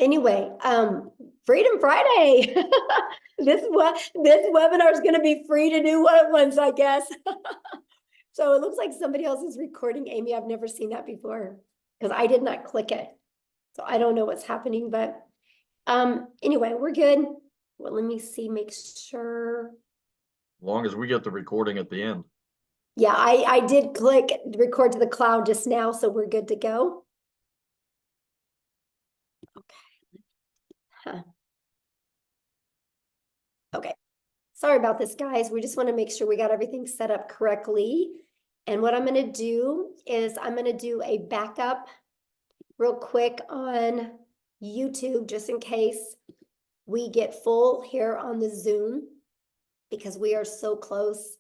Anyway, Freedom Friday. This webinar is going to be free to do what it wants, I guess. So it looks like somebody else is recording. Amy, I've never seen that before because I did not click it. So I don't know what's happening, but anyway, we're good. Well, let me see, make sure. As long as we get the recording at the end. Yeah, I did click record to the cloud just now, so we're good to go. Okay. Huh. Okay. Sorry about this, guys. We just want to make sure we got everything set up correctly. And what I'm going to do is I'm going to do a backup real quick on YouTube, just in case we get full here on the Zoom, because we are so close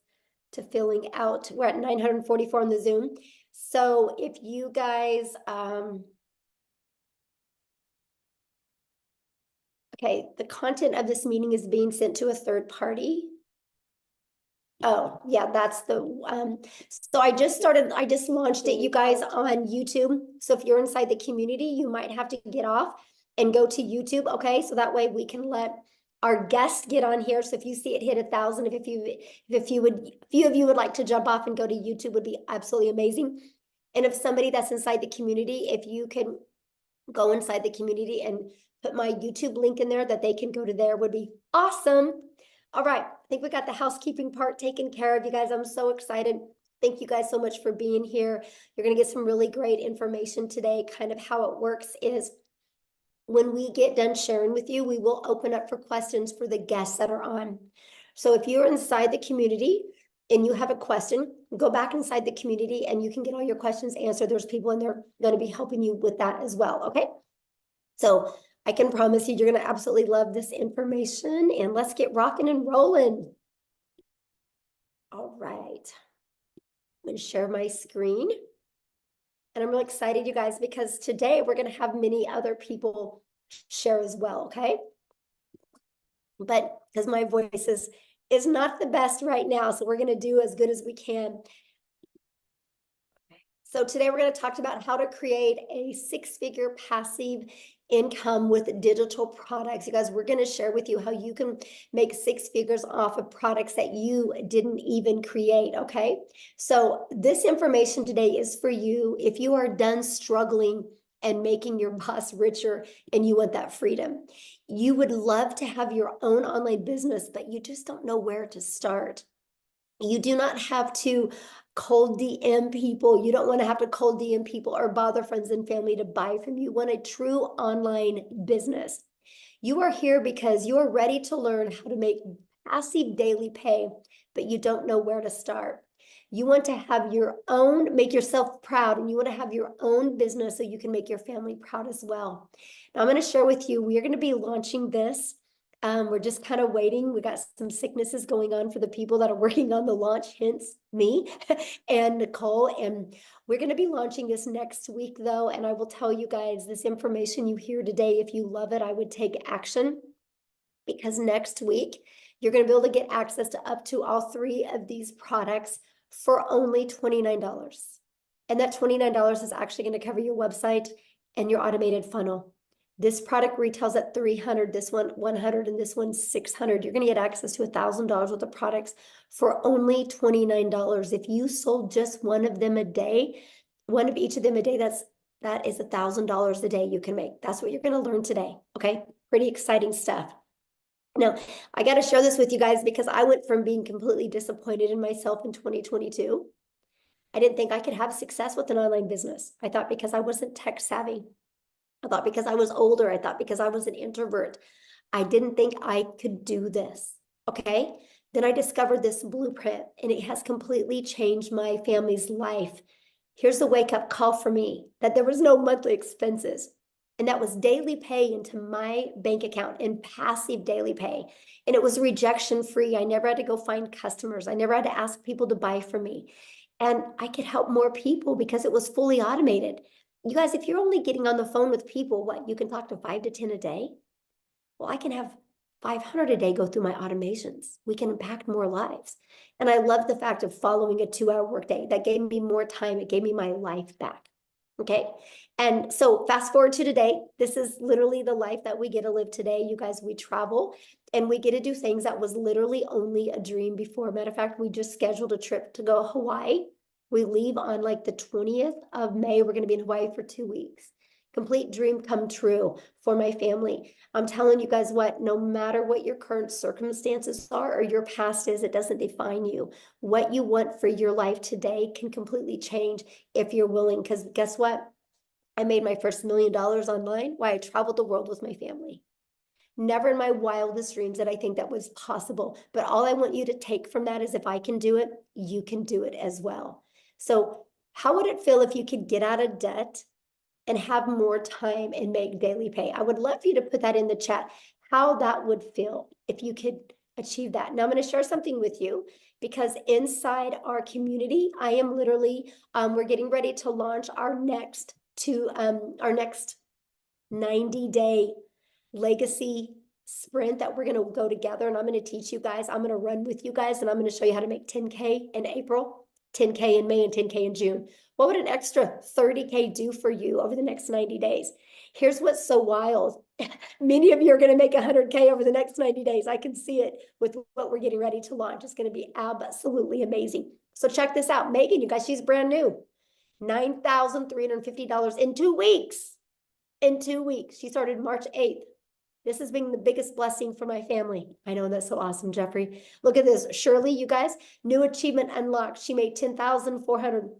to filling out. We're at 944 on the Zoom. So if you guys, okay, the content of this meeting is being sent to a third party. Oh, yeah, that's the, so I just launched it, you guys, on YouTube. So if you're inside the community, you might have to get off and go to YouTube, okay? So that way we can let our guests get on here. So if you see it hit 1,000, if few of you would like to jump off and go to YouTube, would be absolutely amazing. And if somebody that's inside the community, if you can go inside the community and put my YouTube link in there that they can go to there, would be awesome. All right, I think we got the housekeeping part taken care of, you guys. I'm so excited. Thank you guys so much for being here. You're going to get some really great information today. Kind of how it works is when we get done sharing with you, we will open up for questions for the guests that are on. So if you're inside the community and you have a question, go back inside the community and you can get all your questions answered. There's people in there going to be helping you with that as well, okay? So I can promise you, you're going to absolutely love this information, and let's get rocking and rolling. All right. I'm going to share my screen. And I'm really excited, you guys, because today we're going to have many other people share as well, okay? But because my voice is not the best right now, so we're going to do as good as we can. So today we're going to talk about how to create a six-figure passive income with digital products. You guys, we're going to share with you how you can make six figures off of products that you didn't even create, okay? So this information today is for you if you are done struggling and making your boss richer and you want that freedom. You would love to have your own online business, but you just don't know where to start. You do not have to cold DM people. You don't want to have to cold DM people or bother friends and family to buy from you. You want a true online business. You are here because you are ready to learn how to make passive daily pay, but you don't know where to start. You want to have your own, make yourself proud, and you want to have your own business so you can make your family proud as well. Now I'm going to share with you, we are going to be launching this. We're just kind of waiting. We got some sicknesses going on for the people that are working on the launch, hence me and Nicole. And we're going to be launching this next week, though. And I will tell you guys, this information you hear today, if you love it, I would take action, because next week you're going to be able to get access to up to all three of these products for only $29. And that $29 is actually going to cover your website and your automated funnel. This product retails at $300, this one $100, and this one $600. You're going to get access to $1,000 worth of products for only $29. If you sold just one of them a day, one of each of them a day, that is $1,000 a day you can make. That's what you're going to learn today. Okay, pretty exciting stuff. Now, I got to share this with you guys because I went from being completely disappointed in myself in 2022. I didn't think I could have success with an online business. I thought because I wasn't tech savvy. I thought because I was older, I thought because I was an introvert, I didn't think I could do this, okay? Then I discovered this blueprint and it has completely changed my family's life. Here's the wake-up call for me, that there was no monthly expenses. And that was daily pay into my bank account and passive daily pay. And it was rejection free. I never had to go find customers. I never had to ask people to buy from me. And I could help more people because it was fully automated. You guys, if you're only getting on the phone with people, what, you can talk to 5 to 10 a day? Well, I can have 500 a day go through my automations. We can impact more lives. And I love the fact of following a 2-hour workday. That gave me more time. It gave me my life back. Okay. And so fast forward to today, this is literally the life that we get to live today. You guys, we travel and we get to do things that was literally only a dream before. Matter of fact, we just scheduled a trip to go to Hawaii. We leave on like the 20th of May. We're going to be in Hawaii for 2 weeks. Complete dream come true for my family. I'm telling you guys what, no matter what your current circumstances are or your past is, it doesn't define you. What you want for your life today can completely change if you're willing, because guess what? I made my first $1 million online while I traveled the world with my family. Never in my wildest dreams did I think that was possible. But all I want you to take from that is if I can do it, you can do it as well. So how would it feel if you could get out of debt and have more time and make daily pay? I would love for you to put that in the chat, how that would feel if you could achieve that. Now I'm going to share something with you because inside our community, I am literally, we're getting ready to launch our next 90-day legacy sprint that we're going to go together, and I'm going to teach you guys. I'm going to run with you guys, and I'm going to show you how to make 10K in April, 10K in May, and 10K in June. What would an extra 30K do for you over the next 90 days? Here's what's so wild. Many of you are going to make 100K over the next 90 days. I can see it with what we're getting ready to launch. It's going to be absolutely amazing. So check this out. Megan, you guys, she's brand new. $9,350 in 2 weeks. In 2 weeks. She started March 8th. This has been the biggest blessing for my family. I know, that's so awesome, Jeffrey. Look at this. Shirley, you guys, new achievement unlocked. She made 10,400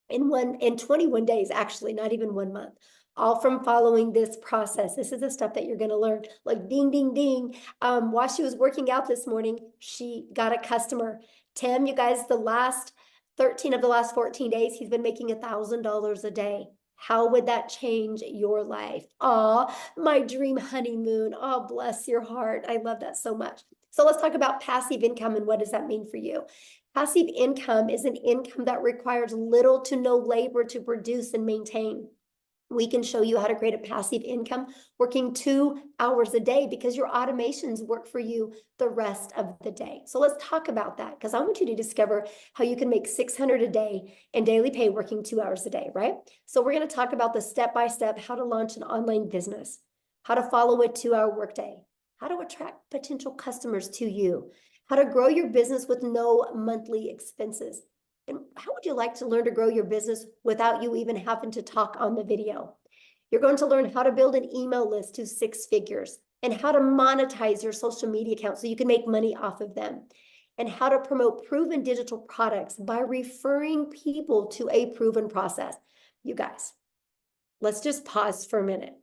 in 21 days, actually, not even 1 month. All from following this process. This is the stuff that you're going to learn. Like ding, ding, ding. While she was working out this morning, she got a customer. Tim, you guys, the last 13 of the last 14 days, he's been making $1,000 a day. How would that change your life? Oh, my dream honeymoon. Oh, bless your heart. I love that so much. So let's talk about passive income and what does that mean for you? Passive income is an income that requires little to no labor to produce and maintain. We can show you how to create a passive income working 2 hours a day because your automations work for you the rest of the day. So let's talk about that because I want you to discover how you can make 600 a day in daily pay working 2 hours a day, right? So we're going to talk about the step-by-step how to launch an online business, how to follow a 2-hour workday, how to attract potential customers to you, how to grow your business with no monthly expenses. And how would you like to learn to grow your business without you even having to talk on the video? You're going to learn how to build an email list to 6 figures and how to monetize your social media accounts so you can make money off of them, and how to promote proven digital products by referring people to a proven process. You guys, let's just pause for a minute.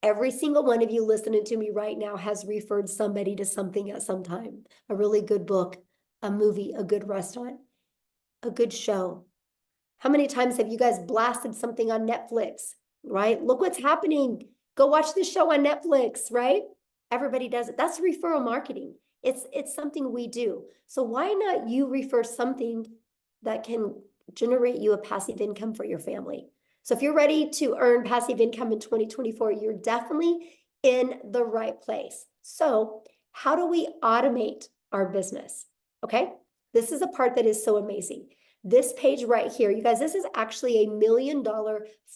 Every single one of you listening to me right now has referred somebody to something at some time. A really good book, a movie, a good restaurant, a good show. How many times have you guys blasted something on Netflix, right? Look what's happening. Go watch this show on Netflix, right? Everybody does it. That's referral marketing. It's something we do. So why not you refer something that can generate you a passive income for your family? So if you're ready to earn passive income in 2024, you're definitely in the right place. So how do we automate our business? Okay, this is a part that is so amazing. This page right here, you guys, this is actually a $1 million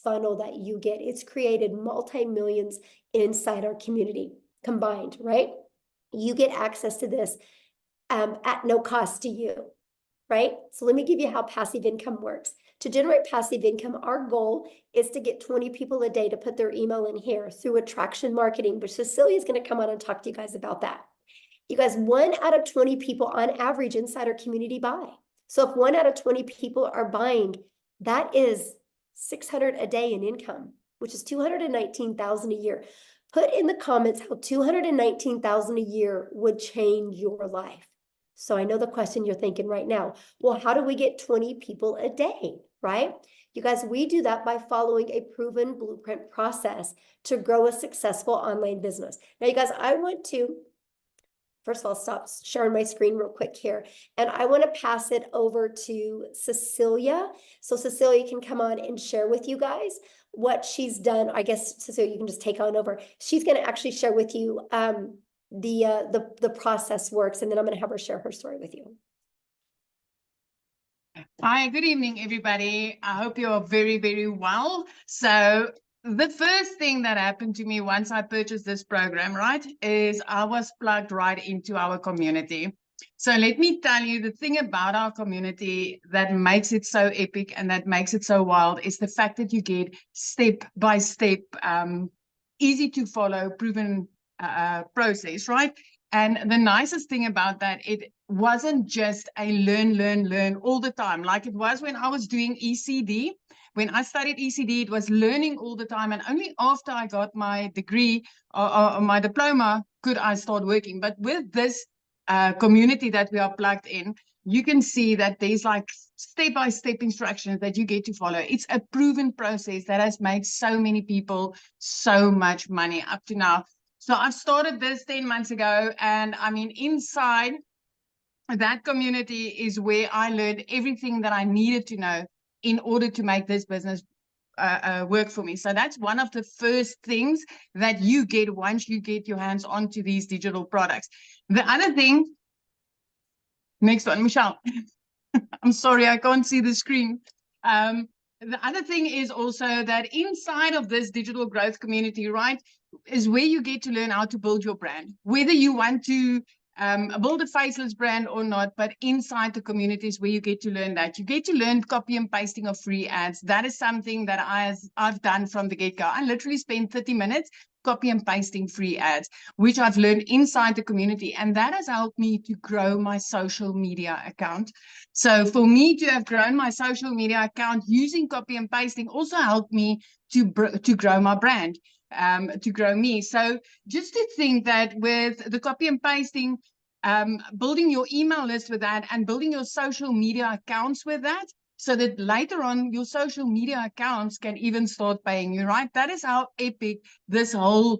funnel that you get. It's created multi-millions inside our community combined, right? You get access to this at no cost to you, right? So let me give you how passive income works. To generate passive income, our goal is to get 20 people a day to put their email in here through attraction marketing, which Cecilia is going to come on and talk to you guys about that. You guys, 1 out of 20 people on average inside our community buy. So if 1 out of 20 people are buying, that is 600 a day in income, which is 219,000 a year. Put in the comments how 219,000 a year would change your life. So I know the question you're thinking right now, well, how do we get 20 people a day, right? You guys, we do that by following a proven blueprint process to grow a successful online business. Now, you guys, I want to first of all, stop sharing my screen real quick here. And I want to pass it over to Cecilia. So Cecilia can come on and share with you guys what she's done. I guess, Cecilia, you can just take on over. She's going to actually share with you the process works. And then I'm going to have her share her story with you. Hi, good evening, everybody. I hope you are very, very well. So, the first thing that happened to me once I purchased this program, right, is I was plugged right into our community. So, let me tell you the thing about our community that makes it so epic and that makes it so wild is the fact that you get step by step, easy to follow, proven process, right? And the nicest thing about that, it wasn't just a learn all the time, like it was when I was doing ECD. When I studied ECD, it was learning all the time. And only after I got my degree or my diploma could I start working. But with this community that we are plugged in, you can see that there's like step-by-step instructions that you get to follow. It's a proven process that has made so many people so much money up to now. So I started this 10 months ago, and I mean, inside that community is where I learned everything that I needed to know in order to make this business work for me. So that's one of the first things that you get once you get your hands onto these digital products. The other thing, next one, Michelle. I'm sorry, I can't see the screen. The other thing is also that inside of this digital growth community, right, is where you get to learn how to build your brand, whether you want to build a faceless brand or not, but inside the communities where you get to learn that. You get to learn copy and pasting of free ads. That is something that I've done from the get-go. I literally spent 30 minutes copy and pasting free ads, which I've learned inside the community. And that has helped me to grow my social media account. So for me to have grown my social media account using copy and pasting also helped me to grow my brand, to grow me. So just to think that with the copy and pasting, building your email list with that and building your social media accounts with that, so that later on your social media accounts can even start paying you, right? That is how epic this whole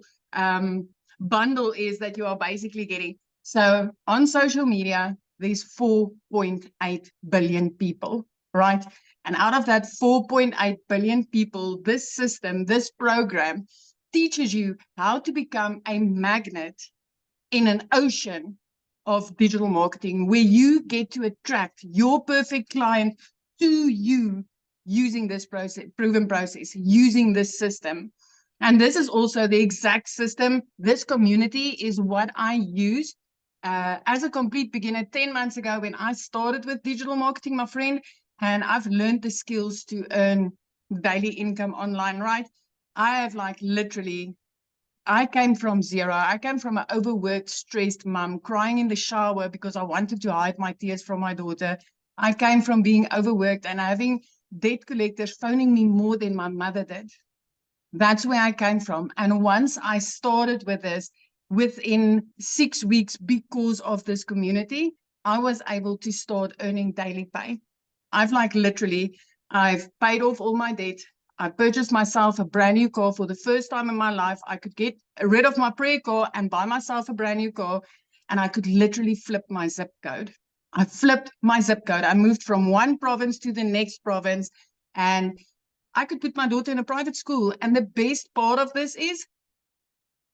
bundle is that you are basically getting. So on social media, there's 4.8 billion people, right? And out of that 4.8 billion people, this system, this program teaches you how to become a magnet in an ocean of digital marketing where you get to attract your perfect client to you using this process, proven process, using this system. And this is also the exact system. This community is what I use as a complete beginner 10 months ago when I started with digital marketing, my friend, and I've learned the skills to earn daily income online, right? I have like literally, I came from zero. I came from an overworked, stressed mom, crying in the shower because I wanted to hide my tears from my daughter. I came from being overworked and having debt collectors phoning me more than my mother did. That's where I came from. And once I started with this, within 6 weeks, because of this community, I was able to start earning daily pay. I've like literally, I've paid off all my debt. I purchased myself a brand new car for the first time in my life. I could get rid of my pre car and buy myself a brand new car. And I could literally flip my zip code. I flipped my zip code. I moved from one province to the next province. And I could put my daughter in a private school. And the best part of this is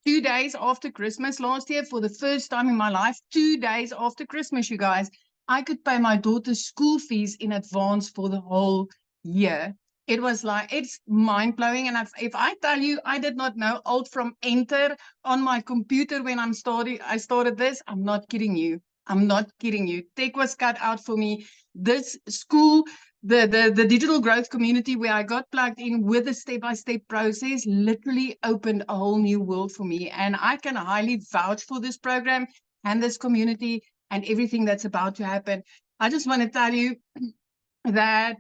2 days after Christmas last year, for the first time in my life, 2 days after Christmas, you guys, I could pay my daughter's school fees in advance for the whole year. It was like, it's mind blowing. And if I tell you, I did not know Alt from Enter on my computer when I started this, I'm not kidding you. I'm not kidding you. Tech was cut out for me. This school, the digital growth community where I got plugged in with a step-by-step process literally opened a whole new world for me. And I can highly vouch for this program and this community and everything that's about to happen. I just want to tell you that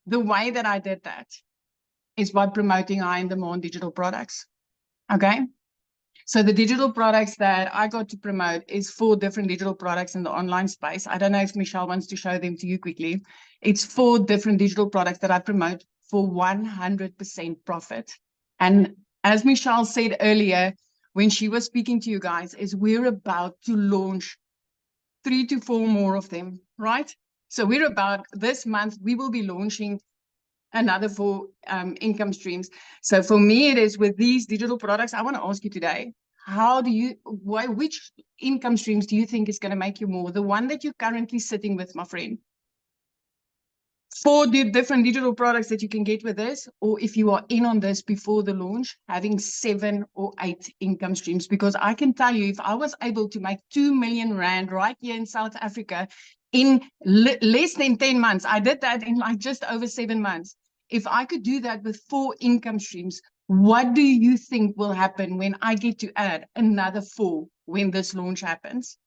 the way that I did that is by promoting high in demand digital products. Okay. So the digital products that I got to promote is 4 different digital products in the online space. I don't know if Michelle wants to show them to you quickly. It's 4 different digital products that I promote for 100% profit. And as Michelle said earlier, when she was speaking to you guys, is we're about to launch 3 to 4 more of them, right? So we're about, this month, we will be launching another 4 income streams. So for me, it is with these digital products. I want to ask you today, which income streams do you think is going to make you more? The one that you're currently sitting with, my friend? 4 different digital products that you can get with this, or if you are in on this before the launch, having 7 or 8 income streams. Because I can tell you, if I was able to make 2 million rand right here in South Africa in less than 10 months, I did that in like just over 7 months. If I could do that with 4 income streams, what do you think will happen when I get to add another 4 when this launch happens?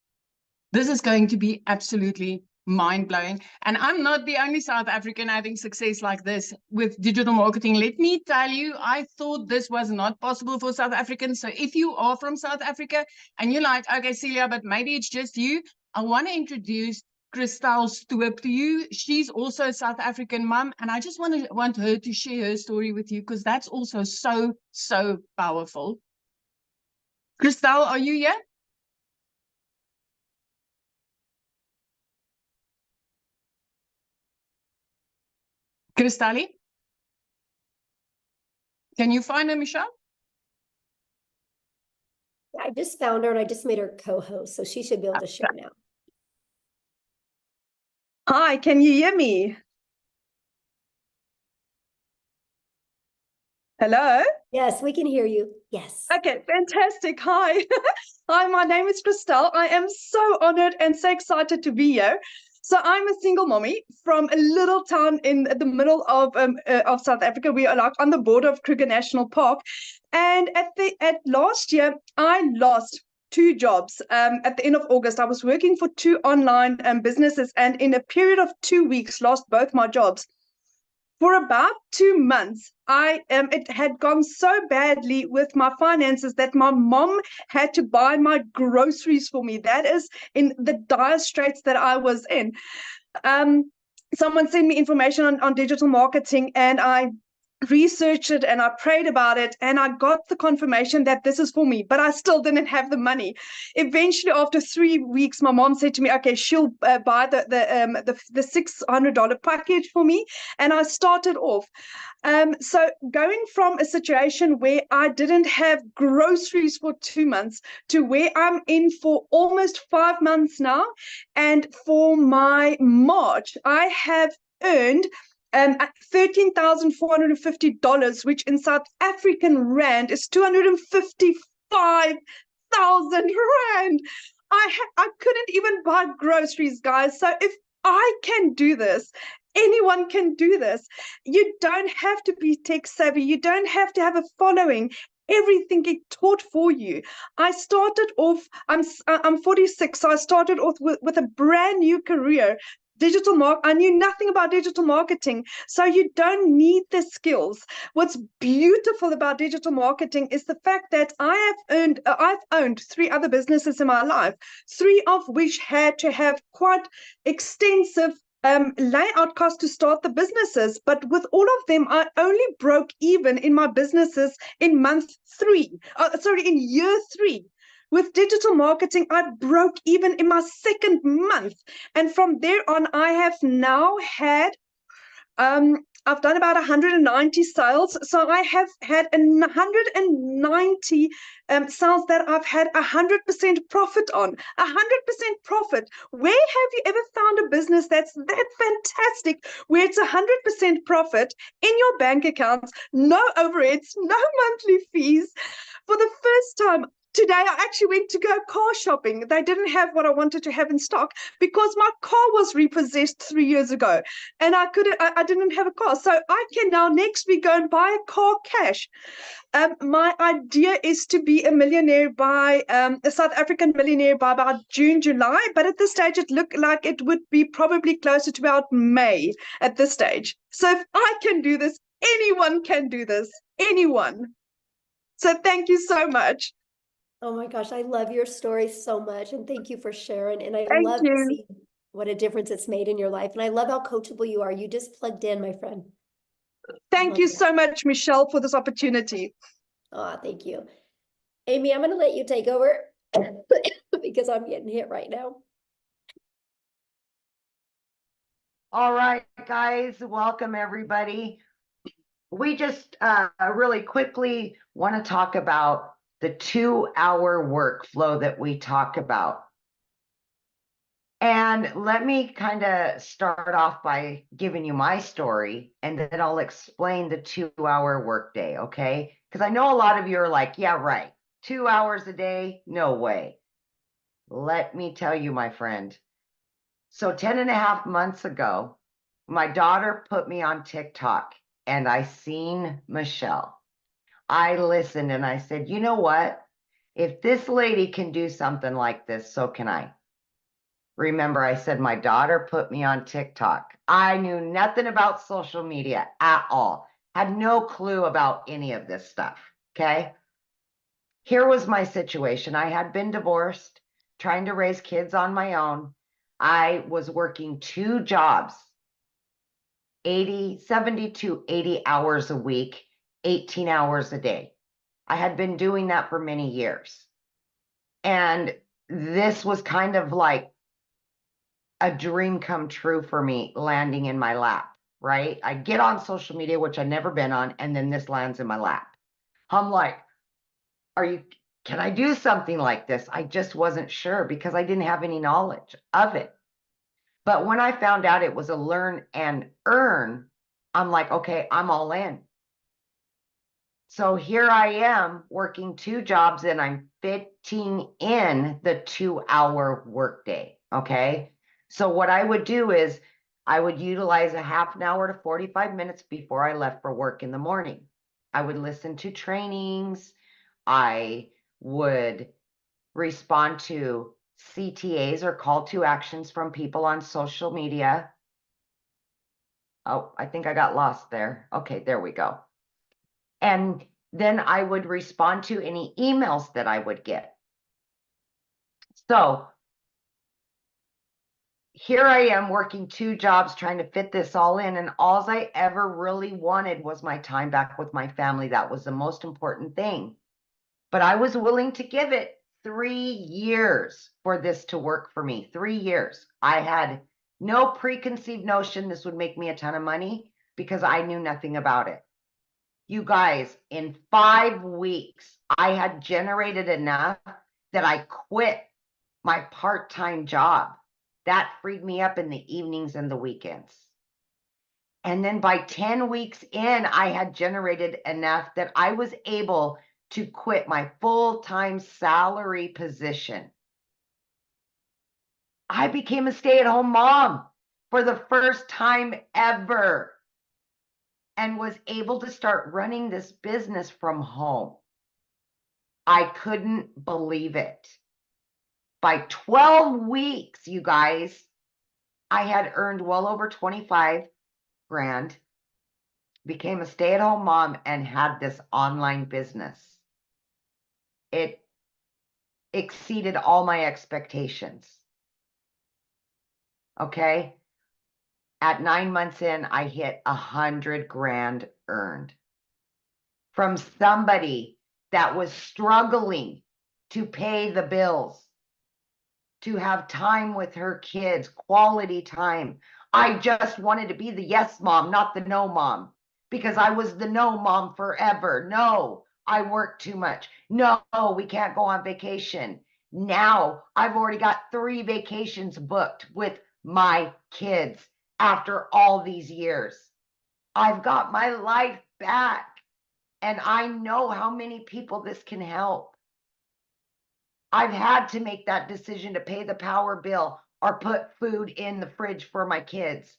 This is going to be absolutely mind-blowing. And I'm not the only South African having success like this with digital marketing. Let me tell you, I thought this was not possible for South Africans. So if you are from South Africa and you're like, okay, Celia, but maybe it's just you, I want to introduce Christelle Stoop to you. She's also a South African mom, and I just want her to share her story with you, because that's also so powerful. Christelle, are you here? Christelle? Can you find her, Michelle? I just found her and I just made her co-host, so she should be able to share now. Hi, can you hear me? Hello? Yes, we can hear you. Yes. Okay, fantastic. Hi. Hi, my name is Christelle. I am so honored and so excited to be here. So I'm a single mommy from a little town in the middle of South Africa. We are like on the border of Kruger National Park. And at last year, I lost 2 jobs. At the end of August, I was working for 2 online businesses, and in a period of 2 weeks, lost both my jobs. For about 2 months, it had gone so badly with my finances that my mom had to buy my groceries for me. That is in the dire straits that I was in. Someone sent me information on digital marketing, and I researched it and I prayed about it, and I got the confirmation that this is for me, but I still didn't have the money. Eventually, after 3 weeks, my mom said to me, okay, she'll buy the $600 package for me, and I started off. So going from a situation where I didn't have groceries for 2 months to where I'm in for almost 5 months now, and for my March, I have earned $13,450, which in South African rand is 255,000 rand. I couldn't even buy groceries, guys. So if I can do this, anyone can do this. You don't have to be tech savvy. You don't have to have a following. Everything gets taught for you. I started off, I'm 46, so I started off with a brand new career. I knew nothing about digital marketing, so you don't need the skills. What's beautiful about digital marketing is the fact that I've owned 3 other businesses in my life, 3 of which had to have quite extensive layout costs to start the businesses. But with all of them, I only broke even in my businesses in in year 3. With digital marketing, I broke even in my 2nd month. And from there on, I have now had, I've done about 190 sales. So I have had 190 sales that I've had 100% profit on. 100% profit. Where have you ever found a business that's that fantastic, where it's 100% profit in your bank accounts, no overheads, no monthly fees? For the first time, today, I actually went to go car shopping. They didn't have what I wanted to have in stock because my car was repossessed 3 years ago, and I didn't have a car. So I can now next week go and buy a car cash. My idea is to be a millionaire a South African millionaire by about June, July. But at this stage, it looked like it would be probably closer to about May at this stage. So if I can do this, anyone can do this. Anyone. So thank you so much. Oh my gosh, I love your story so much, and thank you for sharing. And I Thank love you. to see what a difference it's made in your life. And I love how coachable you are. You just plugged in, my friend. Thank you so much, Michelle, for this opportunity. Oh, thank you. Amy, I'm going to let you take over because I'm getting hit right now. All right, guys, welcome everybody. We just really quickly want to talk about the 2-hour workflow that we talk about. And let me kind of start off by giving you my story, and then I'll explain the 2-hour workday, okay? Because I know a lot of you are like, yeah, right. 2 hours a day? No way. Let me tell you, my friend. So 10 and a half months ago, my daughter put me on TikTok and I seen Michelle. I listened and I said, you know what? If this lady can do something like this, so can I. Remember, I said my daughter put me on TikTok. I knew nothing about social media at all, had no clue about any of this stuff. Okay. Here was my situation. I had been divorced, trying to raise kids on my own. I was working 2 jobs, 70 to 80 hours a week, 18 hours a day. I had been doing that for many years. And this was kind of like a dream come true for me landing in my lap, right? I get on social media, which I've never been on, and then this lands in my lap. I'm like, can I do something like this? I just wasn't sure because I didn't have any knowledge of it. But when I found out it was a learn and earn, I'm like, okay, I'm all in. So here I am working 2 jobs and I'm fitting in the 2-hour workday. Okay. So what I would do is I would utilize a half an hour to 45 minutes before I left for work in the morning. I would listen to trainings. I would respond to CTAs or call to actions from people on social media. Oh, I think I got lost there. Okay, there we go. And then I would respond to any emails that I would get. So here I am working 2 jobs trying to fit this all in. And all I ever really wanted was my time back with my family. That was the most important thing. But I was willing to give it 3 years for this to work for me. 3 years. I had no preconceived notion this would make me a ton of money because I knew nothing about it. You guys, in 5 weeks, I had generated enough that I quit my part-time job. That freed me up in the evenings and the weekends. And then by 10 weeks in, I had generated enough that I was able to quit my full-time salary position. I became a stay-at-home mom for the first time ever and was able to start running this business from home. I couldn't believe it. By 12 weeks, you guys, I had earned well over 25 grand, became a stay-at-home mom, and had this online business. It exceeded all my expectations. Okay. At 9 months in, I hit 100 grand earned from somebody that was struggling to pay the bills, to have time with her kids, quality time. I just wanted to be the yes mom, not the no mom, because I was the no mom forever. No, I work too much. No, we can't go on vacation. Now I've already got 3 vacations booked with my kids after all these years. I've got my life back, and I know how many people this can help. I've had to make that decision to pay the power bill or put food in the fridge for my kids.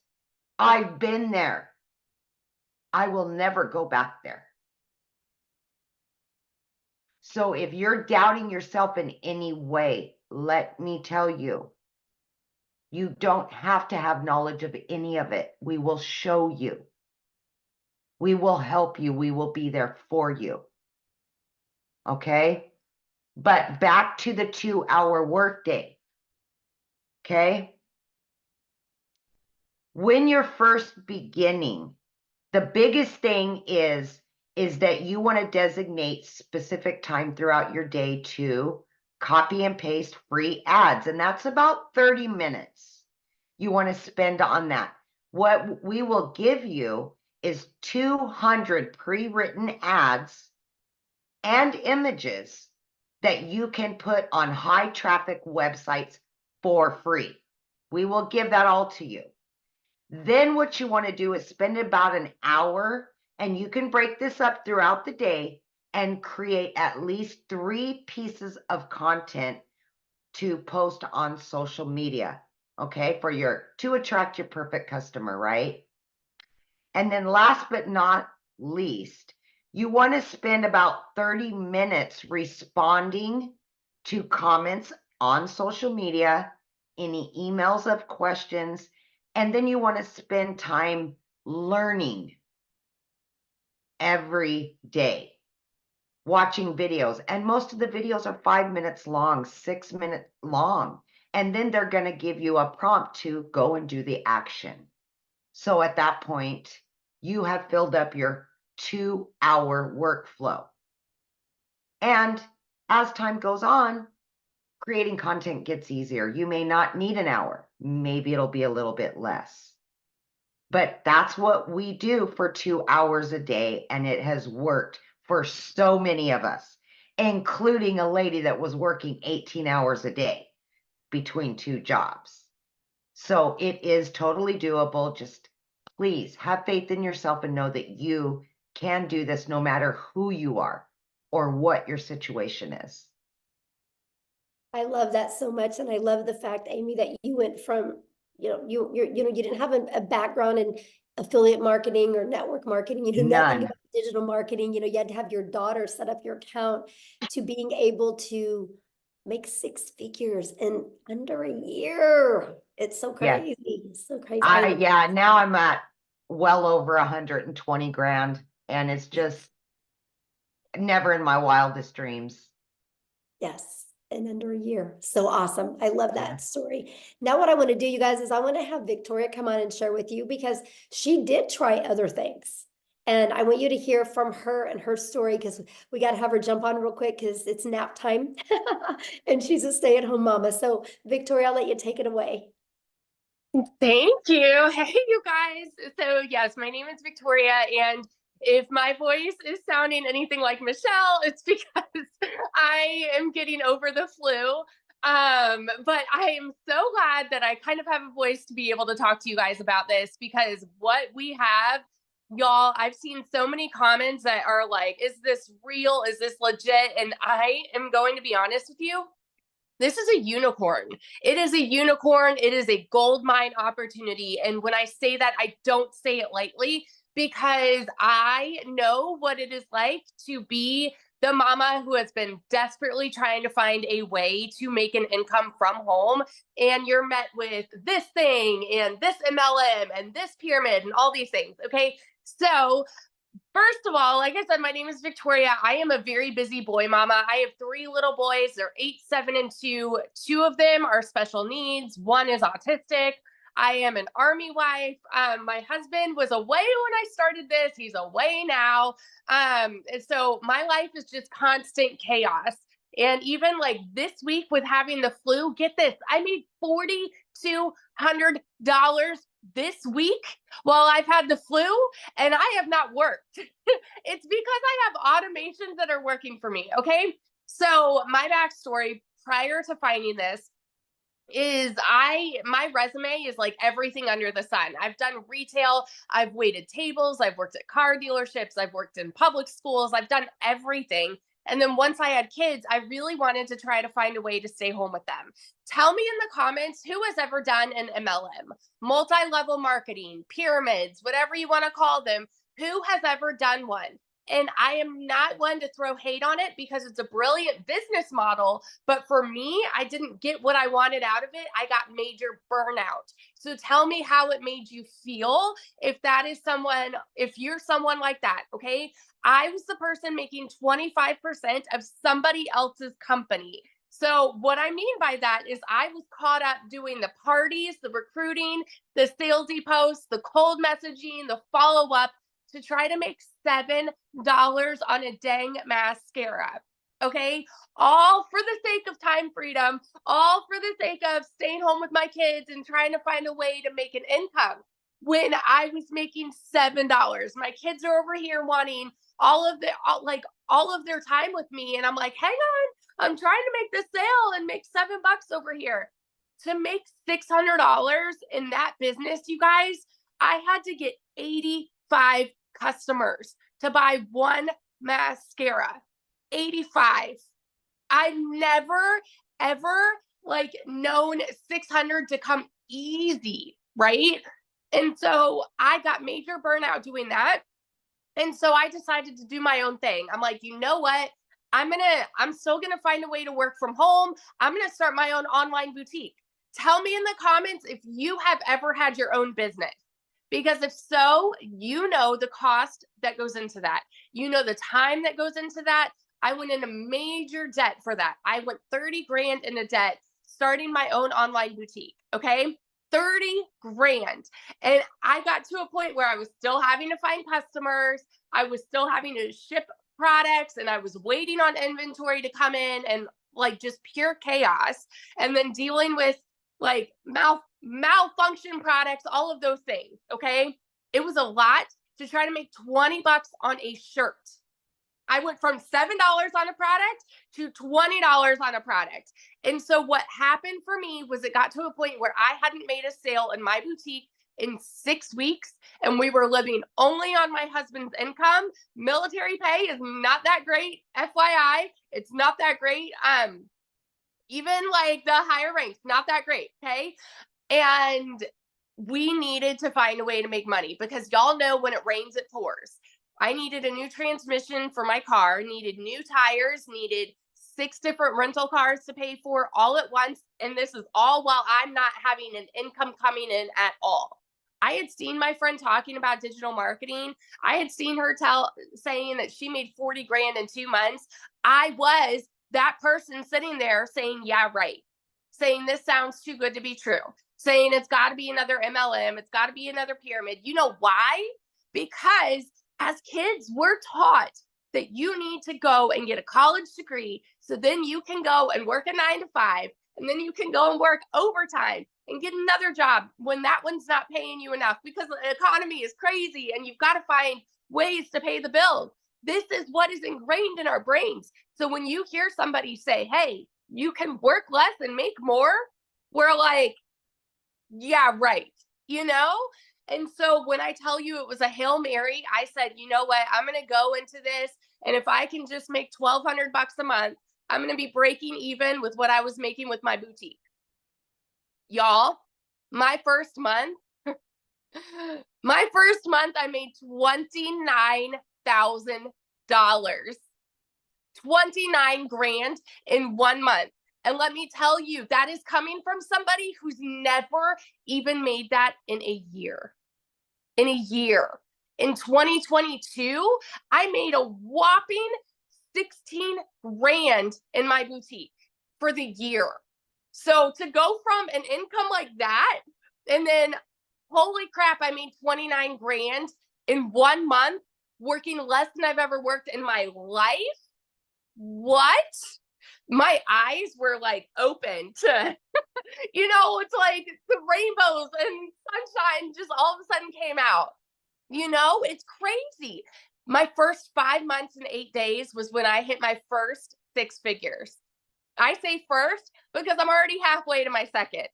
I've been there. I will never go back there. So if you're doubting yourself in any way, let me tell you, you don't have to have knowledge of any of it. We will show you. We will help you. We will be there for you. Okay? But back to the 2-hour workday. Okay? When you're first beginning, the biggest thing is that you want to designate specific time throughout your day to copy and paste free ads. And that's about 30 minutes you want to spend on that. What we will give you is 200 pre-written ads and images that you can put on high traffic websites for free. We will give that all to you. Then what you want to do is spend about an hour, and you can break this up throughout the day and create at least 3 pieces of content to post on social media, okay, to attract your perfect customer, right? And then last but not least, you want to spend about 30 minutes responding to comments on social media, any emails of questions, and then you want to spend time learning every day, watching videos. And most of the videos are 5 minutes long, 6 minutes long. And then they're going to give you a prompt to go and do the action. So at that point, you have filled up your 2-hour workflow. And as time goes on, creating content gets easier. You may not need an hour. Maybe it'll be a little bit less. But that's what we do for 2 hours a day. And it has worked for so many of us, including a lady that was working 18 hours a day between 2 jobs. So it is totally doable. Just please have faith in yourself and know that you can do this no matter who you are or what your situation is. I love that so much. And I love the fact, Amy, that you went from, you didn't have a background in affiliate marketing or network marketing, nothing None. about digital marketing. You had to have your daughter set up your account, to being able to make 6 figures in under a year. It's so Yes. crazy. It's so crazy. Yeah, now I'm at well over 120 grand, and it's just never in my wildest dreams. Yes, in under a year. So awesome. I love that Yeah. story. Now what I want to do, you guys, is I want to have Victoria come on and share with you, because she did try other things. And I want you to hear from her and her story, because we got to have her jump on real quick because it's nap time and she's a stay-at-home mama. So Victoria, I'll let you take it away. Thank you. Hey, you guys. So yes, my name is Victoria, and if my voice is sounding anything like Michelle, it's because I am getting over the flu. But I am so glad that I kind of have a voice to be able to talk to you guys about this, because what we have, y'all, I've seen so many comments that are like, is this real? Is this legit? And I am going to be honest with you. This is a unicorn. It is a unicorn. It is a gold mine opportunity. And when I say that, I don't say it lightly, because I know what it is like to be the mama who has been desperately trying to find a way to make an income from home. And you're met with this thing and this MLM and this pyramid and all these things. Okay. So first of all, like I said, my name is Victoria. I am a very busy boy mama. I have 3 little boys. They're 8, 7, and 2. 2 of them are special needs. 1 is autistic. I am an Army wife. My husband was away when I started this. He's away now. And so my life is just constant chaos. And even like this week with having the flu, get this, I made $4,200 this week while I've had the flu, and I have not worked. It's because I have automations that are working for me. Okay. So my backstory prior to finding this is my resume is like everything under the sun. I've done retail, I've waited tables, I've worked at car dealerships, I've worked in public schools, I've done everything. And then once I had kids, I really wanted to try to find a way to stay home with them. Tell me in the comments who has ever done an MLM, multi-level marketing, pyramids, whatever you want to call them. Who has ever done one? And I am not one to throw hate on it, because it's a brilliant business model. But for me, I didn't get what I wanted out of it. I got major burnout. So tell me how it made you feel if you're someone like that. Okay. I was the person making 25% of somebody else's company. So what I mean by that is I was caught up doing the parties, the recruiting, the salesy posts, the cold messaging, the follow-up, to try to make $7 on a dang mascara. Okay. All for the sake of time freedom, all for the sake of staying home with my kids and trying to find a way to make an income, when I was making $7. My kids are over here wanting all of their time with me. And I'm like, hang on, I'm trying to make this sale and make $7 over here. To make $600 in that business, you guys, I had to get 85 customers to buy one mascara. 85. I've never, ever like known 600 to come easy, right? And so I got major burnout doing that. And so I decided to do my own thing. I'm like, you know what? I'm still gonna find a way to work from home. I'm gonna start my own online boutique. Tell me in the comments if you have ever had your own business. Because if so, you know the cost that goes into that. You know the time that goes into that. I went into major debt for that. I went 30 grand into debt starting my own online boutique. Okay. 30 grand. And I got to a point where I was still having to find customers. I was still having to ship products, and I was waiting on inventory to come in, and like just pure chaos. And then dealing with like malfunction products, all of those things. Okay. It was a lot to try to make 20 bucks on a shirt. I went from $7 on a product to $20 on a product. And so what happened for me was it got to a point where I hadn't made a sale in my boutique in 6 weeks, and we were living only on my husband's income. Military pay is not that great. FYI, it's not that great. Even like the higher ranks, not that great. Okay. And we needed to find a way to make money, because y'all know when it rains, it pours. I needed a new transmission for my car, needed new tires, needed 6 different rental cars to pay for all at once. And this is all while I'm not having an income coming in at all. I had seen my friend talking about digital marketing. I had seen her saying that she made 40 grand in 2 months. I was that person sitting there saying, yeah, right. Saying this sounds too good to be true. Saying it's got to be another MLM. It's got to be another pyramid. You know why? Because as kids, we're taught that you need to go and get a college degree, so then you can go and work a 9 to 5, and then you can go and work overtime and get another job when that one's not paying you enough, because the economy is crazy and you've got to find ways to pay the bills. This is what is ingrained in our brains. So when you hear somebody say, hey, you can work less and make more, we're like, yeah, right. You know? And so when I tell you it was a Hail Mary, I said, you know what? I'm going to go into this. And if I can just make $1,200 a month, I'm going to be breaking even with what I was making with my boutique. Y'all, my first month, I made $29,000. 29 grand in 1 month. And let me tell you, that is coming from somebody who's never even made that in a year. In a year. In 2022, I made a whopping 16 grand in my boutique for the year. So to go from an income like that, and then holy crap, I made 29 grand in 1 month, working less than I've ever worked in my life. What? My eyes were like open to, it's like the rainbows and sunshine just all of a sudden came out. It's crazy. My first 5 months and 8 days was when I hit my first 6 figures. I say first because I'm already halfway to my second.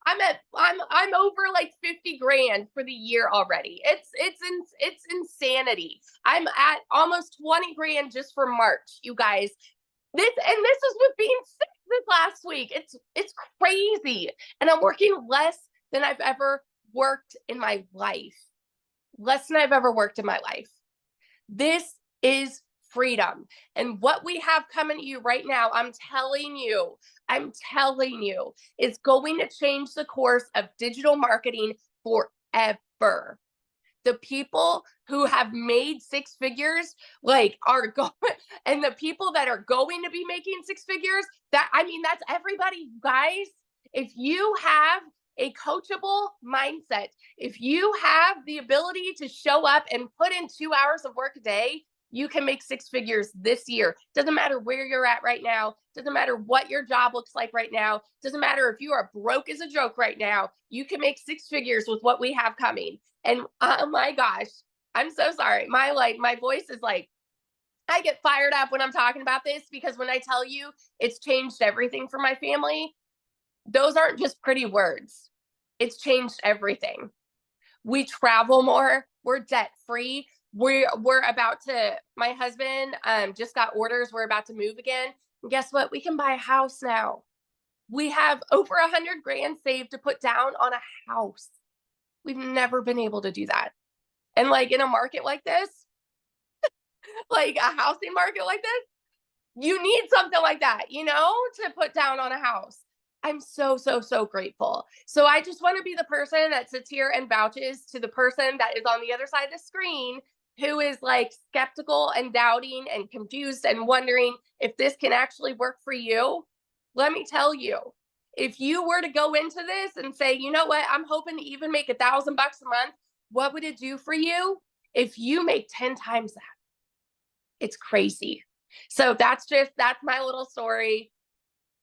I'm over like 50 grand for the year already. It's insanity. I'm at almost 20 grand just for March, you guys. This is with being sick this last week. It's crazy. And I'm working less than I've ever worked in my life. Less than I've ever worked in my life. This is freedom. And what we have coming to you right now, I'm telling you, is going to change the course of digital marketing forever. The people who have made 6 figures, are going, and the people that are going to be making 6 figures, that's everybody, guys. If you have a coachable mindset, if you have the ability to show up and put in 2 hours of work a day, you can make 6 figures this year. Doesn't matter where you're at right now. Doesn't matter what your job looks like right now. Doesn't matter if you are broke as a joke right now. You can make 6 figures with what we have coming. And oh my gosh, I'm so sorry. My voice is like, I get fired up when I'm talking about this, because when I tell you it's changed everything for my family, those aren't just pretty words. It's changed everything. We travel more. We're debt free. We're about to, my husband just got orders. We're about to move again. And guess what? We can buy a house now. We have over 100 grand saved to put down on a house. We've never been able to do that. And like in a market like this, like a housing market like this, you need something like that, you know, to put down on a house. I'm so, so, so grateful. So I just want to be the person that sits here and vouches to the person that is on the other side of the screen who is like skeptical and doubting and confused and wondering if this can actually work for you. Let me tell you, if you were to go into this and say, you know what, I'm hoping to even make $1,000 a month, what would it do for you? If you make 10 times that, it's crazy. So that's my little story.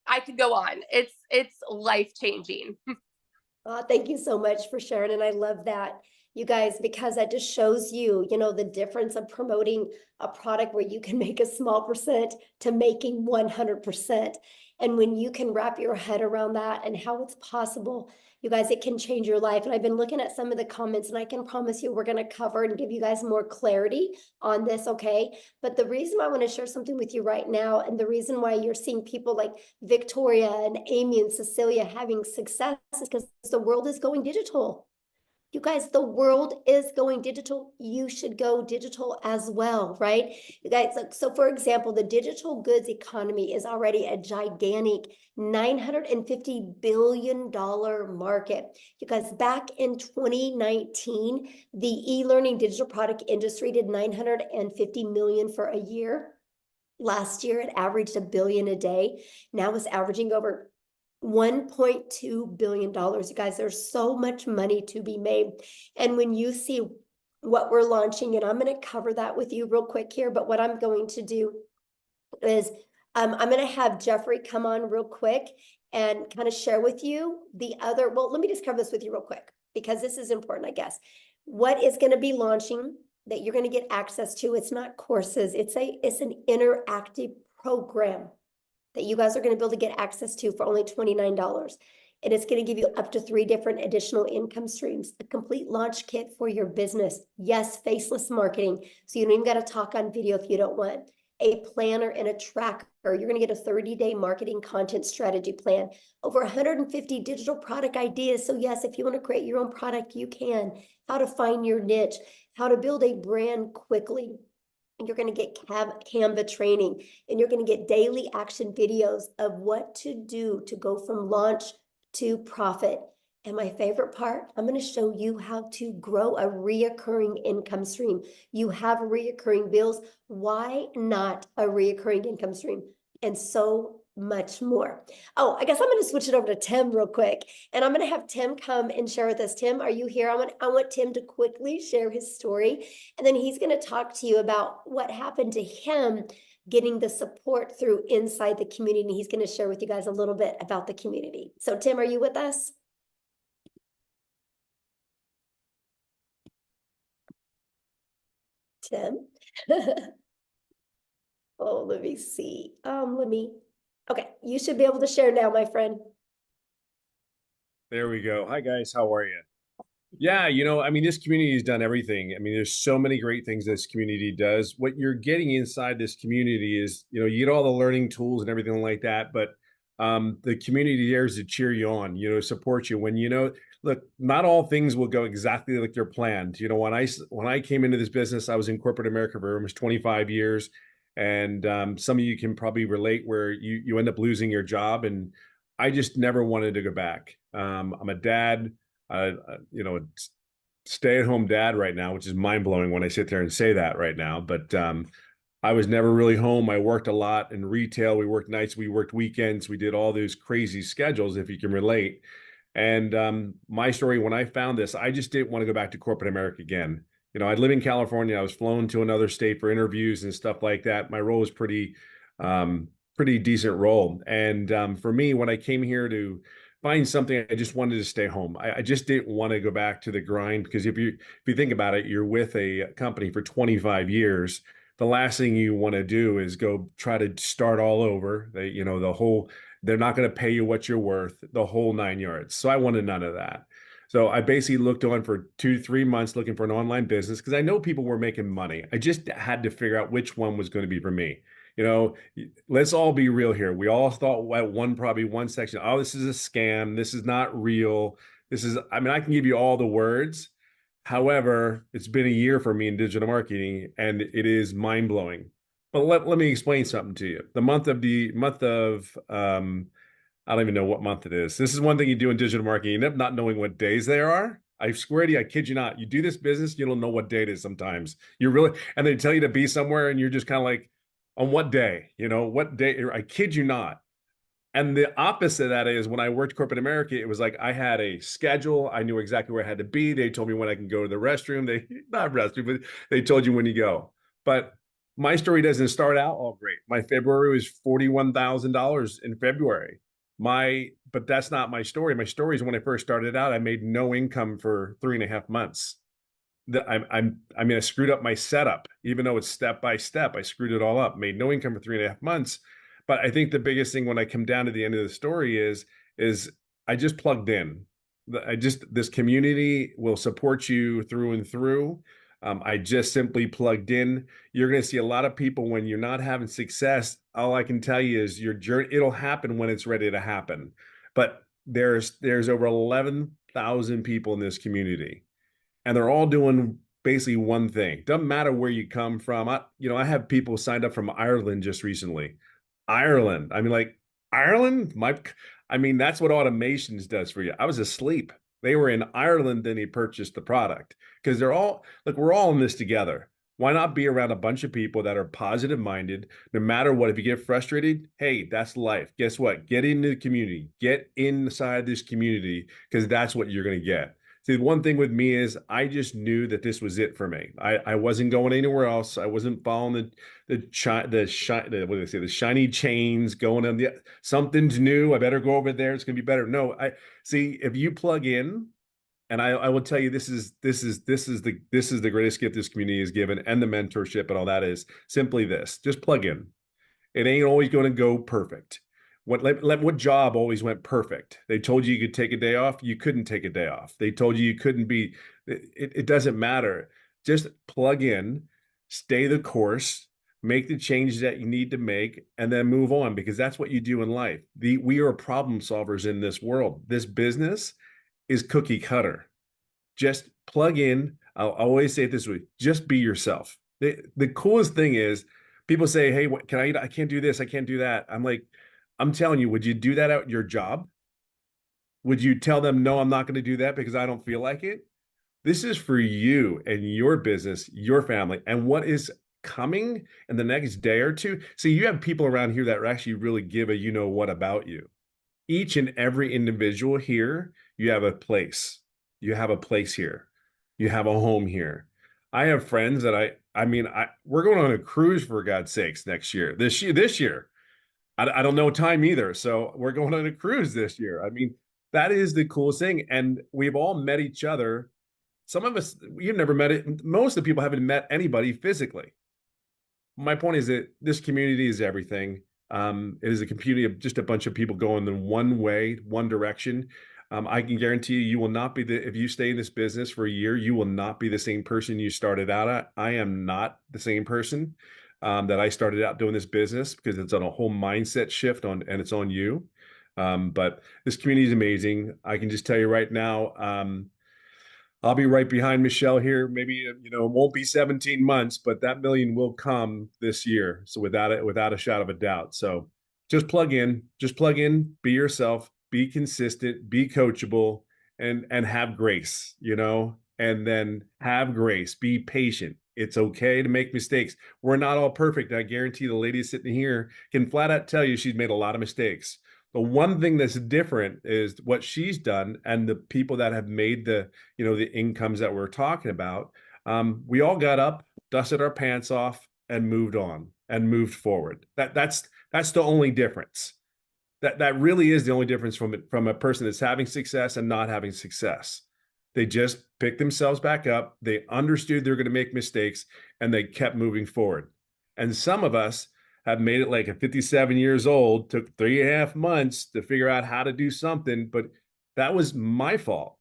I could go on. It's life-changing. Thank you so much for sharing. And I love that, you guys, because that just shows you, you know, the difference of promoting a product where you can make a small percent to making 100%. And when you can wrap your head around that and how it's possible, you guys, it can change your life. And I've been looking at some of the comments, and I can promise you we're going to cover and give you guys more clarity on this, okay? But the reason I want to share something with you right now, and the reason why you're seeing people like Victoria and Amy and Cecilia having success is because the world is going digital. You guys, the world is going digital. You should go digital as well, right? You guys, so for example, the digital goods economy is already a gigantic $950 billion market. You guys, back in 2019, the e-learning digital product industry did 950 million for a year. Last year, it averaged $1 billion a day. Now it's averaging over $1.2 billion. You guys, there's so much money to be made. And when you see what we're launching, and I'm going to cover that with you real quick here, but what I'm going to do is I'm going to have Jeffrey come on real quick and kind of share with you the other, well, let me just cover this with you real quick, because this is important, I guess. What is going to be launching that you're going to get access to? It's not courses. It's an interactive program that you guys are going to be able to get access to for only $29. And it's going to give you up to 3 different additional income streams, a complete launch kit for your business. Yes, faceless marketing. So you don't even got to talk on video if you don't want. A planner and a tracker. You're going to get a 30-day marketing content strategy plan. Over 150 digital product ideas. So yes, if you want to create your own product, you can. How to find your niche. How to build a brand quickly. And you're going to get Canva training, and you're going to get daily action videos of what to do to go from launch to profit. And my favorite part, I'm going to show you how to grow a reoccurring income stream. You have reoccurring bills. Why not a reoccurring income stream? And so much more. Oh, I guess I'm going to switch it over to Tim real quick, and I'm going to have Tim come and share with us. Tim, are you here? I want Tim to quickly share his story, and then he's going to talk to you about what happened to him getting the support through inside the community. And he's going to share with you guys a little bit about the community. So Tim, are you with us? Tim? Oh, let me see. Okay, you should be able to share now, my friend. There we go. Hi guys, how are you? Yeah, I mean, this community has done everything. I mean, there's so many great things this community does. What you're getting inside this community is, you get all the learning tools and everything like that, but the community there is to cheer you on, support you when, look, not all things will go exactly like they're planned. When I came into this business, I was in corporate America for almost 25 years. And some of you can probably relate where you end up losing your job. And I just never wanted to go back. I'm a dad, stay-at-home dad right now, which is mind-blowing when I sit there and say that right now. But I was never really home. I worked a lot in retail. We worked nights, we worked weekends. We did all those crazy schedules, if you can relate. And my story, when I found this, I just didn't want to go back to corporate America again. I live in California. I was flown to another state for interviews and stuff like that. My role was pretty decent role. And for me, when I came here to find something, I just wanted to stay home. I just didn't want to go back to the grind, because if you think about it, you're with a company for 25 years the last thing you want to do is go try to start all over. They, you know, they're not going to pay you what you're worth, the whole 9 yards. So I wanted none of that. So I basically looked on for 2 to 3 months looking for an online business because I know people were making money. I just had to figure out which one was going to be for me. You know, let's all be real here. We all thought at probably one section, oh, this is a scam. This is not real. This is, I mean, I can give you all the words. However, it's been a year for me in digital marketing and it is mind blowing. But let me explain something to you. The month of I don't even know what month it is. This is one thing you do in digital marketing. You end up not knowing what days there are. I swear to you, I kid you not. You do this business, you don't know what day it is sometimes. You really, and they tell you to be somewhere and you're just kind of like, on what day? You know, what day? I kid you not. And the opposite of that is when I worked corporate America, it was like I had a schedule. I knew exactly where I had to be. They told me when I can go to the restroom. Not restroom, but they told you when you go. But my story doesn't start out all great. My February was $41,000 in February. But that's not my story. My story is when I first started out, I made no income for 3.5 months. I mean, I screwed up my setup, even though it's step by step. I screwed it all up, made no income for 3.5 months. But I think the biggest thing when I come down to the end of the story is I just plugged in. This community will support you through and through. I just simply plugged in. You're going to see a lot of people when you're not having success. All I can tell you is your journey, it'll happen when it's ready to happen. But there's over 11,000 people in this community, and they're all doing basically one thing. Doesn't matter where you come from. I have people signed up from Ireland just recently. Ireland. I mean, like Ireland, I mean, that's what automations does for you. I was asleep. They were in Ireland, then he purchased the product because we're all in this together. Why not be around a bunch of people that are positive minded, no matter what? If you get frustrated, hey, that's life. Guess what? Get into the community, get inside this community because that's what you're going to get. See, one thing with me is I just knew that this was it for me. I wasn't going anywhere else. I wasn't following the shiny chains going on. Something's new. I better go over there. It's gonna be better. No, I see. If you plug in, and I will tell you, this is the greatest gift this community is given, and the mentorship and all that is simply this: just plug in. It ain't always going to go perfect. What job always went perfect? They told you you could take a day off. You couldn't take a day off. They told you couldn't be. It doesn't matter. Just plug in, stay the course, make the changes that you need to make, and then move on because that's what you do in life. We are problem solvers in this world. This business is cookie cutter. Just plug in. I'll always say it this way: just be yourself. The coolest thing is people say, "Hey, what can I eat? I can't do this. I can't do that." I'm like, I'm telling you, would you do that at your job? Would you tell them, no, I'm not going to do that because I don't feel like it? This is for you and your business, your family, and what is coming in the next day or two. See, you have people around here that actually really give a you know what about you. Each and every individual here, you have a place. You have a place here. You have a home here. I have friends that we're going on a cruise for God's sakes next year. This year. I don't know time either. So we're going on a cruise this year. I mean, that is the coolest thing. And we've all met each other. Some of us, you've never met it. Most of the people haven't met anybody physically. My point is that this community is everything. It is a community of just a bunch of people going in one way, one direction. I can guarantee you will not be if you stay in this business for a year, you will not be the same person you started out at. I am not the same person that I started out doing this business because it's on a whole mindset shift and it's on you. But this community is amazing. I can just tell you right now, I'll be right behind Michelle here. Maybe, it won't be 17 months, but that million will come this year. So without a shadow of a doubt. So just plug in, be yourself, be consistent, be coachable, and have grace, and then have grace, be patient. It's okay to make mistakes. We're not all perfect. I guarantee the lady sitting here can flat out tell you she's made a lot of mistakes. The one thing that's different is what she's done and the people that have made the incomes that we're talking about. We all got up, dusted our pants off, and moved on and moved forward. That's the only difference. That really is the only difference from a person that's having success and not having success. They just picked themselves back up. They understood they're going to make mistakes and they kept moving forward. And some of us have made it like at 57 years old, took 3.5 months to figure out how to do something, but that was my fault.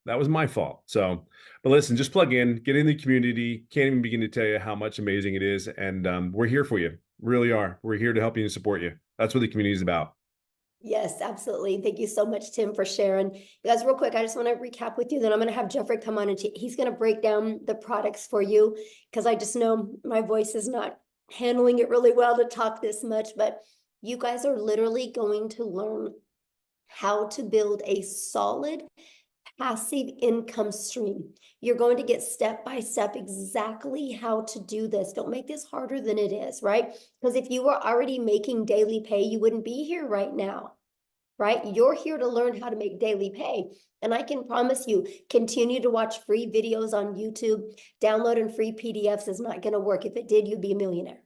That was my fault. So, but listen, just plug in, get in the community. Can't even begin to tell you how much amazing it is. And we're here for you. Really are. We're here to help you and support you. That's what the community is about. Yes, absolutely. Thank you so much, Tim, for sharing. You guys, real quick, I just want to recap with you. Then I'm going to have Jeffrey come on and he's going to break down the products for you, because I just know my voice is not handling it really well to talk this much. But you guys are literally going to learn how to build a solid passive income stream. You're going to get step by step exactly how to do this. Don't make this harder than it is, right? Because if you were already making daily pay, you wouldn't be here right now, right? You're here to learn how to make daily pay. And I can promise you, continue to watch free videos on YouTube. Downloading free PDFs is not going to work. If it did, you'd be a millionaire.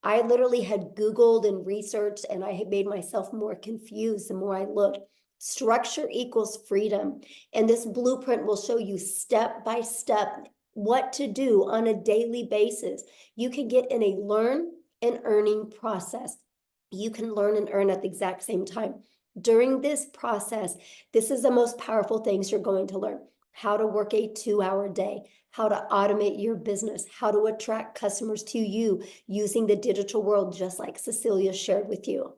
I literally had Googled and researched, and I had made myself more confused the more I looked. Structure equals freedom. And this blueprint will show you step by step what to do on a daily basis. You can get in a learn and earning process. You can learn and earn at the exact same time. During this process, this is the most powerful things you're going to learn. How to work a 2-hour day, how to automate your business, how to attract customers to you using the digital world, just like Cecilia shared with you,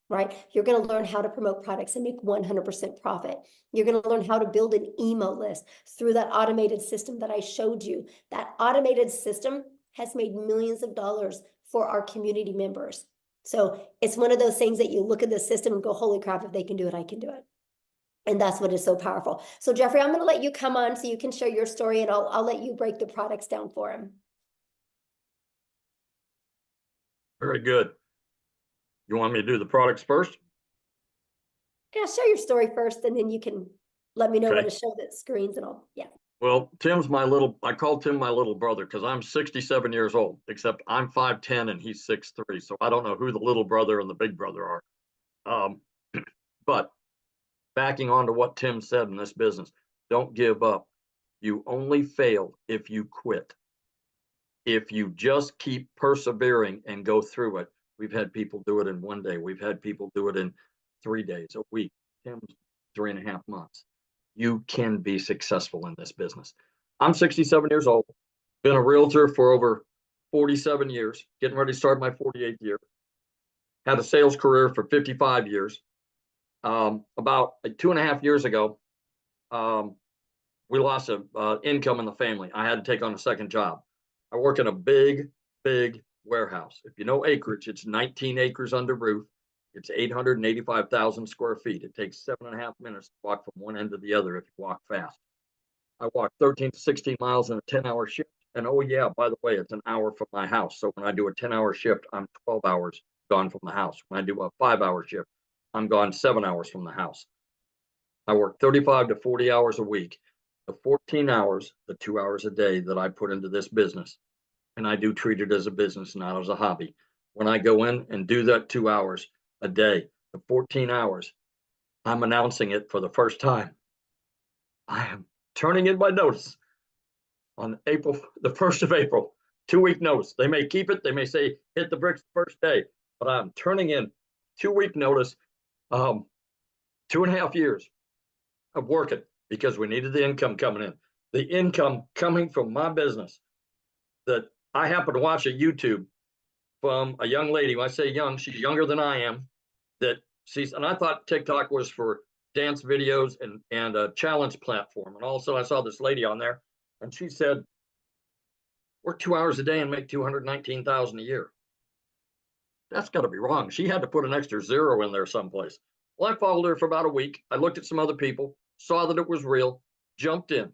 right? You're going to learn how to promote products and make 100% profit. You're going to learn how to build an email list through that automated system that I showed you. That automated system has made millions of dollars for our community members. So it's one of those things that you look at the system and go, holy crap, if they can do it, I can do it. And that's what is so powerful. So Jeffrey, I'm going to let you come on so you can share your story, and I'll let you break the products down for him. Very good. You want me to do the products first? Yeah, share your story first, and then you can let me know when Okay. to show the screens, and yeah. Well, I call Tim my little brother because I'm 67 years old, except I'm 5'10" and he's 6'3". So I don't know who the little brother and the big brother are. But backing on to what Tim said in this business, don't give up. You only fail if you quit. If you just keep persevering and go through it. We've had people do it in 1 day. We've had people do it in 3 days, a week. Tim's 3.5 months. You can be successful in this business. I'm 67 years old, been a realtor for over 47 years, getting ready to start my 48th year. Had a sales career for 55 years. About 2.5 years ago, we lost income in the family. I had to take on a second job. I work in a big warehouse. If you know acreage, it's 19 acres under roof. It's 885,000 square feet. It takes 7.5 minutes to walk from one end to the other if you walk fast. I walk 13 to 16 miles in a 10-hour shift. And oh yeah, by the way, it's an hour from my house. So when I do a 10-hour shift, I'm 12 hours gone from the house. When I do a 5-hour shift, I'm gone 7 hours from the house. I work 35 to 40 hours a week. The 14 hours, the 2 hours a day that I put into this business, and I do treat it as a business, not as a hobby. When I go in and do that 2 hours a day, the 14 hours, I'm announcing it for the first time. I am turning in my notice on the 1st of April, 2-week notice. They may keep it. They may say, hit the bricks the first day, but I'm turning in 2-week notice, 2.5 years of working because we needed the income coming in. The income coming from my business that I happened to watch a YouTube from a young lady. When I say young, she's younger than I am. And I thought TikTok was for dance videos and a challenge platform. And also I saw this lady on there, and she said, work 2 hours a day and make 219,000 a year. That's got to be wrong. She had to put an extra zero in there someplace. Well, I followed her for about a week. I looked at some other people, saw that it was real, jumped in.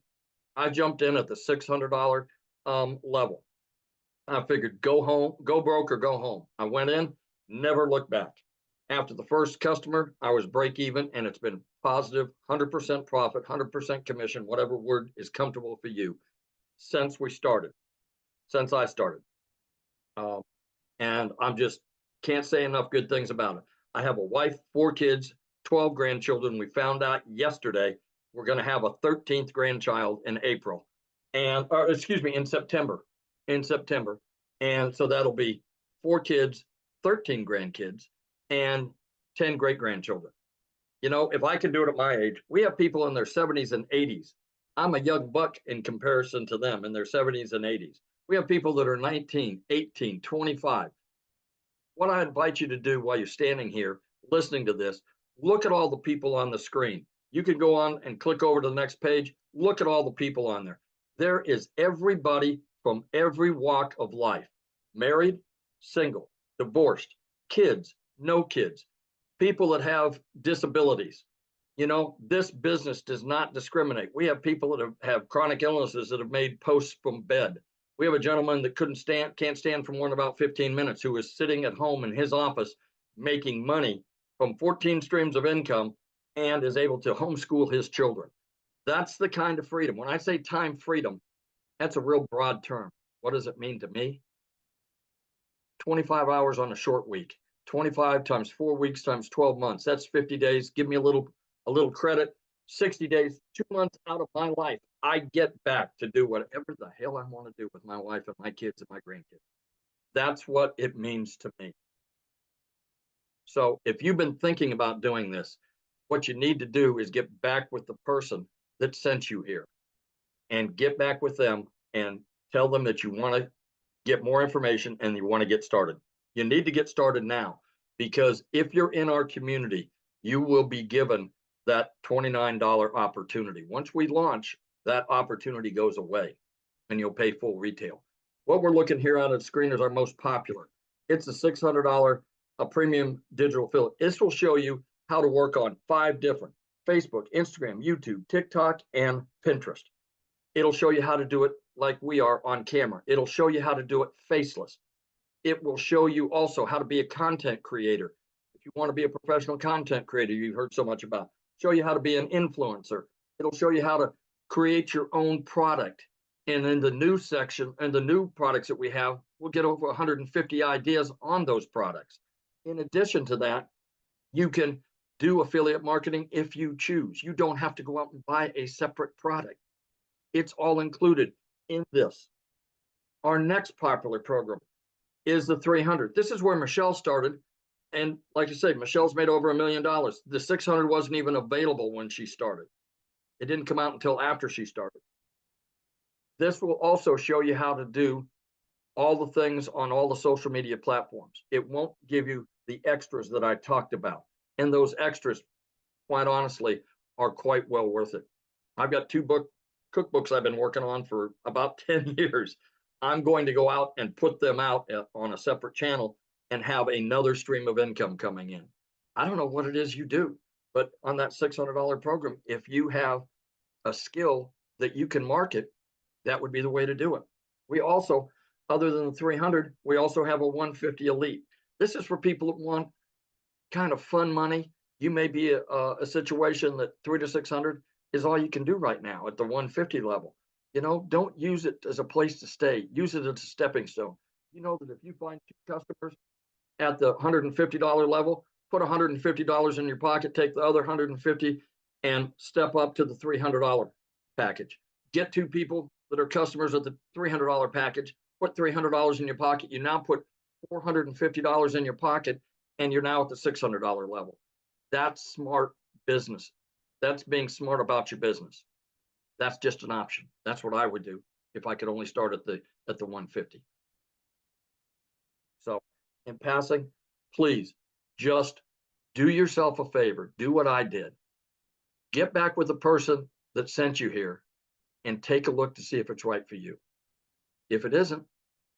I jumped in at the $600 level. I figured go home, go broke or go home. I went in, never looked back. After the first customer, I was break even, and it's been positive, 100% profit, 100% commission, whatever word is comfortable for you, since I started. And I'm just can't say enough good things about it. I have a wife, 4 kids, 12 grandchildren. We found out yesterday we're going to have a 13th grandchild in April, in September. And so that'll be 4 kids, 13 grandkids, and 10 great grandchildren. You know, if I can do it at my age, we have people in their 70s and 80s. I'm a young buck in comparison to them in their 70s and 80s. We have people that are 19, 18, 25. What I invite you to do while you're standing here listening to this, look at all the people on the screen. You can go on and click over to the next page. Look at all the people on there. There is everybody from every walk of life: married, single, divorced, kids, no kids, people that have disabilities. You know, this business does not discriminate. We have people that have chronic illnesses that have made posts from bed. We have a gentleman that can't stand for more than about 15 minutes, who is sitting at home in his office making money from 14 streams of income and is able to homeschool his children. That's the kind of freedom. When I say time freedom, that's a real broad term. What does it mean to me? 25 hours on a short week, 25 times 4 weeks times 12 months. That's 50 days. Give me a little credit. 60 days, 2 months out of my life, I get back to do whatever the hell I want to do with my wife and my kids and my grandkids. That's what it means to me. So if you've been thinking about doing this, what you need to do is get back with the person that sent you here, and get back with them and tell them that you want to get more information and you want to get started. You need to get started now, because if you're in our community, you will be given that $29 opportunity. Once we launch, that opportunity goes away and you'll pay full retail. What we're looking here on the screen is our most popular. It's a $600 a premium digital affiliate. This will show you how to work on 5 different: Facebook, Instagram, YouTube, TikTok, and Pinterest. It'll show you how to do it like we are on camera. It'll show you how to do it faceless. It will show you also how to be a content creator. If you want to be a professional content creator you've heard so much about, show you how to be an influencer. It'll show you how to create your own product. And in the new section and the new products that we have, we'll get over 150 ideas on those products. In addition to that, you can do affiliate marketing if you choose. You don't have to go out and buy a separate product. It's all included in this. Our next popular program is the 300. This is where Michelle started. And like I say, Michelle's made over $1 million. The 600 wasn't even available when she started. It didn't come out until after she started. This will also show you how to do all the things on all the social media platforms. It won't give you the extras that I talked about. And those extras, quite honestly, are quite well worth it. I've got 2 cookbooks I've been working on for about 10 years. I'm going to go out and put them out on a separate channel and have another stream of income coming in. I don't know what it is you do, but on that $600 program, if you have a skill that you can market, that would be the way to do it. We also, other than the 300, we also have a 150 Elite. This is for people that want kind of fun money. You may be a situation that 300 to 600 is all you can do right now at the 150 level. You know, don't use it as a place to stay. Use it as a stepping stone. You know that if you find 2 customers at the $150 level, put $150 in your pocket, take the other 150 and step up to the $300 package. Get 2 people that are customers at the $300 package, put $300 in your pocket. You now put $450 in your pocket, and you're now at the $600 level. That's smart business. That's being smart about your business. That's just an option. That's what I would do if I could only start at the 150. So in passing, please just do yourself a favor. Do what I did. Get back with the person that sent you here and take a look to see if it's right for you. If it isn't,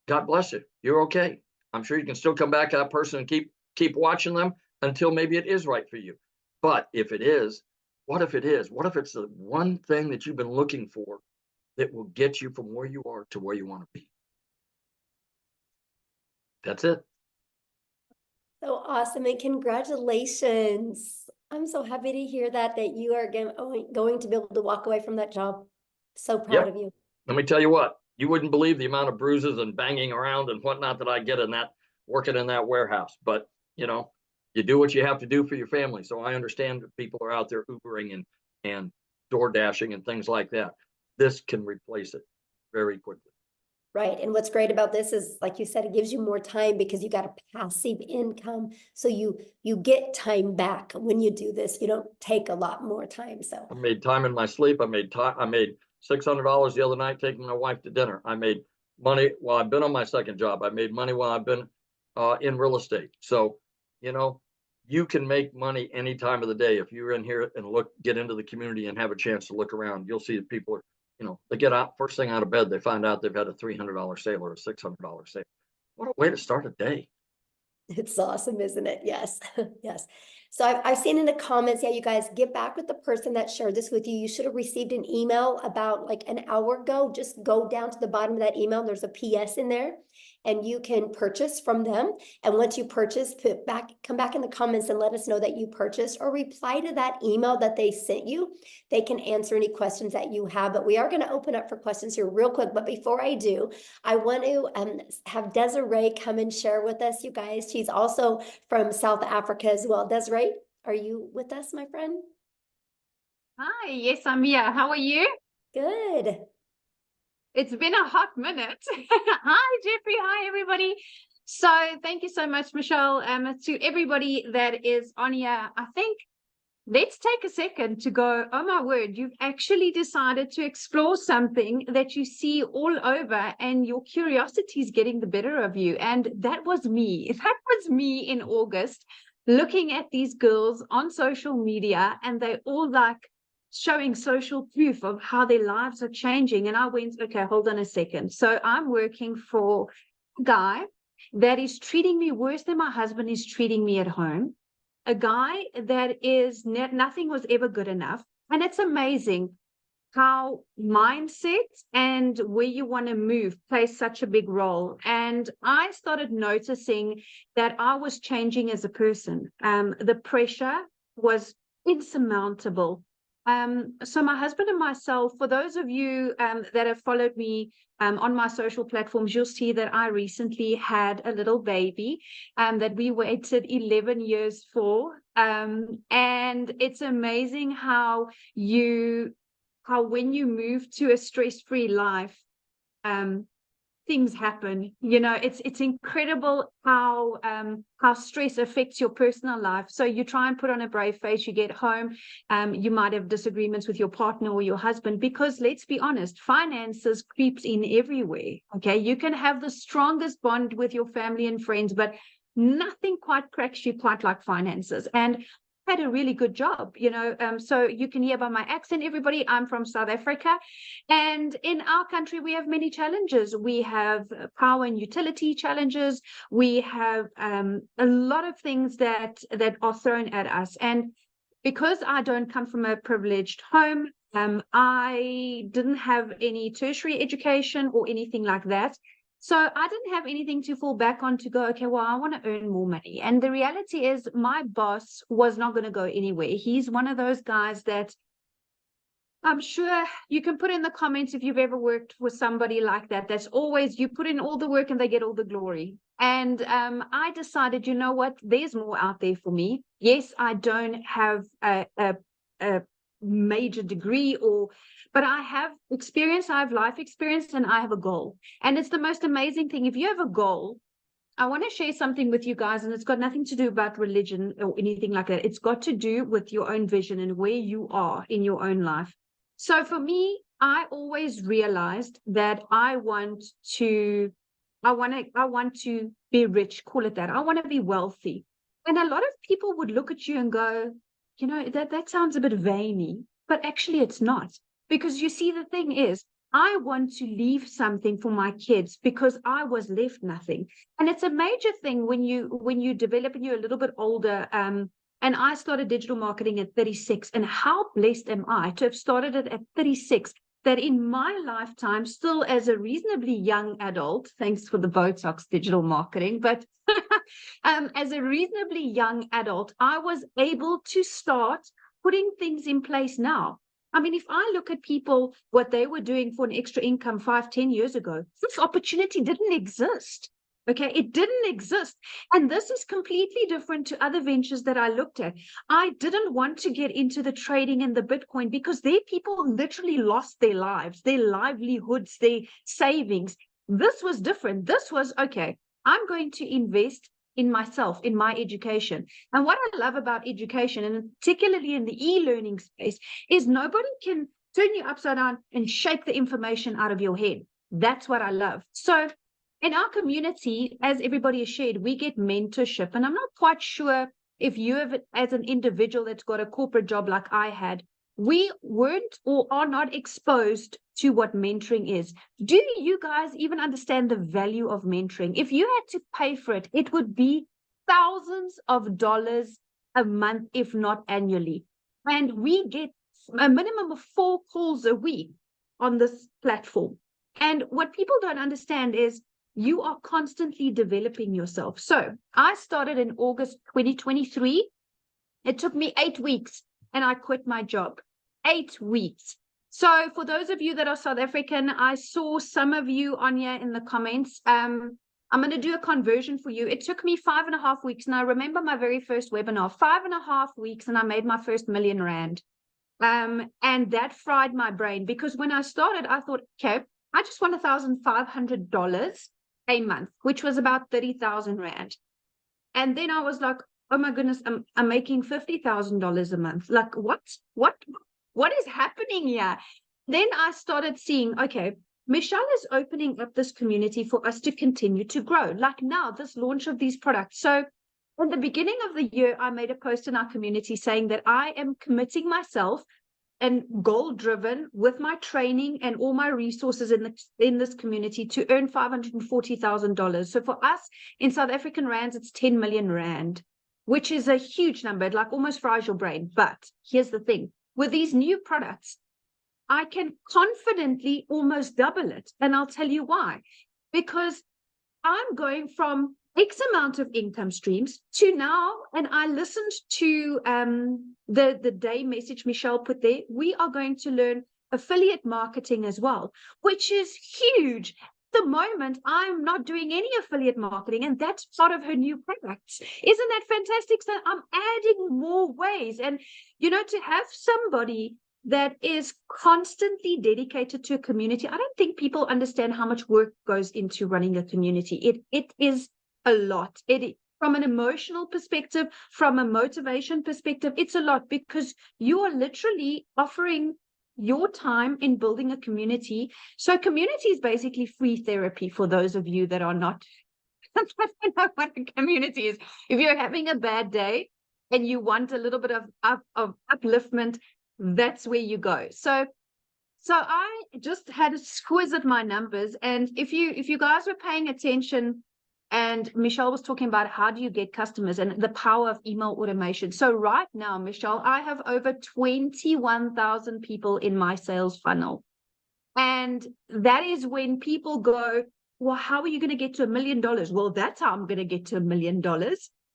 God bless you. You're okay. I'm sure you can still come back to that person and keep watching them until maybe it is right for you. But if it is, what if it is? What if it's the one thing that you've been looking for that will get you from where you are to where you want to be? That's it. So awesome, and congratulations. I'm so happy to hear that you are going to be able to walk away from that job. So proud of you. Let me tell you what, you wouldn't believe the amount of bruises and banging around and whatnot that I get in that, working in that warehouse. But, you know, you do what you have to do for your family. So I understand that people are out there Ubering and door dashing and things like that. This can replace it very quickly. Right. And what's great about this is, like you said, it gives you more time because you got a passive income. So you get time back when you do this. You don't take a lot more time. So I made time in my sleep. I made $600 the other night taking my wife to dinner. I made money while I've been on my second job. I made money while I've been in real estate. So, you know, you can make money any time of the day. If you're in here and get into the community and have a chance to look around, you'll see that people are, they get out first thing out of bed, they find out they've had a $300 sale or a $600 sale. What a way to start a day. it's awesome, isn't it? Yes. Yes. So I've seen in the comments, yeah, you guys get back with the person that shared this with you. You should have received an email about like an hour ago. Just go down to the bottom of that email. There's a PS in there and you can purchase from them. And once you purchase, come back in the comments and let us know that you purchased, or reply to that email that they sent you. They can answer any questions that you have, but we are going to open up for questions here real quick. But before I do, I want to have Desiree come and share with us, you guys. She's also from South Africa as well. Desiree, are you with us, my friend? Hi, yes, I'm here. How are you? Good. It's been a hot minute. Hi, Jeffrey. Hi, everybody. So thank you so much, Michelle. To everybody that is on here, I think let's take a second to go, oh my word, you've actually decided to explore something that you see all over and your curiosity is getting the better of you. And that was me. That was me in August, looking at these girls on social media, and they all like showing social proof of how their lives are changing. And I went, okay, hold on a second. So I'm working for a guy that is treating me worse than my husband is treating me at home. A guy that is nothing was ever good enough. And it's amazing how mindset and where you want to move plays such a big role. And I started noticing that I was changing as a person. The pressure was insurmountable. So my husband and myself, for those of you that have followed me on my social platforms, you'll see that I recently had a little baby that we waited 11 years for. And it's amazing how when you move to a stress-free life, things happen. It's incredible how stress affects your personal life. So you try and put on a brave face, you get home, you might have disagreements with your partner or your husband, because let's be honest, finances creeps in everywhere. Okay, you can have the strongest bond with your family and friends, but nothing quite cracks you quite like finances. And had a really good job, so you can hear by my accent, everybody, I'm from South Africa, and in our country we have many challenges. We have power and utility challenges. We have a lot of things that are thrown at us, and because I don't come from a privileged home, I didn't have any tertiary education or anything like that. So I didn't have anything to fall back on to go, okay, well, I want to earn more money. And the reality is my boss was not going to go anywhere. He's one of those guys that I'm sure you can put in the comments if you've ever worked with somebody like that. That's always, you put in all the work and they get all the glory. And I decided, you know what, there's more out there for me. Yes, I don't have a major degree, but I have experience, I have life experience, and I have a goal. And it's the most amazing thing. If you have a goal, I want to share something with you guys, and it's got nothing to do about religion or anything like that. It's got to do with your own vision and where you are in your own life. So for me, I always realized that I want to be rich, call it that. I want to be wealthy. And a lot of people would look at you and go, that sounds a bit vainy, but actually it's not. Because you see, the thing is, I want to leave something for my kids because I was left nothing. And it's a major thing when you develop and you're a little bit older. And I started digital marketing at 36. And how blessed am I to have started it at 36, that in my lifetime, still as a reasonably young adult, thanks for the Botox digital marketing, but as a reasonably young adult, I was able to start putting things in place now. I mean, if I look at people, what they were doing for an extra income 5-10 years ago, this opportunity didn't exist. Okay, it didn't exist. And this is completely different to other ventures that I looked at. I didn't want to get into the trading and the Bitcoin because there people literally lost their lives, their livelihoods, their savings. This was different. This was, okay, I'm going to invest in myself, in my education. And what I love about education, and particularly in the e-learning space, is nobody can turn you upside down and shake the information out of your head. That's what I love. So in our community, as everybody has shared, we get mentorship. And I'm not quite sure if you have, as an individual that's got a corporate job like I had, we weren't or are not exposed to what mentoring is. Do you guys even understand the value of mentoring? If you had to pay for it, it would be thousands of dollars a month, if not annually. And we get a minimum of 4 calls a week on this platform. And what people don't understand is you are constantly developing yourself. So I started in August 2023. It took me 8 weeks and I quit my job. 8 weeks. So for those of you that are South African, I saw some of you on here in the comments. I'm going to do a conversion for you. It took me 5.5 weeks. And I remember my very first webinar, 5.5 weeks, and I made my first R1 million. And that fried my brain, because when I started, I thought, okay, I just want $1,500 a month, which was about 30,000 Rand. And then I was like, oh my goodness, I'm making $50,000 a month. Like, what is happening here? Then I started seeing, okay, Michelle is opening up this community for us to continue to grow. Like now, this launch of these products. So in the beginning of the year, I made a post in our community saying that I am committing myself and goal-driven with my training and all my resources in this community to earn $540,000. So for us in South African rands, it's 10 million Rand, which is a huge number. It like almost fries your brain. But here's the thing. With these new products, I can confidently almost double it. And I'll tell you why. Because I'm going from X amount of income streams to now, and I listened to the day message Michelle put there, we are going to learn affiliate marketing as well, which is huge. At the moment, I'm not doing any affiliate marketing, and that's part of her new products. Isn't that fantastic? So I'm adding more ways. And, you know, to have somebody that is constantly dedicated to a community, I don't think people understand how much work goes into running a community. It is a lot. From an emotional perspective, from a motivation perspective, it's a lot, because you are literally offering your time in building a community. So community is basically free therapy for those of you that are not. I don't know what a community is. If you're having a bad day and you want a little bit of upliftment, that's where you go. So I just had a squiz at my numbers, and if you guys were paying attention, and Michelle was talking about how do you get customers and the power of email automation. So right now, Michelle, I have over 21,000 people in my sales funnel. And that is when people go, well, how are you going to get to $1 million? Well, that's how I'm going to get to $1 million.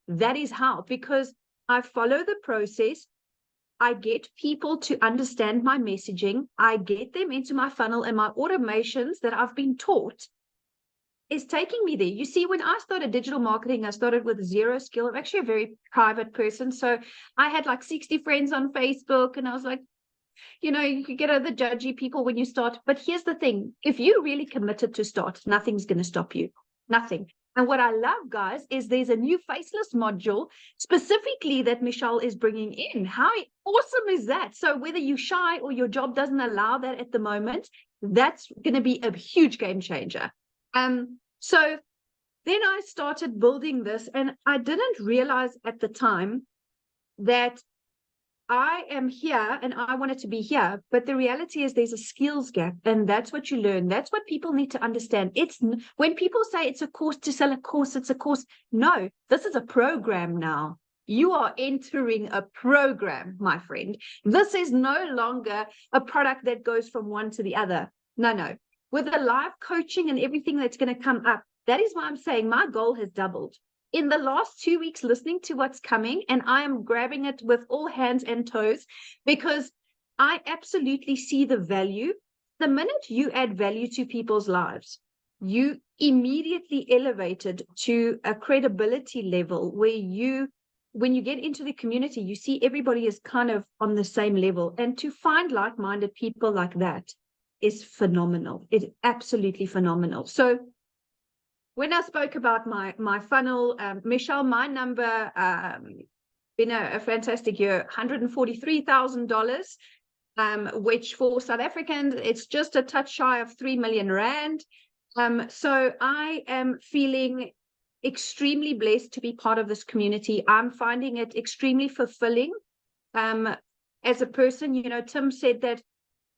That is how, because I follow the process. I get people to understand my messaging. I get them into my funnel, and my automations that I've been taught is taking me there. You see, when I started digital marketing, I started with 0 skill. I'm actually a very private person. So I had like 60 friends on Facebook, and I was like, you know, you could get other judgy people when you start. But here's the thing. If you're really committed to start, nothing's going to stop you. Nothing. And what I love, guys, is there's a new faceless module specifically that Michelle is bringing in. How awesome is that? So whether you're shy or your job doesn't allow that at the moment, that's going to be a huge game changer. So then I started building this, and I didn't realize at the time that I am here and I wanted to be here. But the reality is there's a skills gap, and that's what you learn. That's what people need to understand. It's when people say it's a course to sell a course, it's a course. No, this is a program now. You are entering a program, my friend. This is no longer a product that goes from one to the other. No. With the live coaching and everything that's going to come up, that is why I'm saying my goal has doubled. In the last 2 weeks, listening to what's coming, and I am grabbing it with all hands and toes, because I absolutely see the value. The minute you add value to people's lives, you immediately elevated to a credibility level where when you get into the community, you see everybody is kind of on the same level. And to find like-minded people like that is phenomenal. It's absolutely phenomenal. So when I spoke about my funnel, Michelle, my number, been a fantastic year, $143,000, which for South Africans, it's just a touch shy of 3 million rand. So I am feeling extremely blessed to be part of this community. I'm finding it extremely fulfilling. As a person, you know, Tim said that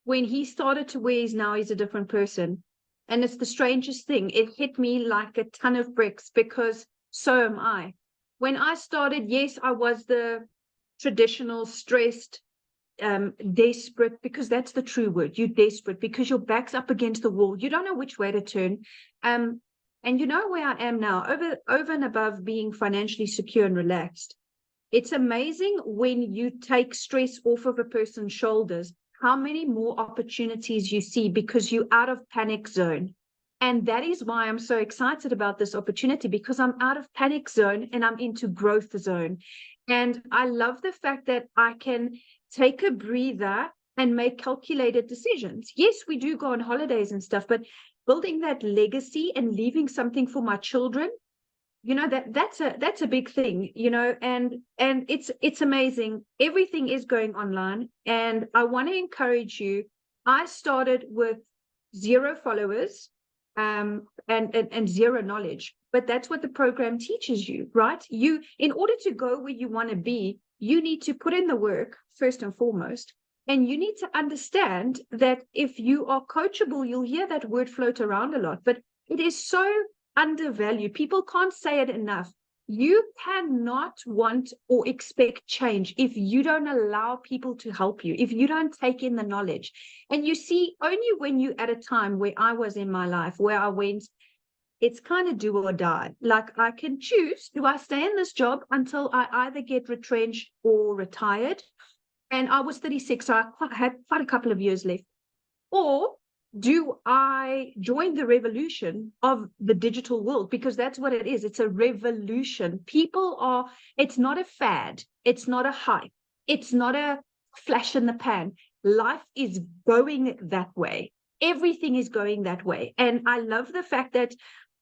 when he started to where he's now, he's a different person. And it's the strangest thing. It hit me like a ton of bricks because so am I. When I started, yes, I was the traditional stressed, desperate, because that's the true word. You're desperate because your back's up against the wall. You don't know which way to turn. And you know where I am now, over and above being financially secure and relaxed. It's amazing when you take stress off of a person's shoulders, how many more opportunities you see because you're out of panic zone. And that is why I'm so excited about this opportunity, because I'm out of panic zone and I'm into growth zone. And I love the fact that I can take a breather and make calculated decisions. Yes, we do go on holidays and stuff, but building that legacy and leaving something for my children, you know, that's a big thing, you know, and it's amazing. Everything is going online, and I want to encourage you. I started with 0 followers, and zero knowledge, but that's what the program teaches you, right? You, in order to go where you want to be, you need to put in the work first and foremost, and you need to understand that if you are coachable, you'll hear that word float around a lot, but it is so undervalued. People can't say it enough. You cannot want or expect change if you don't allow people to help you, if you don't take in the knowledge. And you see, only when you at a time where I was in my life, where I went, it's kind of do or die. Like, I can choose, do I stay in this job until I either get retrenched or retired? And I was 36, so I had quite a couple of years left. Or do I join the revolution of the digital world? Because that's what it is. It's a revolution. People are, it's not a fad. It's not a hype. It's not a flash in the pan. Life is going that way. Everything is going that way. And I love the fact that,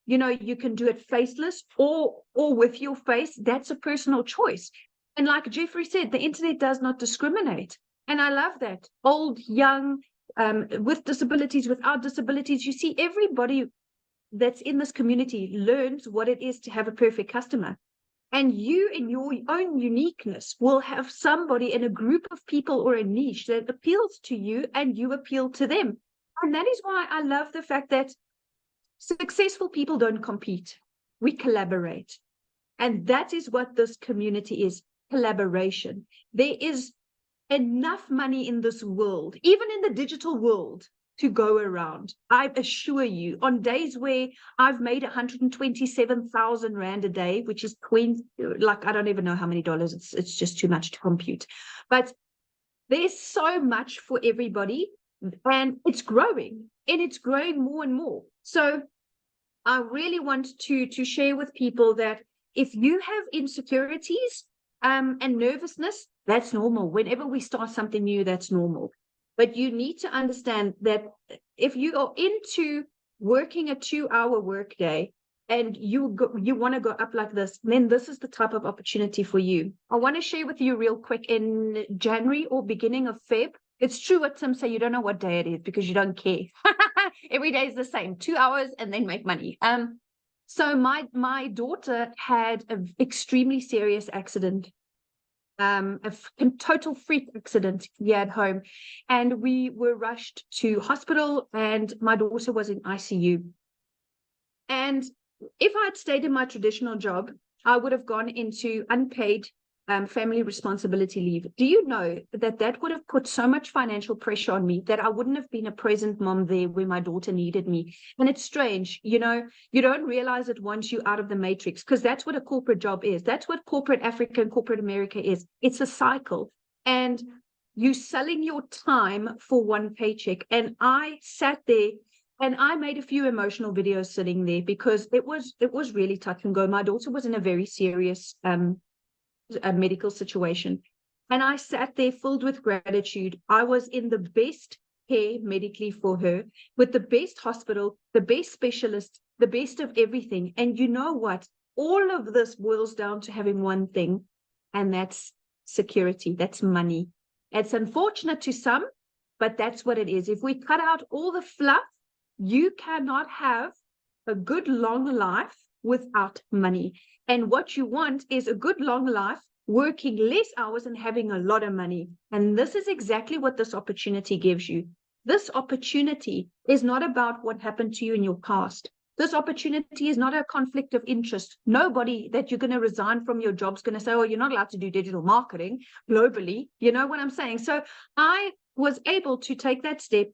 you know, you can do it faceless or with your face. That's a personal choice. And like Jeffrey said, the internet does not discriminate. And I love that. Old, young, with disabilities, without disabilities, you see everybody that's in this community learns what it is to have a perfect customer. And you, in your own uniqueness, will have somebody in a group of people or a niche that appeals to you and you appeal to them. And that is why I love the fact that successful people don't compete. We collaborate. And that is what this community is, collaboration. There is enough money in this world, even in the digital world, to go around. I assure you, on days where I've made 127,000 Rand a day, which is 20, like, I don't even know how many dollars, it's just too much to compute. But there's so much for everybody, and it's growing, and it's growing more and more. So I really want to share with people that if you have insecurities and nervousness, that's normal. Whenever we start something new, that's normal. But you need to understand that if you are into working a 2-hour workday and you want to go up like this, then this is the type of opportunity for you. I want to share with you real quick, in January or beginning of Feb. It's true what Tim said, you don't know what day it is because you don't care. Every day is the same, 2 hours and then make money. So my daughter had an extremely serious accident. A total freak accident here at home, and we were rushed to hospital, and my daughter was in ICU. And if I had stayed in my traditional job, I would have gone into unpaid family responsibility leave. Do you know that would have put so much financial pressure on me that I wouldn't have been a present mom there where my daughter needed me? And it's strange, you know, you don't realize it once you're out of the matrix, because that's what a corporate job is. That's what corporate Africa and corporate America is. It's a cycle. And you selling your time for one paycheck. And I sat there and I made a few emotional videos sitting there because it was really touch and go. My daughter was in a very serious a medical situation, and I sat there filled with gratitude. I was in the best care medically for her with the best hospital, the best specialist, the best of everything. And you know what? All of this boils down to having one thing, and that's security. That's money. It's unfortunate to some, but that's what it is. If we cut out all the fluff, you cannot have a good long life without money. And what you want is a good long life, working less hours and having a lot of money. And this is exactly what this opportunity gives you. This opportunity is not about what happened to you in your past. This opportunity is not a conflict of interest. Nobody that you're going to resign from your job is going to say, oh, you're not allowed to do digital marketing globally. You know what I'm saying? So I was able to take that step,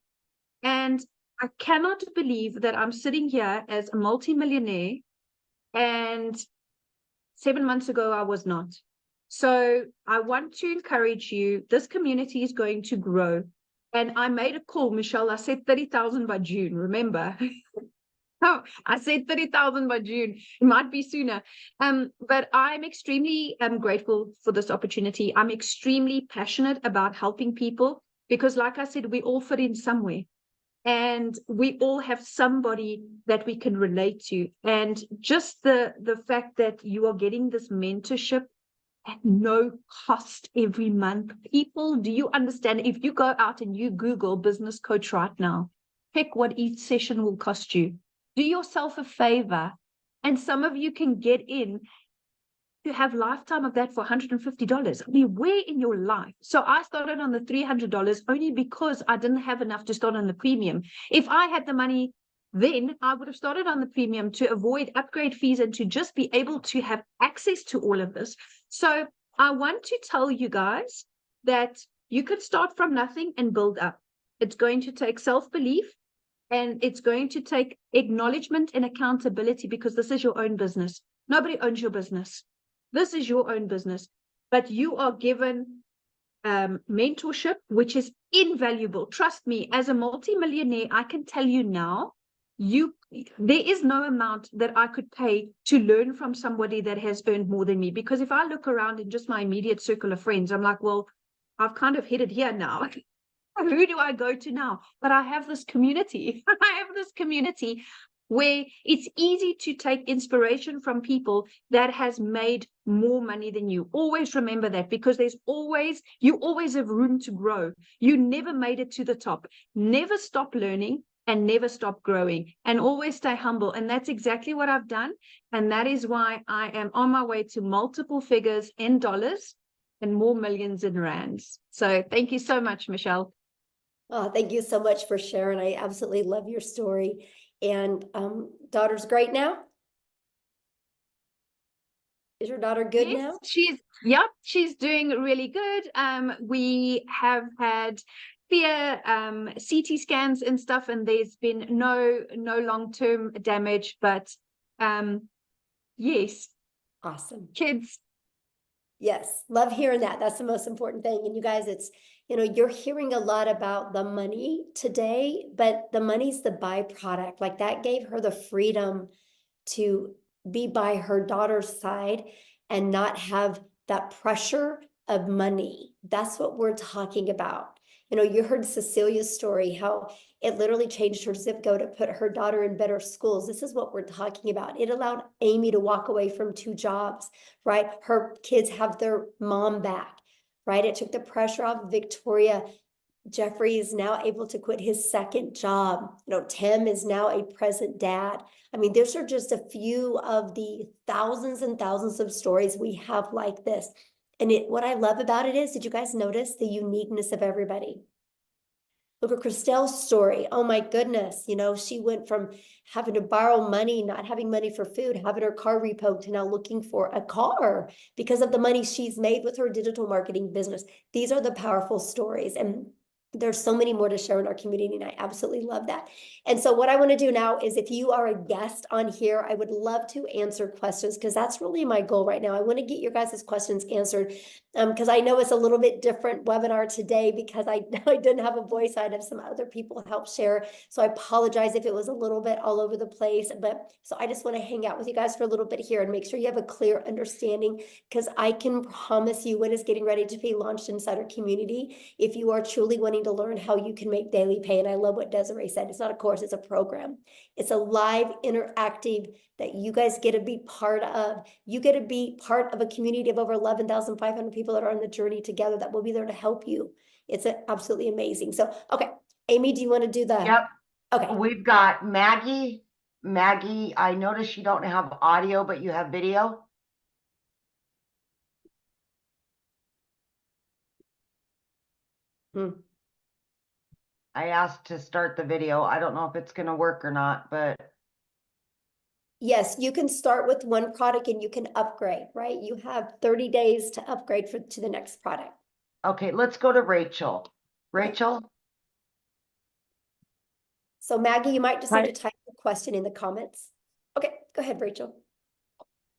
and I cannot believe that I'm sitting here as a multimillionaire, and 7 months ago I was not. So I want to encourage you. This community is going to grow. And I made a call, Michelle. I said 30,000 by June, remember? Oh, I said 30,000 by June. It might be sooner. But I'm extremely grateful for this opportunity. I'm extremely passionate about helping people because, like I said, we all fit in somewhere. And we all have somebody that we can relate to. And just the fact that you are getting this mentorship at no cost every month. People, do you understand? If you go out and you Google business coach right now, pick what each session will cost you. Do yourself a favor. And some of you can get in to have lifetime of that for $150. I mean, where in your life? So I started on the $300 only because I didn't have enough to start on the premium. If I had the money then, I would have started on the premium to avoid upgrade fees and to just be able to have access to all of this. So I want to tell you guys that you could start from nothing and build up. It's going to take self-belief, and it's going to take acknowledgement and accountability, because this is your own business. Nobody owns your business. This is your own business, but you are given mentorship, which is invaluable. Trust me, as a multimillionaire, I can tell you now, there is no amount that I could pay to learn from somebody that has earned more than me. Because if I look around in just my immediate circle of friends, I'm like, well, I've kind of hit it here now. Who do I go to now? But I have this community. I have this community where it's easy to take inspiration from people that has made more money than you. Always remember that, because you always have room to grow. You never made it to the top. Never stop learning and never stop growing, and always stay humble. And that's exactly what I've done. And that is why I am on my way to multiple figures in dollars and more millions in rands. So thank you so much, Michelle. Oh, thank you so much for sharing. I absolutely love your story. And daughter's great now? Is your daughter good now? She's doing really good. We have had clear CT scans and stuff, and there's been no long-term damage, but yes. Awesome. Kids. Yes, love hearing that. That's the most important thing. And you guys, it's, you're hearing a lot about the money today, but the money's the byproduct. Like, that gave her the freedom to be by her daughter's side and not have that pressure of money. That's what we're talking about. You heard Cecilia's story, how it literally changed her zip code to put her daughter in better schools. This is what we're talking about. It allowed Amy to walk away from 2 jobs, right? Her kids have their mom back, right? It took the pressure off Victoria. Jeffrey is now able to quit his second job. Tim is now a present dad. I mean, these are just a few of the thousands and thousands of stories we have like this. And what I love about it is, did you guys notice the uniqueness of everybody? Look at Christelle's story. Oh my goodness. She went from having to borrow money, not having money for food, having her car repoed, to now looking for a car because of the money she's made with her digital marketing business. These are the powerful stories. And there's so many more to share in our community, and I absolutely love that. And so what I want to do now is, if you are a guest on here, I would love to answer questions, because that's really my goal right now. I want to get your guys' questions answered, because I know it's a little bit different webinar today, because I didn't have a voice. I had some other people help share. So I apologize if it was a little bit all over the place. But so I just want to hang out with you guys for a little bit here and make sure you have a clear understanding, because I can promise you what is getting ready to be launched inside our community. If you are truly wanting to learn how you can make daily pay. And I love what Desiree said. It's not a course, it's a program. It's a live interactive that you guys get to be part of. You get to be part of a community of over 11,500 people that are on the journey together that will be there to help you. It's absolutely amazing. So, okay, Amy, do you want to do the? Yep. Okay. We've got Maggie. Maggie, I noticed you don't have audio, but you have video. I asked to start the video. I don't know if it's going to work or not, but. Yes, you can start with one product and you can upgrade, right? You have 30 days to upgrade to the next product. Okay, let's go to Rachel. Rachel? So Maggie, you might just Hi. need to type the question in the comments. Okay, go ahead, Rachel.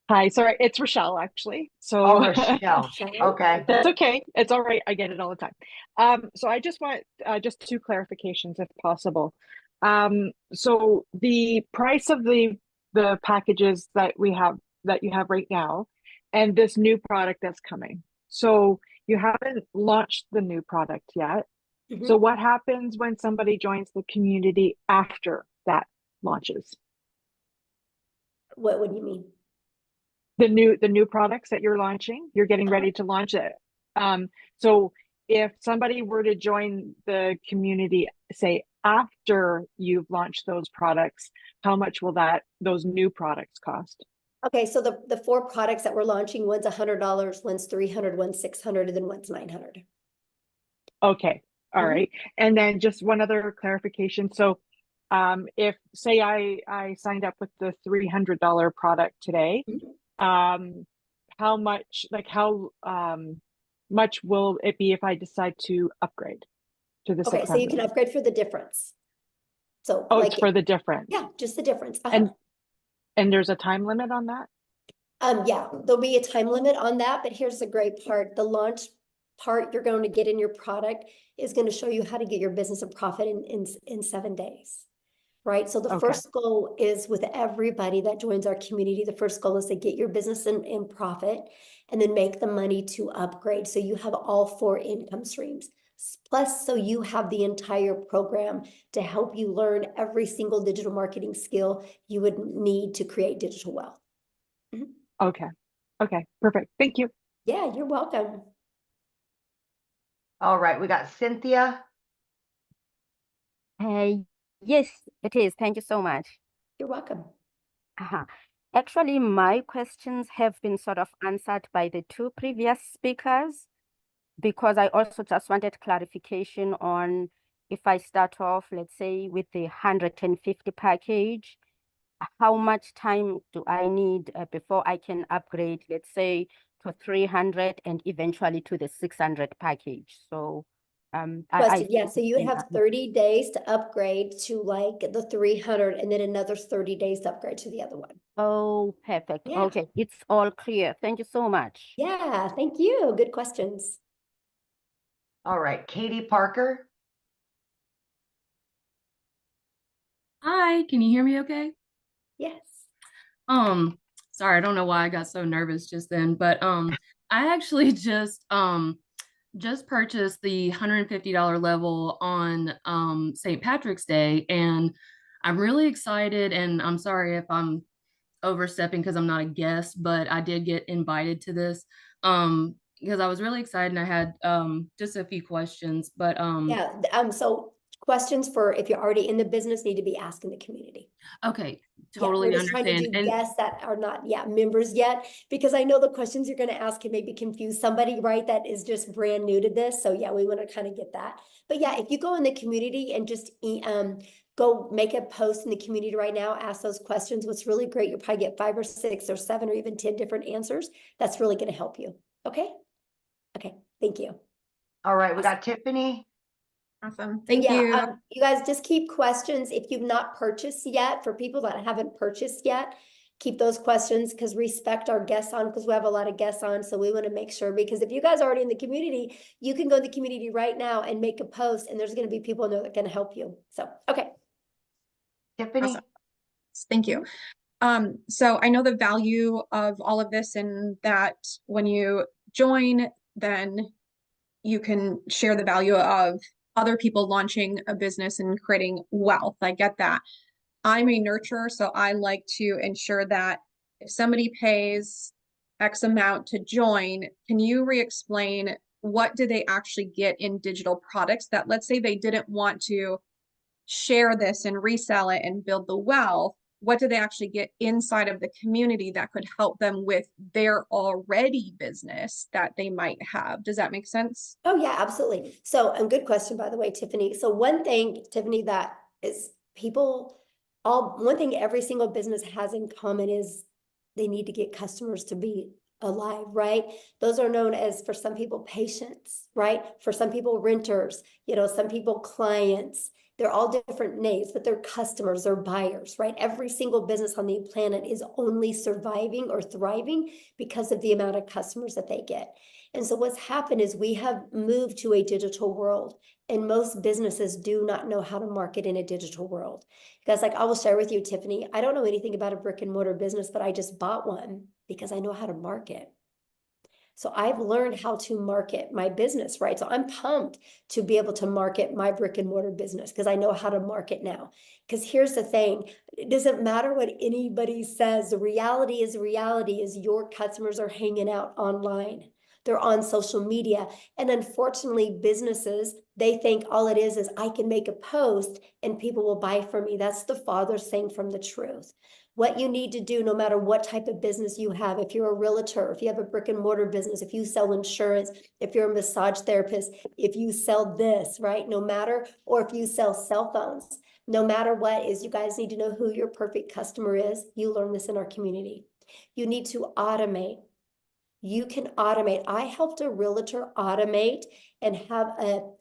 Hi, sorry, it's Rochelle actually. So Oh, Rochelle. Rochelle. Okay. that's okay. It's all right. I get it all the time. So I just want just 2 clarifications if possible. So the price of the packages that you have right now and this new product that's coming. So you haven't launched the new product yet. So what happens when somebody joins the community after that launches? What do you mean? The new products that you're launching, you're getting ready to launch it. So if somebody were to join the community, say after you've launched those products, how much will those new products cost? Okay, so the 4 products that we're launching, one's $100, one's $300, one's $600, and then one's $900. Okay, all right. And then just one other clarification. So if say I signed up with the $300 product today, how much much will it be if I decide to upgrade to the 600? Okay, so you can upgrade for the difference. So it's for the difference. Yeah, just the difference. And there's a time limit on that? Yeah, there'll be a time limit on that, but here's the great part. The launch part you're going to get in your product is going to show you how to get your business a profit in 7 days. Right. So the first goal is with everybody that joins our community. The first goal is to get your business in profit and then make the money to upgrade. So you have all 4 income streams. Plus, so you have the entire program to help you learn every single digital marketing skill you would need to create digital wealth. Okay. Okay. Perfect. Thank you. Yeah, you're welcome. All right. We got Cynthia. Yes, it is. Thank you so much. You're welcome. Actually, my questions have been sort of answered by the 2 previous speakers, because I also just wanted clarification on if I start off, let's say, with the 150 package, how much time do I need before I can upgrade, let's say, to 300 and eventually to the 600 package? So yeah, so you have 30 days to upgrade to like the 300 and then another 30 days to upgrade to the other one. Oh, perfect. Yeah. Okay, it's all clear. Thank you so much. Yeah, thank you. Good questions. All right. Katie Parker. Hi, can you hear me okay? Yes. Sorry, I don't know why I got so nervous just then, but I actually just purchased the $150 level on St. Patrick's Day, and I'm really excited, and I'm sorry if I'm overstepping because I'm not a guest, but I did get invited to this because I was really excited and I had just a few questions, but so questions for if you're already in the business need to be asked in the community. Okay, totally we're just understand. trying to do guests that are not members yet, because I know the questions you're going to ask can maybe confuse somebody, right, that is just brand new to this. So yeah, we want to kind of get that. But yeah, if you go in the community and just go make a post in the community right now, ask those questions. What's really great, you'll probably get 5 or 6 or 7 or even 10 different answers. That's really going to help you. Okay. Thank you. All right. We got Tiffany. Awesome. Thank you. You guys just keep questions if you've not purchased yet. For people that haven't purchased yet, keep those questions, because respect our guests on, because we have a lot of guests on. So we want to make sure, because if you guys are already in the community, you can go to the community right now and make a post, and there's going to be people in there that can help you. So, okay. Tiffany. Awesome. Thank you. So I know the value of all of this, and that when you join, then you can share the value of other people launching a business and creating wealth. I get that. I'm a nurturer, so I like to ensure that if somebody pays X amount to join, can you re-explain what do they actually get in digital products that, let's say they didn't want to share this and resell it and build the wealth, what do they actually get inside of the community that could help them with their already business that they might have? Does that make sense? Oh yeah, absolutely. So, good question, by the way, Tiffany. So one thing, Tiffany, that is one thing every single business has in common is they need to get customers to be alive, right? Those are known as, for some people, patients, right? For some people, renters, some people, clients. They're all different names, but they're customers, they're buyers, right? Every single business on the planet is only surviving or thriving because of the amount of customers that they get. And so what's happened is we have moved to a digital world, and most businesses do not know how to market in a digital world. Because I will share with you, Tiffany, I don't know anything about a brick and mortar business, but I just bought one because I know how to market. So I've learned how to market my business, right? So I'm pumped to be able to market my brick and mortar business because I know how to market now. Because here's the thing, it doesn't matter what anybody says. The reality is your customers are hanging out online. They're on social media. And unfortunately, businesses, they think all it is I can make a post and people will buy from me. That's the farthest thing from the truth. What you need to do, no matter what type of business you have, if you're a realtor, if you have a brick and mortar business, if you sell insurance, if you're a massage therapist, if you sell this, right? No matter, or if you sell cell phones, no matter what is, you guys need to know who your perfect customer is. You learn this in our community. You need to automate. You can automate. I helped a realtor automate and have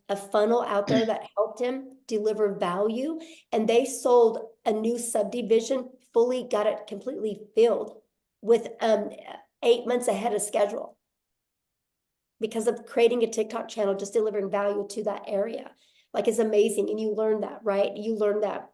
a funnel out there that helped him deliver value. And they sold a new subdivision, fully got it completely filled with 8 months ahead of schedule because of creating a TikTok channel, just delivering value to that area. Like, it's amazing. And you learn that, right? You learn that.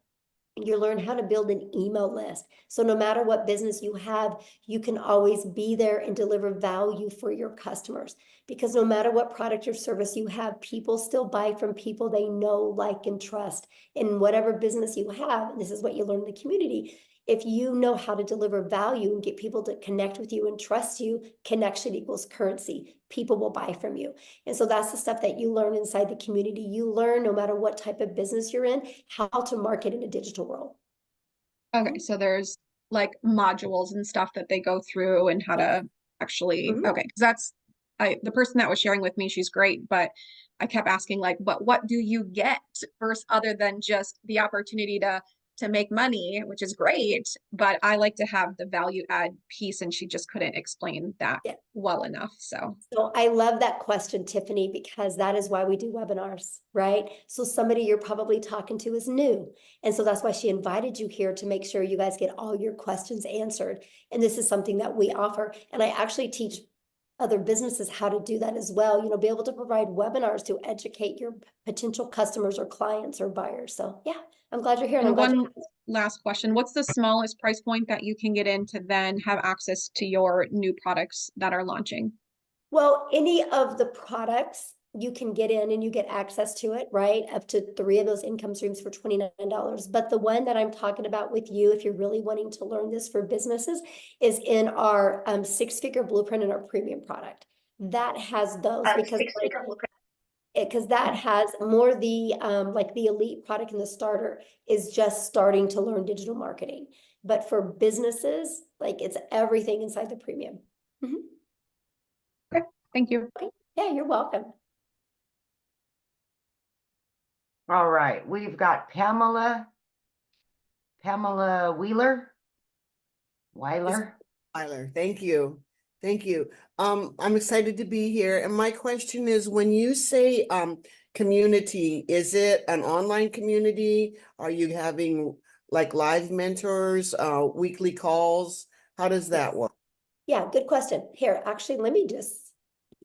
You learn how to build an email list. So no matter what business you have, you can always be there and deliver value for your customers. Because no matter what product or service you have, people still buy from people they know, like, and trust. In whatever business you have, and this is what you learn in the community, if you know how to deliver value and get people to connect with you and trust you, connection equals currency. People will buy from you. And so that's the stuff that you learn inside the community. You learn, no matter what type of business you're in, how to market in a digital world. Okay, so there's like modules and stuff that they go through and how to actually, okay, because that's, the person that was sharing with me, she's great, but I kept asking like, but what do you get first, other than just the opportunity to make money, which is great, but I like to have the value add piece, and she just couldn't explain that well enough. So I love that question, Tiffany, because that is why we do webinars, right? So somebody you're probably talking to is new. And so that's why she invited you here, to make sure you guys get all your questions answered. And this is something that we offer. And I actually teach other businesses how to do that as well. Be able to provide webinars to educate your potential customers or clients or buyers. So yeah, I'm glad you're here. And one last question. What's the smallest price point that you can get in to then have access to your new products that are launching? Well, any of the products you can get in and you get access to it, right? Up to 3 of those income streams for $29. But the one that I'm talking about with you, if you're really wanting to learn this for businesses, is in our 6-figure blueprint in our premium product. That has those because that has more the like the elite product, and the starter is just starting to learn digital marketing. But for businesses, like, it's everything inside the premium. Okay, thank you. Okay. Yeah, you're welcome. All right, we've got Pamela Weiler. Thank you. Thank you. I'm excited to be here. And my question is, when you say community, is it an online community? Are you having like live mentors, weekly calls? How does that work? Yeah, good question. Here, actually, let me just,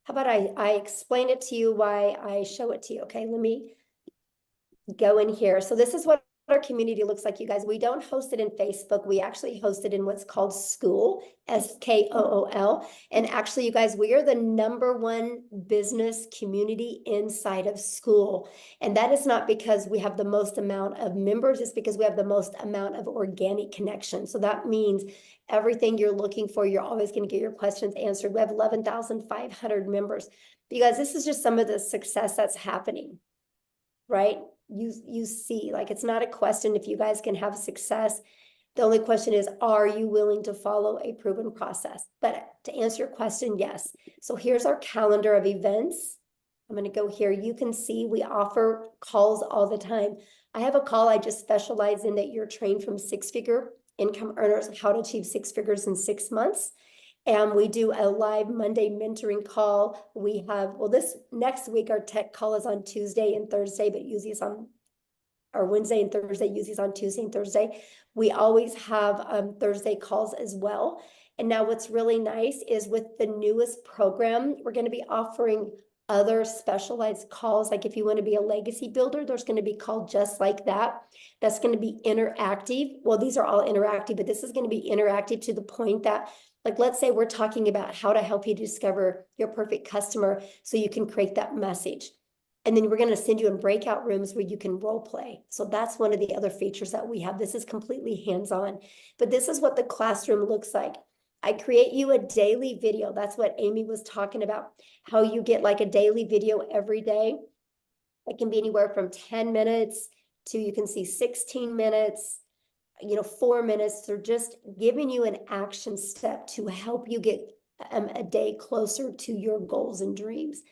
how about I explain it to you why I show it to you, okay? Let me go in here. So this is what our community looks like, you guys. We don't host it in Facebook. We actually host it in what's called School, SKOOL. And actually, you guys, we are the #1 business community inside of School. And that is not because we have the most amount of members, it's because we have the most amount of organic connection. So that means everything you're looking for, you're always going to get your questions answered. We have 11,500 members. But you guys, this is just some of the success that's happening, right? You see, like, it's not a question if you guys can have success. The only question is, are you willing to follow a proven process? But to answer your question, yes. So here's our calendar of events. I'm going to go here. You can see we offer calls all the time. I have a call I just specialize in that you're trained from six-figure income earners, how to achieve 6 figures in 6 months. And we do a live Monday mentoring call. We have, well, this next week, our tech call is on Tuesday and Thursday, but usually it's on, or Wednesday and Thursday, usually it's on Tuesday and Thursday. We always have Thursday calls as well. And now what's really nice is with the newest program, we're going to be offering other specialized calls. Like if you want to be a legacy builder, there's going to be called just like that. That's going to be interactive. Well, these are all interactive, but this is going to be interactive to the point that, like, let's say we're talking about how to help you discover your perfect customer so you can create that message. And then we're going to send you in breakout rooms where you can role play. So that's one of the other features that we have. This is completely hands-on, but this is what the classroom looks like. I create you a daily video. That's what Amy was talking about, how you get like a daily video every day. It can be anywhere from 10 minutes to, you can see 16 minutes, 4 minutes. They're just giving you an action step to help you get a day closer to your goals and dreams.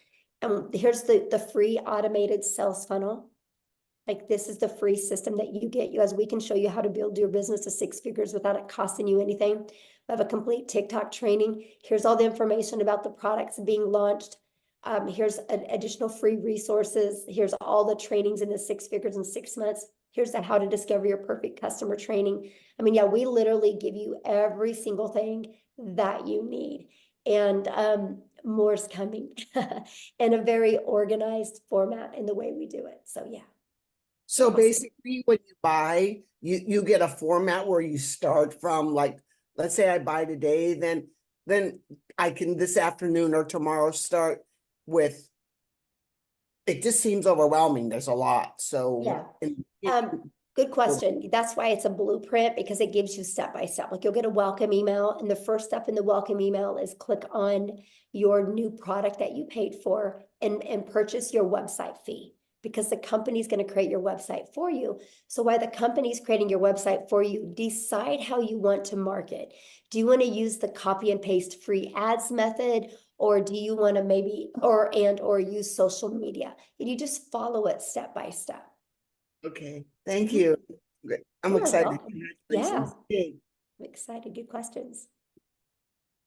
And here's the free automated sales funnel. Like, this is the free system that you get. As we can show you how to build your business to 6 figures without it costing you anything. We have a complete TikTok training. Here's all the information about the products being launched. Here's additional free resources. Here's all the trainings in the 6 figures in 6 months. Here's the how to discover your perfect customer training. I mean, yeah, we literally give you every single thing that you need. And more's coming in a very organized format in the way we do it. So yeah. So basically, when you buy, you get a format where you start from, like, let's say I buy today, then I can this afternoon or tomorrow start with. It just seems overwhelming. There's a lot. So yeah. Good question. That's why it's a blueprint, because it gives you step by step. Like, you'll get a welcome email, and the first step in the welcome email is click on your new product that you paid for and purchase your website fee, because the company's going to create your website for you. So while the company's creating your website for you, decide how you want to market. Do you want to use the copy and paste free ads method? Or do you want to maybe, or use social media? And you just follow it step by step. Okay, thank you. I'm excited. Yeah, I'm excited. Good questions.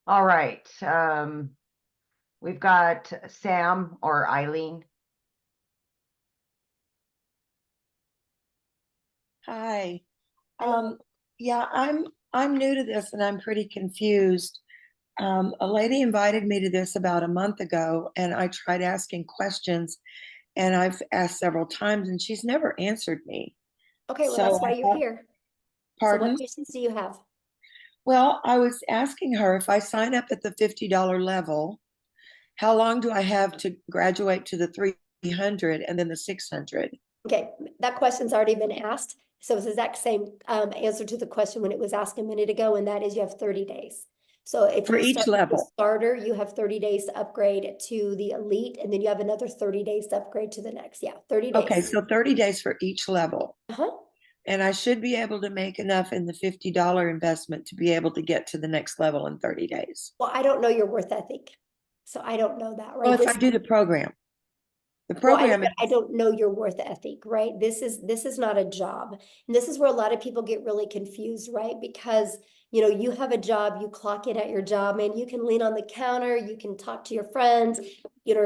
All right. We've got Sam or Eileen. Hi. Yeah, I'm new to this and I'm pretty confused. A lady invited me to this about a month ago, and I tried asking questions, and I've asked several times, and she's never answered me. Okay, well, that's why you're here. Pardon? So what questions do you have? Well, I was asking her, if I sign up at the $50 level, how long do I have to graduate to the 300 and then the 600? Okay, that question's already been asked. So it's the exact same answer to the question when it was asked a minute ago, and that is you have 30 days. So if for you each start level, with the starter, you have 30 days to upgrade to the elite, and then you have another 30 days to upgrade to the next. Yeah, 30 days. Okay, so 30 days for each level. And I should be able to make enough in the $50 investment to be able to get to the next level in 30 days. Well, I don't know your worth ethic, so I don't know that, right? Well, if I do the program. The Well, program I don't know your worth ethic, right? This is not a job. And this is where a lot of people get really confused, right? Because, you have a job, you clock in at your job, and you can lean on the counter, you can talk to your friends,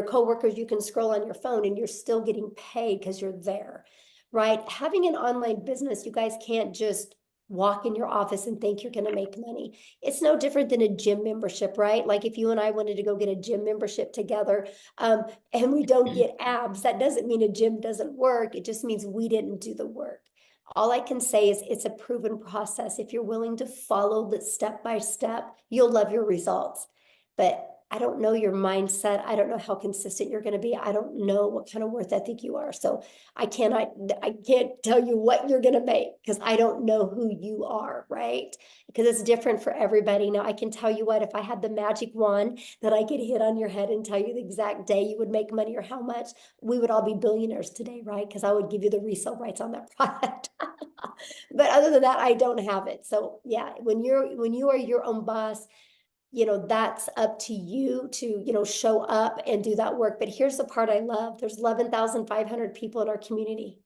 coworkers, you can scroll on your phone, and you're still getting paid because you're there, right? Having an online business, you guys can't just walk in your office and think you're going to make money. It's no different than a gym membership, right? Like, if you and I wanted to go get a gym membership together, and we don't get abs, that doesn't mean a gym doesn't work. It just means we didn't do the work. All I can say is it's a proven process. If you're willing to follow the step by step, you'll love your results. But I don't know your mindset. I don't know how consistent you're going to be. I don't know what kind of worth ethic you are. So I can't tell you what you're going to make because I don't know who you are, right? Because it's different for everybody. Now I can tell you what, if I had the magic wand that I could hit on your head and tell you the exact day you would make money or how much, we would all be billionaires today, right? Because I would give you the resale rights on that product. But other than that, I don't have it. So yeah, when you are your own boss, that's up to you to, show up and do that work. But here's the part I love. There's 11,500 people in our community,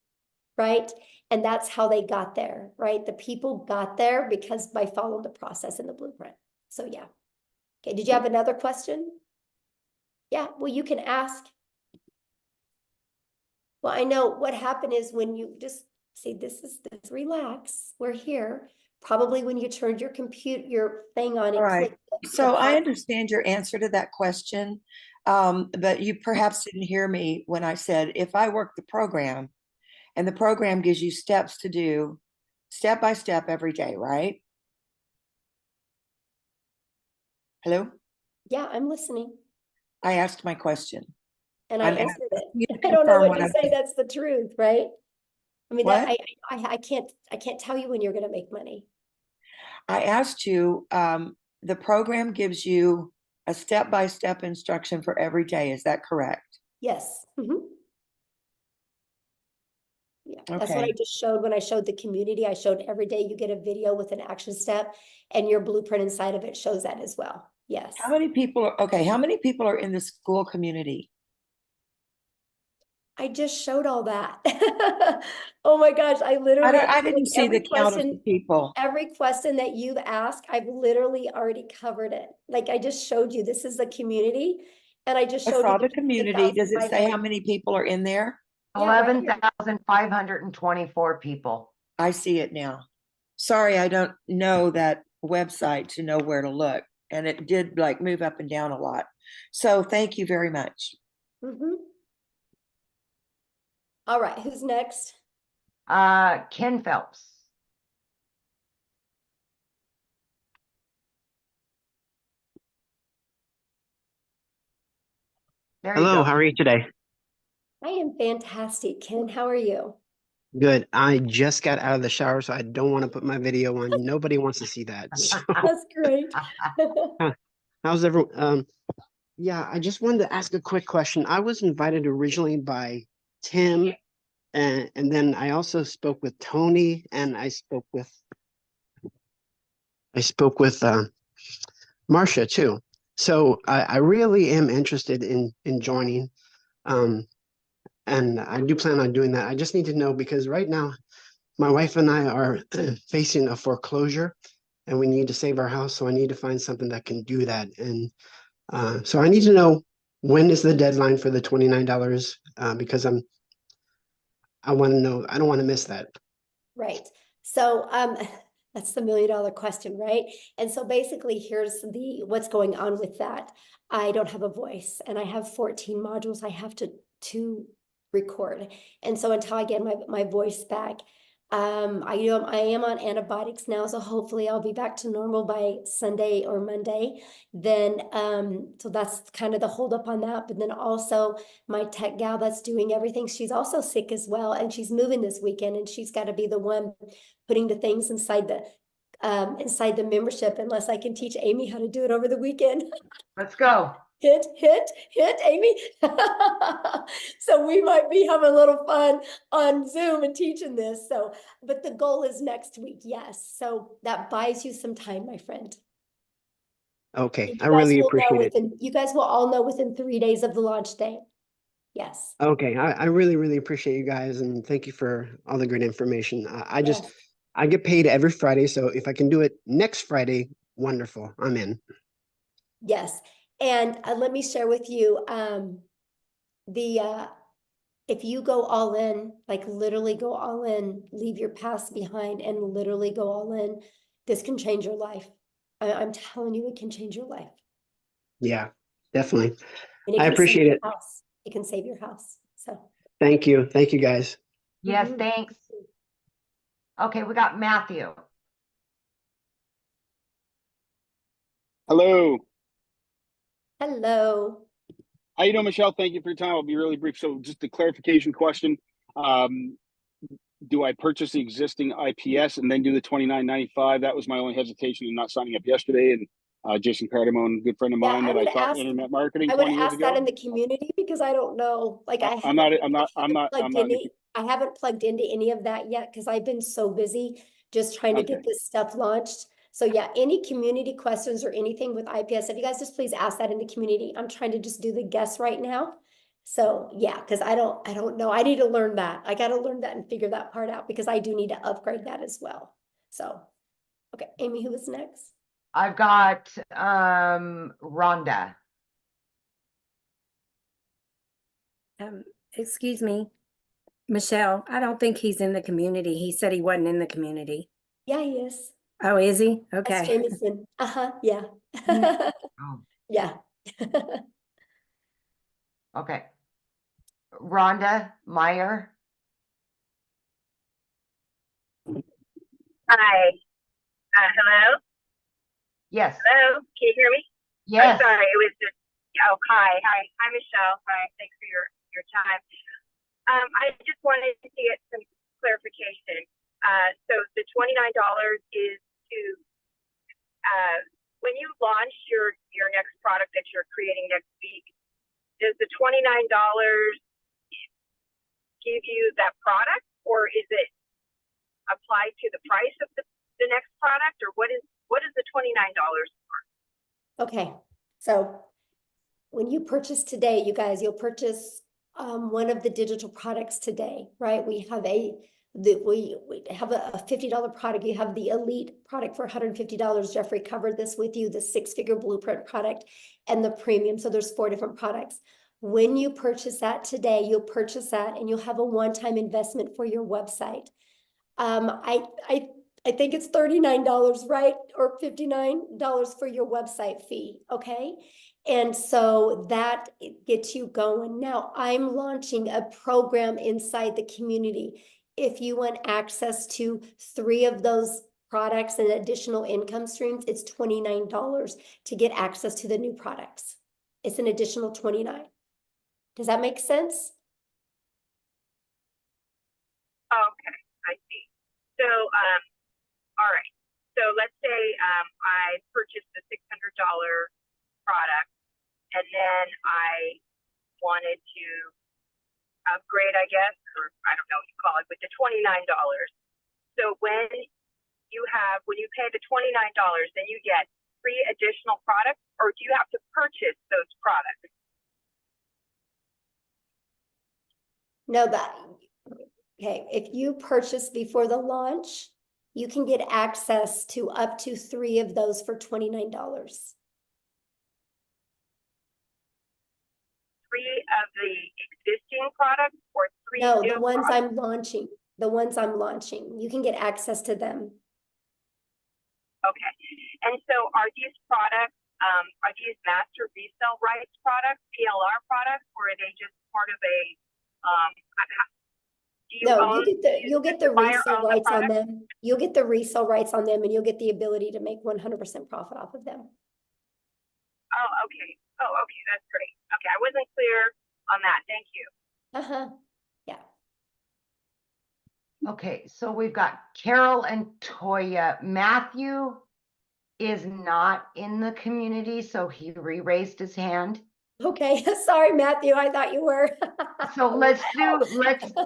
right? And that's how they got there, right? The people got there because by following the process and the blueprint. So yeah. Okay, did you have another question? Yeah, well, you can ask. Well, I know what happened is when you just see, this, relax, we're here. Probably when you turned your thing on, All right. So I power. understand your answer to that question, but you perhaps didn't hear me when I said, if I work the program and the program gives you steps to do step by step every day, right? Hello? Yeah, I'm listening. I asked my question. And I I'm answered asking you it. to I don't know confirm what to I'm say. That's the truth, right? I mean, What? I can't tell you when you're going to make money. I asked you, the program gives you a step-by-step instruction for every day. Is that correct? Yes. Yeah, that's what I Okay. just showed when I showed the community. I showed every day you get a video with an action step, and your blueprint inside of it shows that as well. Yes. How many people are, okay, how many people are in the school community? I just showed all that. Oh my gosh, I literally I didn't see the count of the people. Every question that you've asked, I've literally already covered it. Like I just showed you, this is the community, and I just I showed saw you the community. Does it say how 11,500. many people are in there? Yeah, right here. 11,524 people. I see it now. Sorry, I don't know that website to know where to look. And it did like move up and down a lot. So thank you very much. All right, who's next? Ken Phelps. There you Hello, go. how are you today? I am fantastic, Ken. How are you? Good. I just got out of the shower, so I don't want to put my video on. Nobody wants to see that. So, That's great. how's everyone? Yeah, I just wanted to ask a quick question. I was invited originally by Tim, and then I also spoke with Tony, and I spoke with Marcia too. So I really am interested in joining. And I do plan on doing that. I just need to know because right now my wife and I are facing a foreclosure and we need to save our house. So I need to find something that can do that. And so I need to know when is the deadline for the $29 because I want to know, I don't want to miss that. Right. So that's the $1 million question, right? And so basically here's what's going on with that. I don't have a voice and I have 14 modules I have to record. And so until I get my voice back, I am on antibiotics now, so hopefully I'll be back to normal by Sunday or Monday. Then so that's kind of the holdup on that. But then also my tech gal that's doing everything, she's also sick as well, and she's moving this weekend, and she's got to be the one putting the things inside the membership, unless I can teach Amy how to do it over the weekend. Let's go. Hit, Amy. So we might be having a little fun on Zoom and teaching this. So, but the goal is next week. Yes. So that buys you some time, my friend. Okay. I really appreciate it. You guys will all know within 3 days of the launch date. Yes. Okay. I really, really appreciate you guys. And thank you for all the great information. I get paid every Friday. So if I can do it next Friday, wonderful. I'm in. Yes. And let me share with you, if you go all in, like literally go all in, leave your past behind and literally go all in, this can change your life. I'm telling you, it can change your life. Yeah, definitely. And I appreciate it. House. It can save your house. So thank you. Thank you guys. Yes, thanks. Okay, we got Matthew. Hello. Hello. How you doing, Michelle? Thank you for your time. I'll be really brief. So just a clarification question. Do I purchase the existing IPS and then do the $29.95? That was my only hesitation in not signing up yesterday. And Jason Cardamone, good friend of Yeah, mine that I taught internet marketing I would 20 years ask that ago. in the community because I don't know. Like I I'm not I haven't plugged into any of that yet because I've been so busy just trying to Okay. get this stuff launched. So yeah, any community questions or anything with IPS, if you guys just please ask that in the community. I'm trying to just do the guess right now. So yeah, because I don't know. I need to learn that. I got to learn that and figure that part out because I do need to upgrade that as well. So, okay, Amy, who was next? I've got Rhonda. Excuse me, Michelle, I don't think he's in the community. He said he wasn't in the community. Yeah, he is. Oh, is he? That's Okay. Jameson. Yeah. Oh, Yeah. okay. Rhonda Meyer. Hi. Hello? Yes. Hello? Can you hear me? Yes. I'm sorry. It was just, oh, hi. Hi, Michelle. Hi. Thanks for your time. I just wanted to get some clarification. So the $29 is to, when you launch your next product that you're creating next week, does the $29 give you that product, or is it applied to the price of the next product, or what is the $29 for? Okay. So when you purchase today, you guys, you'll purchase one of the digital products today, right? We have we have a $50 product. You have the elite product for $150. Jeffrey covered this with you, the 6-figure blueprint product and the premium. So there's 4 different products. When you purchase that today, you'll purchase that and you'll have a one-time investment for your website. I think it's $39, right? Or $59 for your website fee, okay? And so that gets you going. Now I'm launching a program inside the community. If you want access to 3 of those products and additional income streams, it's $29 to get access to the new products. It's an additional $29. Does that make sense? Okay, I see. So, all right. So let's say I purchased the $600 product, and then I wanted to upgrade, I guess, or I don't know what you call it, with the $29. So when you pay the $29, then you get 3 additional products, or do you have to purchase those products? No, okay. If you purchase before the launch, you can get access to up to 3 of those for $29. 3 of the existing products, or 3 No, new the ones products? I'm launching. The ones I'm launching. You can get access to them. Okay. And so are these products, are these master resale rights products, PLR products, or are they just part of a, do you No, own, you'll get the buyer resale own the rights on product? them. You'll get the resale rights on them and you'll get the ability to make 100% profit off of them. Oh, okay. Oh, okay. That's great. Okay. I wasn't clear on that. Thank you. Yeah. Okay, so we've got Carol and Toya. Matthew is not in the community, so he re-raised his hand. Okay. Sorry, Matthew. I thought you were. So let's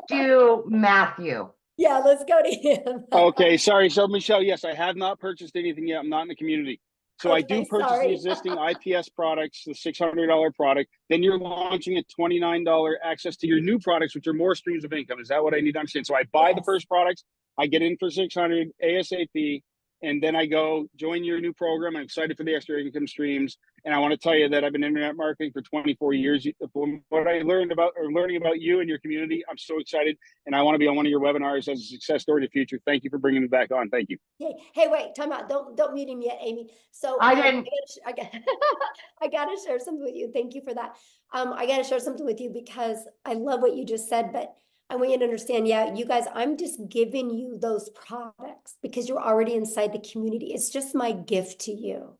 do Matthew. Yeah, let's go to him. Okay, sorry. So Michelle, yes, I have not purchased anything yet. I'm not in the community. So I do purchase the existing IPS products, the $600 product. Then you're launching a $29 access to your new products, which are more streams of income. Is that what I need to understand? So I buy the first products, I get in for $600 ASAP, and then I go join your new program. I'm excited for the extra income streams. And I want to tell you that I've been internet marketing for 24 years. From what I learning about you and your community, I'm so excited. And I want to be on one of your webinars as a success story of the future. Thank you for bringing me back on. Thank you. Hey, wait, time out. Don't mute him yet, Amy. So I didn't. I gotta share something with you. Thank you for that. I gotta share something with you because I love what you just said, but I want you to understand, yeah, you guys, I'm just giving you those products because you're already inside the community. It's just my gift to you,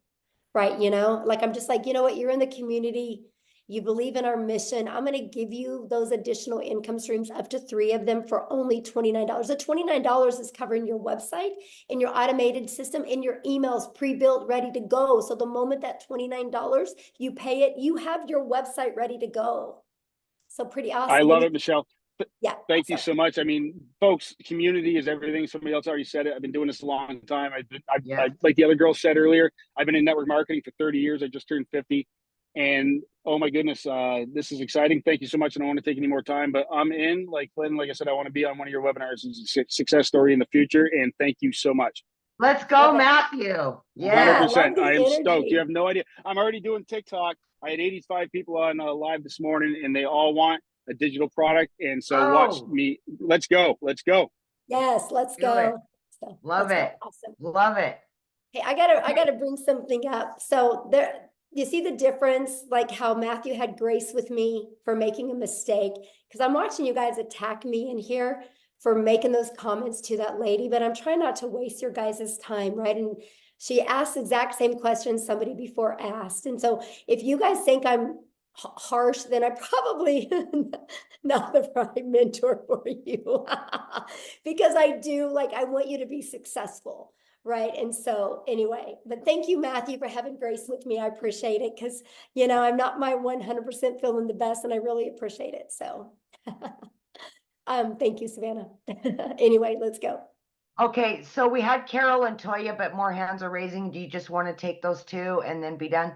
right? You know, like I'm just like, you know what, you're in the community, you believe in our mission. I'm going to give you those additional income streams, up to 3 of them for only $29. The $29 is covering your website and your automated system and your emails pre-built, ready to go. So the moment that $29 you pay it, you have your website ready to go. So pretty awesome. I love it, Michelle. Yeah. Thank you so much. I mean, folks, community is everything. Somebody else already said it. I've been doing this a long time. I like the other girl said earlier, I've been in network marketing for 30 years. I just turned 50. And oh my goodness, this is exciting. Thank you so much. I don't want to take any more time, but I'm in. Like Lynn, like I said, I want to be on one of your webinars as a success story in the future. And thank you so much. Let's go, Matthew. Yeah. 100%. I am stoked. You have no idea. I'm already doing TikTok. I had 85 people on live this morning, and they all want a digital product. And so watch me. Let's go. Let's go. Yes, let's go. So, Love it. Awesome. Love it. Hey, I gotta bring something up. So there, you see the difference, like how Matthew had grace with me for making a mistake, because I'm watching you guys attack me in here for making those comments to that lady, but I'm trying not to waste your guys' time, right? And she asked the exact same question somebody before asked. And so if you guys think I'm harsh, then I probably not the right mentor for you. Because I do, like, I want you to be successful, right? And so anyway, but thank you, Matthew, for having grace with me. I appreciate it, because, you know, I'm not my 100% feeling the best, and I really appreciate it. So thank you, Savannah. Anyway, let's go. Okay, so we had Carol and Toya, but more hands are raising. Do you just want to take those 2 and then be done?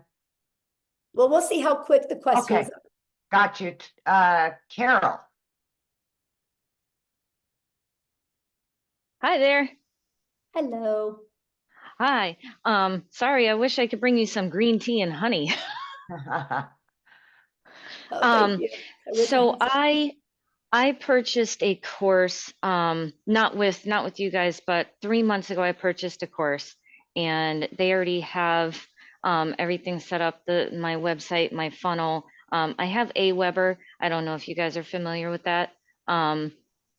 Well, we'll see how quick the questions are. Got you. Carol. Hi there. Hello. Hi. Sorry, I wish I could bring you some green tea and honey. Thank you. So I purchased a course, not with you guys, but 3 months ago I purchased a course, and they already have everything set up, my website, my funnel. I have Aweber. I don't know if you guys are familiar with that. And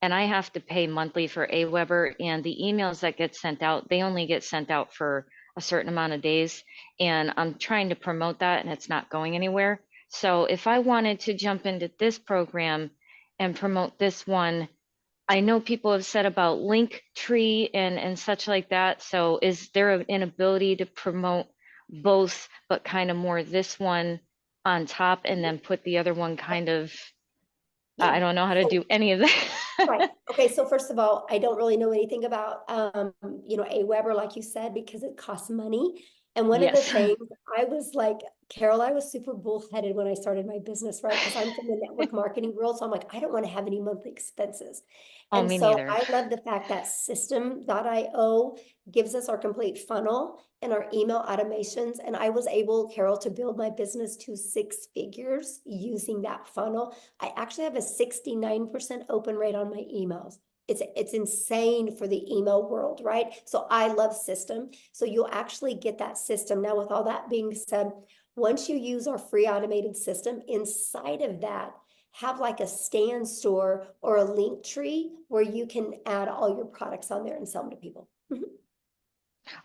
I have to pay monthly for Aweber, and the emails that get sent out, they only get sent out for a certain amount of days. And I'm trying to promote that, and it's not going anywhere. So if I wanted to jump into this program and promote this one, I know people have said about Linktree and such like that. So is there an ability to promote both, but kind of more this one on top, and then put the other one kind of, I don't know how to do any of that. Right. Okay. So first of all, I don't really know anything about, you know, Aweber, like you said, because it costs money. And one of the things I was like, Carol, I was super bullheaded when I started my business, right? Because I'm from the network marketing world. So I'm like, I don't want to have any monthly expenses. Oh, and me so neither. I love the fact that system.io gives us our complete funnel and our email automations. And I was able, Carol, to build my business to 6 figures using that funnel. I actually have a 69% open rate on my emails. It's insane for the email world, right? So I love system. So you'll actually get that system. Now, with all that being said, once you use our free automated system, inside of that, have like a stand store or a link tree where you can add all your products on there and sell them to people.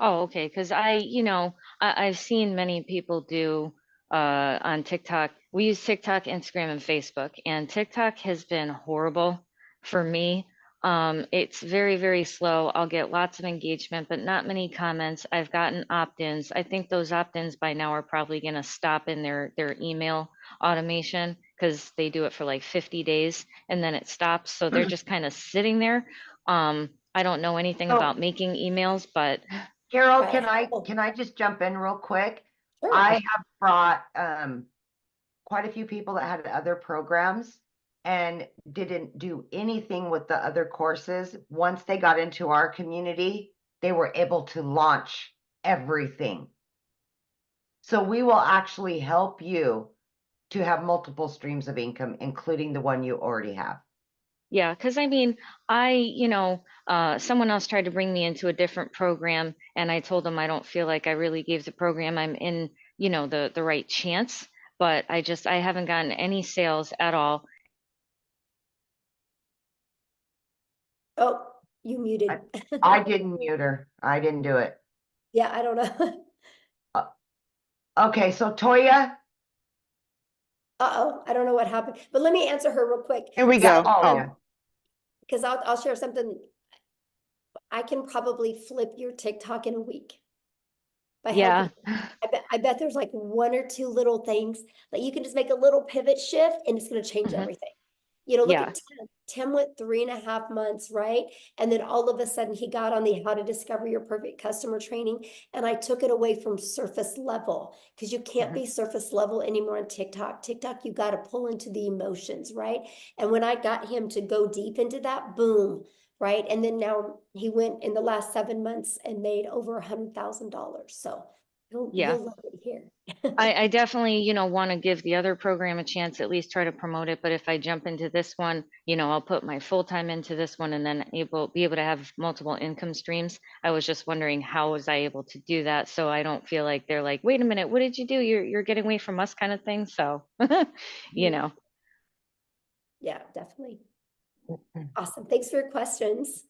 Oh, okay. Because I've seen many people do on TikTok. We use TikTok, Instagram, and Facebook, and TikTok has been horrible for me. It's very, very slow. I'll get lots of engagement, but not many comments. I've gotten opt-ins. I think those opt-ins by now are probably going to stop in their email automation, because they do it for like 50 days and then it stops. So they're just kind of sitting there. I don't know anything about making emails, but Carol, can I just jump in real quick? Sure. I have brought quite a few people that had other programs and didn't do anything with the other courses. Once they got into our community, they were able to launch everything. So we will actually help you to have multiple streams of income, including the one you already have. Yeah, because I mean, someone else tried to bring me into a different program, and I told them I don't feel like I really gave the program I'm in, the right chance, but I haven't gotten any sales at all. Oh, you muted. I didn't mute her. I didn't do it. Yeah, I don't know. Okay, so Toya. Uh-oh, I don't know what happened, but let me answer her real quick. Here we Yeah. go. Oh, yeah. Because I'll share something. I can probably flip your TikTok in a week. By Yeah. I bet there's like one or two little things that you can just make a little pivot shift and it's going to change Mhm. everything. You know, look Yeah. at Tim. Tim went 3.5 months, right? And then all of a sudden he got on the How to Discover Your Perfect Customer training. And I took it away from surface level because you can't be surface level anymore on TikTok. TikTok, you got to pull into the emotions, right? And when I got him to go deep into that, boom, right? And then now he went in the last 7 months and made over $100,000. So Yeah. you'll love it here. I definitely, want to give the other program a chance, at least try to promote it. But if I jump into this one, I'll put my full time into this one and then be able to have multiple income streams. I was just wondering, how was I able to do that? So I don't feel like they're like, wait a minute, what did you do? You're getting away from us kind of thing. So, Yeah, definitely. Awesome. Thanks for your questions.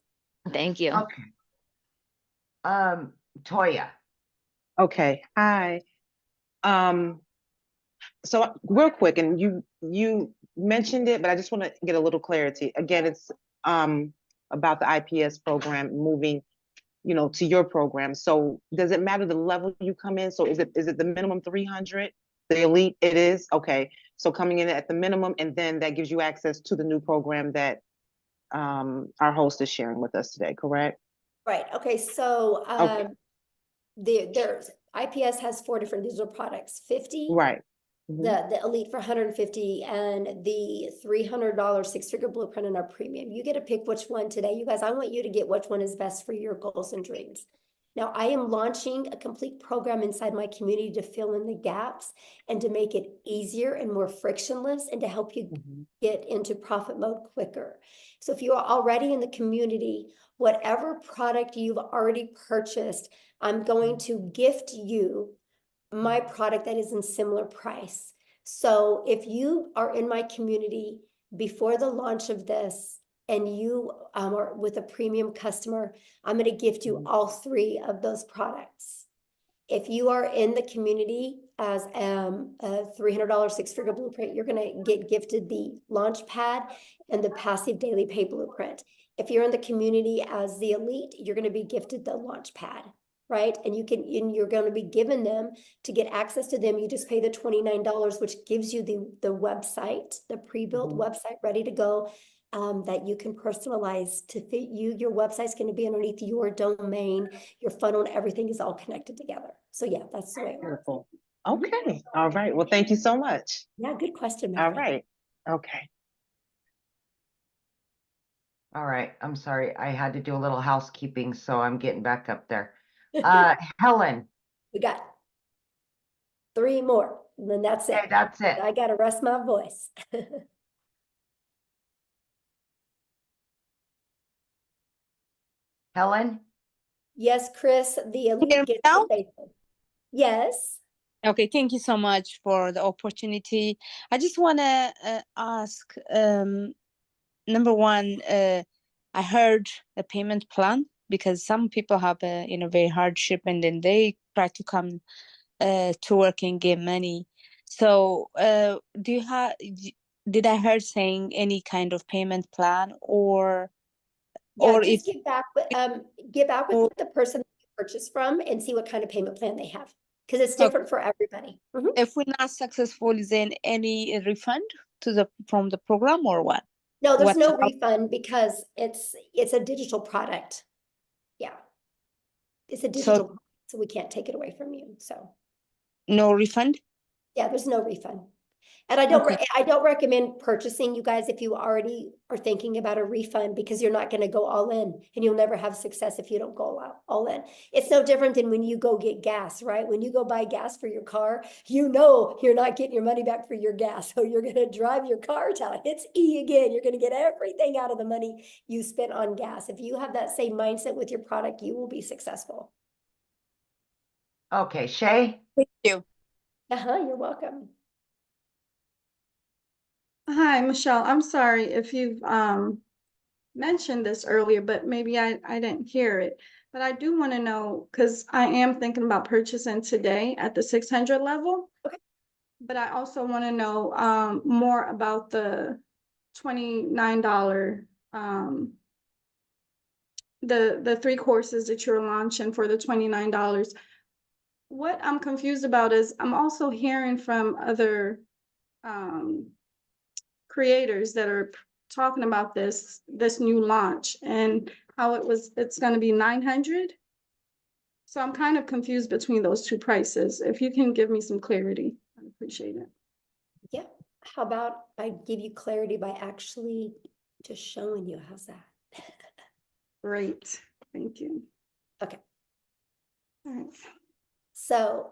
Thank you. Okay. Toya. Okay. Hi. So real quick, and you mentioned it, but I just want to get a little clarity. Again, it's about the IPS program moving, to your program. So does it matter the level you come in? So is it the minimum 300? The elite? It is? Okay. So coming in at the minimum, and then that gives you access to the new program that our host is sharing with us today, correct? Right. Okay. So Okay. there's IPS has 4 different digital products, 50, Right. the elite for 150, and the $300 6-figure blueprint in our premium. You get to pick which one today. You guys, I want you to get which one is best for your goals and dreams. Now, I am launching a complete program inside my community to fill in the gaps and to make it easier and more frictionless and to help you get into profit mode quicker. So if you are already in the community, whatever product you've already purchased, I'm going to gift you my product that is in similar price. So if you are in my community before the launch of this and you are with a premium customer, I'm going to gift you all 3 of those products. If you are in the community as a $300 6-figure blueprint, you're going to get gifted the launch pad and the passive daily pay blueprint. If you're in the community as the elite, you're going to be gifted the launch pad, right? And you're going to be given them to get access to them. You just pay the $29, which gives you the website, the pre-built website ready to go. That you can personalize to fit you. Your website's going to be underneath your domain, your funnel, and everything is all connected together. So yeah, that's the way it works. Beautiful. Okay. All right. Well, thank you so much. Yeah, good question. All right. Okay. All right. I'm sorry. I had to do a little housekeeping, so I'm getting back up there. Helen. We got 3 more, and then that's it. Okay, that's it. I got to rest my voice. Helen? Yes, Chris, the elite Hear me gets now? the basic. Yes. Okay, thank you so much for the opportunity. I just want to ask, number one, I heard a payment plan because some people have a very hardship and then they try to come to work and get money. So, do you have? Did I heard saying any kind of payment plan or Yeah, if just get back with the person you purchased from and see what kind of payment plan they have, because it's different for everybody. if we're not successful, is there any refund from the program or what? No, there's no How- refund because it's a digital product. Yeah. It's a digital product, so we can't take it away from you. So no refund? yeah, there's no refund. And I don't recommend purchasing, you guys, if you already are thinking about a refund, because you're not going to go all in and you'll never have success if you don't go all in. It's no different than when you go get gas, right? When you go buy gas for your car, you're not getting your money back for your gas. So you're going to drive your car till it hits E again. You're going to get everything out of the money you spent on gas. If you have that same mindset with your product, you will be successful. Okay, Shay? Thank you. You're welcome. Hi, Michelle. I'm sorry if you've mentioned this earlier, but maybe I didn't hear it. But I do want to know, because I am thinking about purchasing today at the 600 level. Okay. But I also want to know more about the $29 the 3 courses that you're launching for the $29. What I'm confused about is I'm also hearing from other creators that are talking about this new launch and how it's going to be 900. So I'm kind of confused between those two prices. If you can give me some clarity, I appreciate it. Yeah. How about I give you clarity by actually just showing you? How's that? Great. Thank you. Okay. All right. So,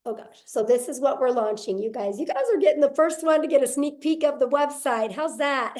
oh gosh. So this is what we're launching, you guys. You guys are getting the first one to get a sneak peek of the website. How's that?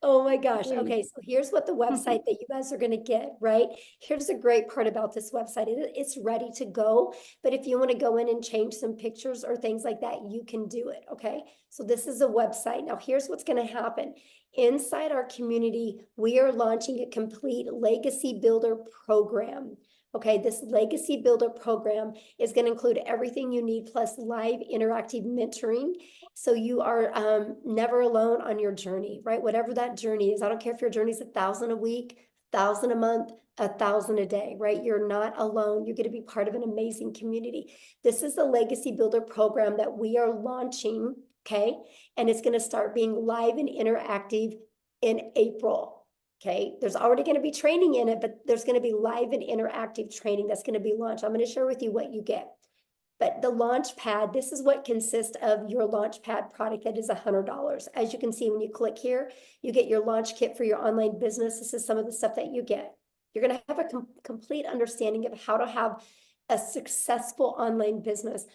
Oh my gosh. Okay, so here's what the website that you guys are going to get, right? Here's the great part about this website. It's ready to go, but if you want to go in and change some pictures or things like that, you can do it, okay? So this is a website. Now here's what's going to happen. Inside our community, we are launching a complete legacy builder program. Okay, this legacy builder program is going to include everything you need plus live interactive mentoring. So you are never alone on your journey, right? Whatever that journey is. I don't care if your journey is 1,000 a week, 1,000 a month, 1,000 a day, right? You're not alone. You're going to be part of an amazing community. This is the legacy builder program that we are launching, okay? And it's going to start being live and interactive in April. Okay, there's already going to be training in it, but there's going to be live and interactive training that's going to be launched. I'm going to share with you what you get. But the launch pad, this is what consists of your launch pad product that is $100. As you can see, when you click here, you get your launch kit for your online business. This is some of the stuff that you get. You're going to have a complete understanding of how to have a successful online business.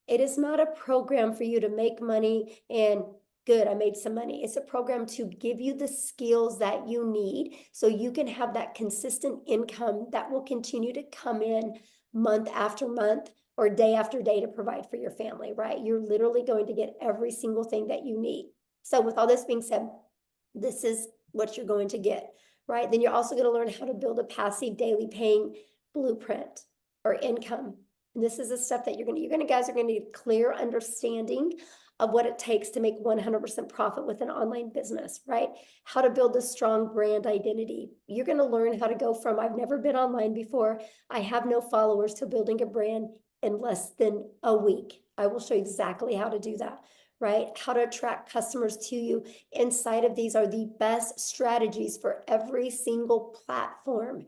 It is not a program for you to make money and good, I made some money. It's a program to give you the skills that you need so you can have that consistent income that will continue to come in month after month or day after day to provide for your family, right? You're literally going to get every single thing that you need. So with all this being said, this is what you're going to get, right? Then you're also going to learn how to build a passive daily paying blueprint or income. And this is the stuff that you guys are going to get clear understanding of what it takes to make 100% profit with an online business, right? How to build a strong brand identity. You're going to learn how to go from I've never been online before, I have no followers, to building a brand in less than a week. I will show you exactly how to do that, right? How to attract customers to you. Inside of these are the best strategies for every single platform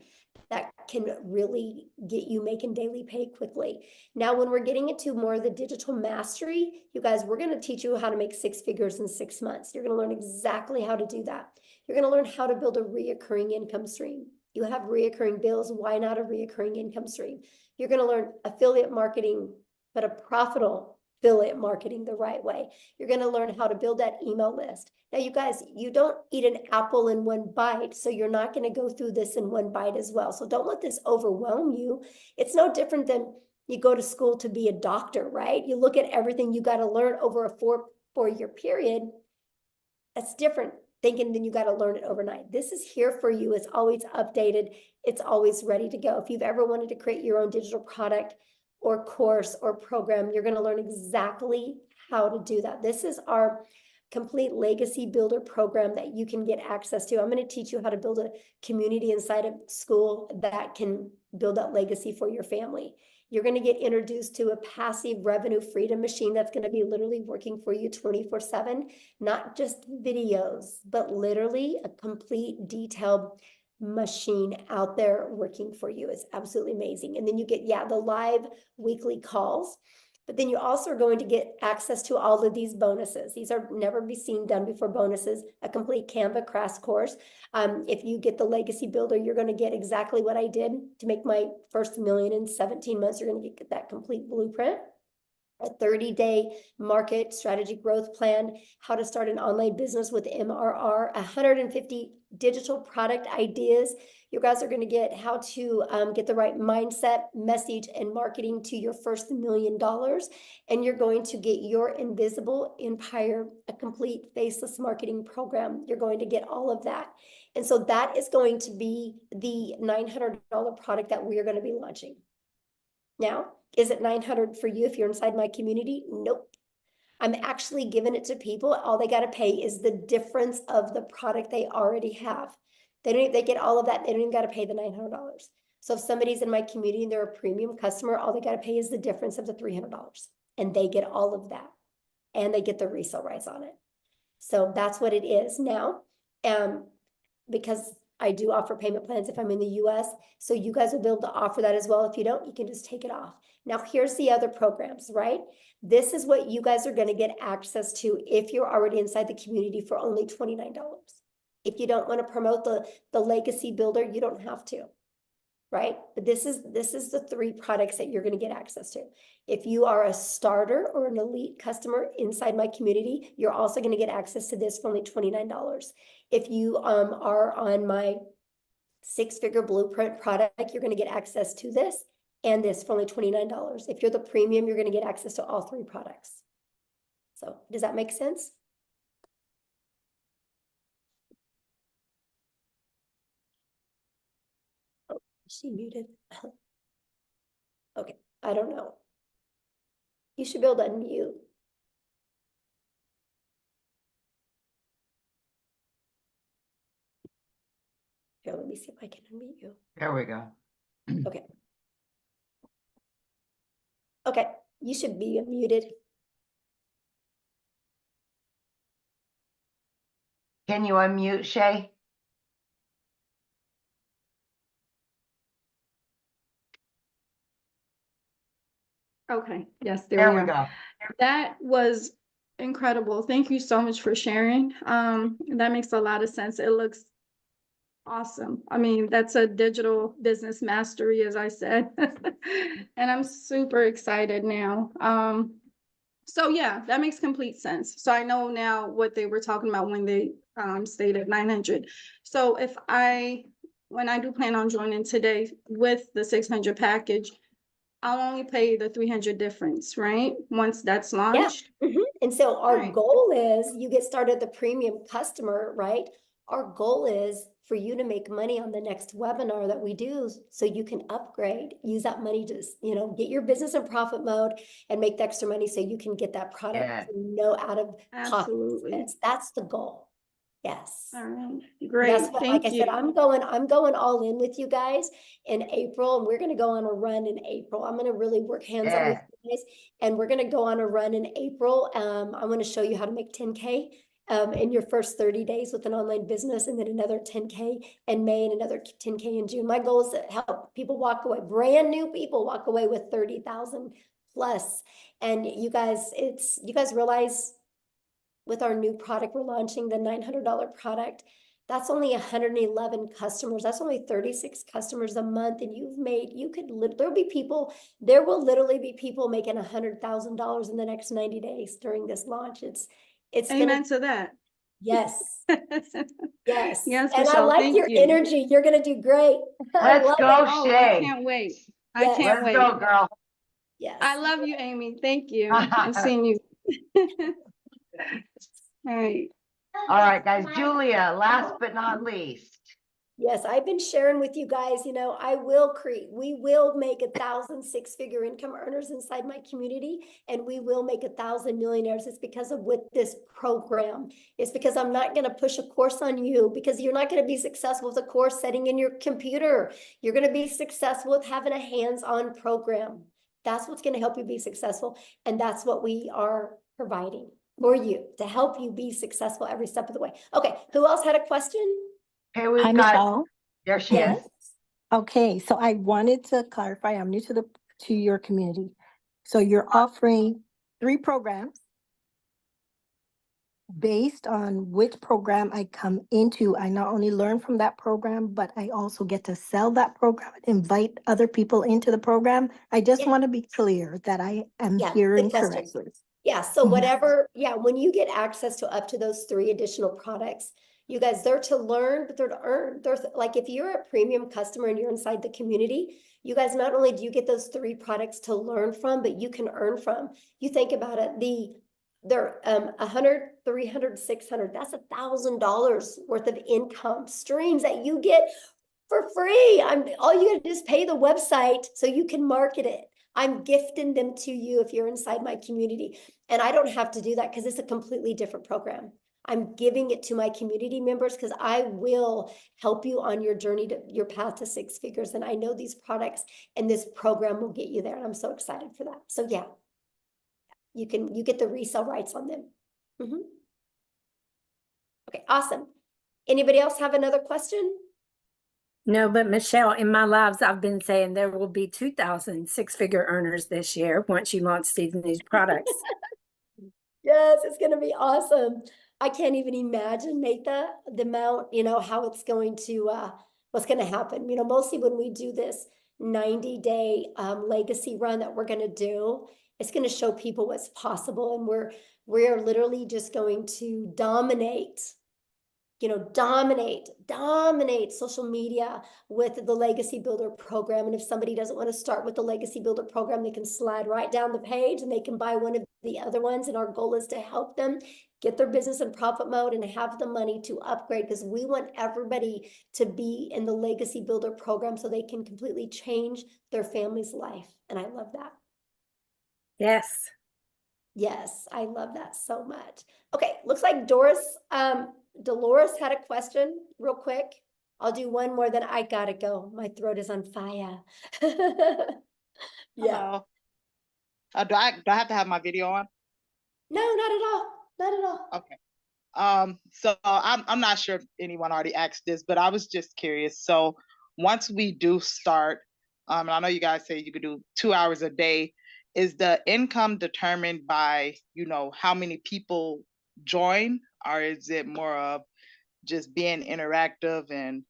that can really get you making daily pay quickly. Now, when we're getting into more of the digital mastery, you guys, we're going to teach you how to make 6 figures in 6 months. You're going to learn exactly how to do that. You're going to learn how to build a reoccurring income stream. You have reoccurring bills. Why not a reoccurring income stream? You're going to learn affiliate marketing, but a profitable affiliate marketing the right way. You're going to learn how to build that email list. Now, you guys, you don't eat an apple in one bite, so you're not going to go through this in one bite as well. So don't let this overwhelm you. It's no different than you go to school to be a doctor, right? You look at everything you got to learn over a four-year period. That's different thinking than you got to learn it overnight. This is here for you. It's always updated. It's always ready to go. If you've ever wanted to create your own digital product or course or program, you're going to learn exactly how to do that. This is our complete legacy builder program that you can get access to. I'm going to teach you how to build a community inside of school that can build that legacy for your family. You're going to get introduced to a passive revenue freedom machine that's going to be literally working for you 24/7, not just videos, but literally a complete detailed machine out there working for you. It's absolutely amazing. And then you get, the live weekly calls, but then you also are going to get access to all of these bonuses. These are never be seen done before bonuses, a complete Canva crash course. If you get the legacy builder, you're going to get exactly what I did to make my first $1 million in 17 months. You're going to get that complete blueprint. a 30-day market strategy growth plan, how to start an online business with MRR, 150 digital product ideas. You guys are going to get how to get the right mindset, message, and marketing to your first $1 million. And you're going to get your invisible empire, a complete faceless marketing program. You're going to get all of that. And so that is going to be the $900 product that we are going to be launching. Now, is it $900 for you if you're inside my community? Nope. I'm actually giving it to people. All they got to pay is the difference of the product they already have. They get all of that. They don't even got to pay the $900. So if somebody's in my community and they're a premium customer, all they got to pay is the difference of the $300. And they get all of that. And they get the resale rights on it. So that's what it is now. Because I do offer payment plans if I'm in the US. So you guys will be able to offer that as well. If you don't, you can just take it off. Now, here's the other programs, right? This is what you guys are going to get access to if you're already inside the community for only $29. If you don't want to promote the legacy builder, you don't have to, right? But this is the 3 products that you're going to get access to. If you are a starter or an elite customer inside my community, you're also going to get access to this for only $29. If you are on my 6-figure blueprint product, you're going to get access to this and this for only $29. If you're the premium, you're going to get access to all 3 products. So does that make sense? Oh, is she muted? Okay, I don't know. You should be able to unmute. Here, let me see if I can unmute you. There we go. Okay. Okay, you should be unmuted. Can you unmute, Shay? Okay, yes, There we we go. That was incredible. Thank you so much for sharing. That makes a lot of sense. It looks awesome. I mean, that's a digital business mastery, as I said. And I'm super excited now. So yeah, that makes complete sense. So I know now what they were talking about when they stated 900. So when I do plan on joining today with the 600 package, I'll only pay the 300 difference, right? Once that's launched. Yeah. And so our goal is you get started the premium customer, right? Our goal is for you to make money on the next webinar that we do so you can upgrade, use that money to, get your business in profit mode and make the extra money so you can get that product no out of pocket expense. That's the goal. Yes. All right. Great. That's what, Thank like I you. said, I'm going all in with you guys in April, and we're going to go on a run in April. I'm going to really work hands-on with you guys, and we're going to go on a run in April. I'm going to show you how to make 10K in your first 30 days with an online business, and then another 10K in May and another 10K in June. My goal is to help people walk away, brand new people walk away with 30,000 plus. And you guys realize with our new product we're launching, the $900 product, that's only 111 customers. That's only 36 customers a month. And there will literally be people making $100,000 in the next 90 days during this launch. It's Amen to that. Yes. Yes. Yes, And Michelle, I like your energy. You're going to do great. Let's go, Oh, Shay. I can't wait. I can't Let's wait. go, girl. Yes. I love you, Amy. Thank you. I've seen you. All right. All right, guys. Julia, last but not least. Yes, I've been sharing with you guys, we will make 1,000 6-figure income earners inside my community, and we will make 1,000 millionaires. It's because of with this program. It's because I'm not going to push a course on you because you're not going to be successful with a course setting in your computer. You're going to be successful with having a hands-on program. That's what's going to help you be successful. And that's what we are providing for you to help you be successful every step of the way. Okay. Who else had a question? Hey, we've Hi, got, Michelle. there she is. Okay, so I wanted to clarify, I'm new to your community. So you're offering 3 programs. based on which program I come into, I not only learn from that program, but I also get to sell that program, invite other people into the program. I just Yeah. want to be clear that I am Yeah, hearing good question. correctly. Yeah, so Mhm. whatever, yeah, when you get access to up to those 3 additional products, you guys, they're to learn, but they're to earn. Like if you're a premium customer and you're inside the community, you guys, not only do you get those 3 products to learn from, but you can earn from. You think about it, they're 100, 300, 600, that's $1,000 worth of income streams that you get for free. All you gotta do is pay the website so you can market it. I'm gifting them to you if you're inside my community. And I don't have to do that because it's a completely different program. I'm giving it to my community members because I will help you on your journey to your path to 6 figures. And I know these products and this program will get you there. And I'm so excited for that. So yeah, you get the resale rights on them. Okay, awesome. Anybody else have another question? No, but Michelle, in my lives, I've been saying there will be 2,000 six-figure earners this year once you launch these new products. Yes, it's going to be awesome. I can't even imagine, Natha, the amount, how it's going to, what's going to happen. Mostly when we do this 90-day legacy run that we're going to do, it's going to show people what's possible. And we're literally just going to dominate social media with the Legacy Builder program. And if somebody doesn't want to start with the Legacy Builder program, they can slide right down the page and they can buy one of the other ones. And our goal is to help them get their business in profit mode and have the money to upgrade, because we want everybody to be in the Legacy Builder program so they can completely change their family's life. And I love that. Yes. Yes, I love that so much. Okay, looks like Dolores had a question real quick. I'll do one more, then I gotta go. My throat is on fire. Yeah. Hello. Do I have to have my video on? No, not at all. Not at all. Okay. So I'm not sure if anyone already asked this, but I was just curious. So once we do start, and I know you guys say you could do 2 hours a day, is the income determined by, how many people join, or is it more of just being interactive? And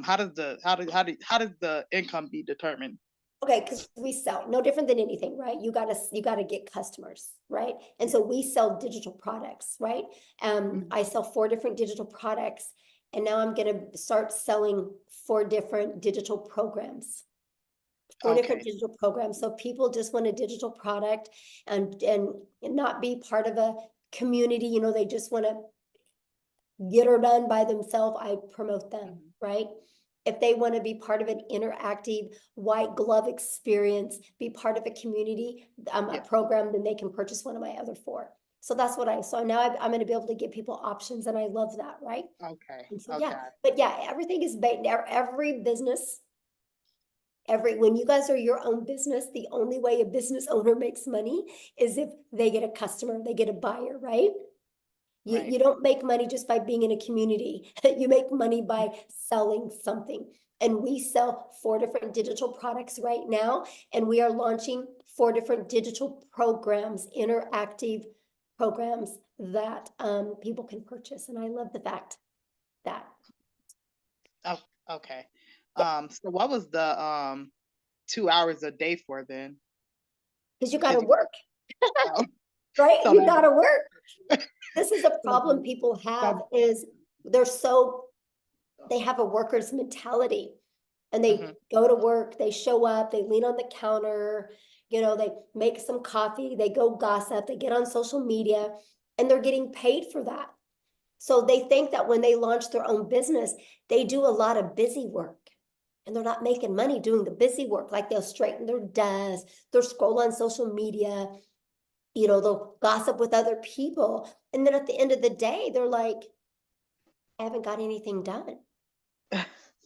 how does the income be determined? Okay, because we sell no different than anything, right? You gotta get customers, right? And so we sell digital products, right? I sell 4 different digital products, and now I'm gonna start selling 4 different digital programs. 4 different digital programs. So people just want a digital product and not be part of a community, they just want to get her done by themselves. I promote them, right? If they want to be part of an interactive white glove experience, be part of a community a program, then they can purchase one of my other 4. So that's what so now I'm going to be able to give people options, and I love that, right? Okay. And so, yeah, but yeah, everything is based, every business, when you guys are your own business, the only way a business owner makes money is if they get a customer, they get a buyer, right? You don't make money just by being in a community. You make money by selling something. And we sell 4 different digital products right now, and we are launching 4 different digital programs, interactive programs that people can purchase. And I love the fact that. Oh, okay. So what was the 2 hours a day for then? Because you got to work, right? So You got to work. This is a problem people have, is they have a worker's mentality, and they go to work, they show up, they lean on the counter, they make some coffee, they go gossip, they get on social media, and they're getting paid for that. So they think that when they launch their own business, they do a lot of busy work, and they're not making money doing the busy work. Like they'll straighten their desk, they'll scroll on social media, they'll gossip with other people. And then at the end of the day, they're like, I haven't got anything done.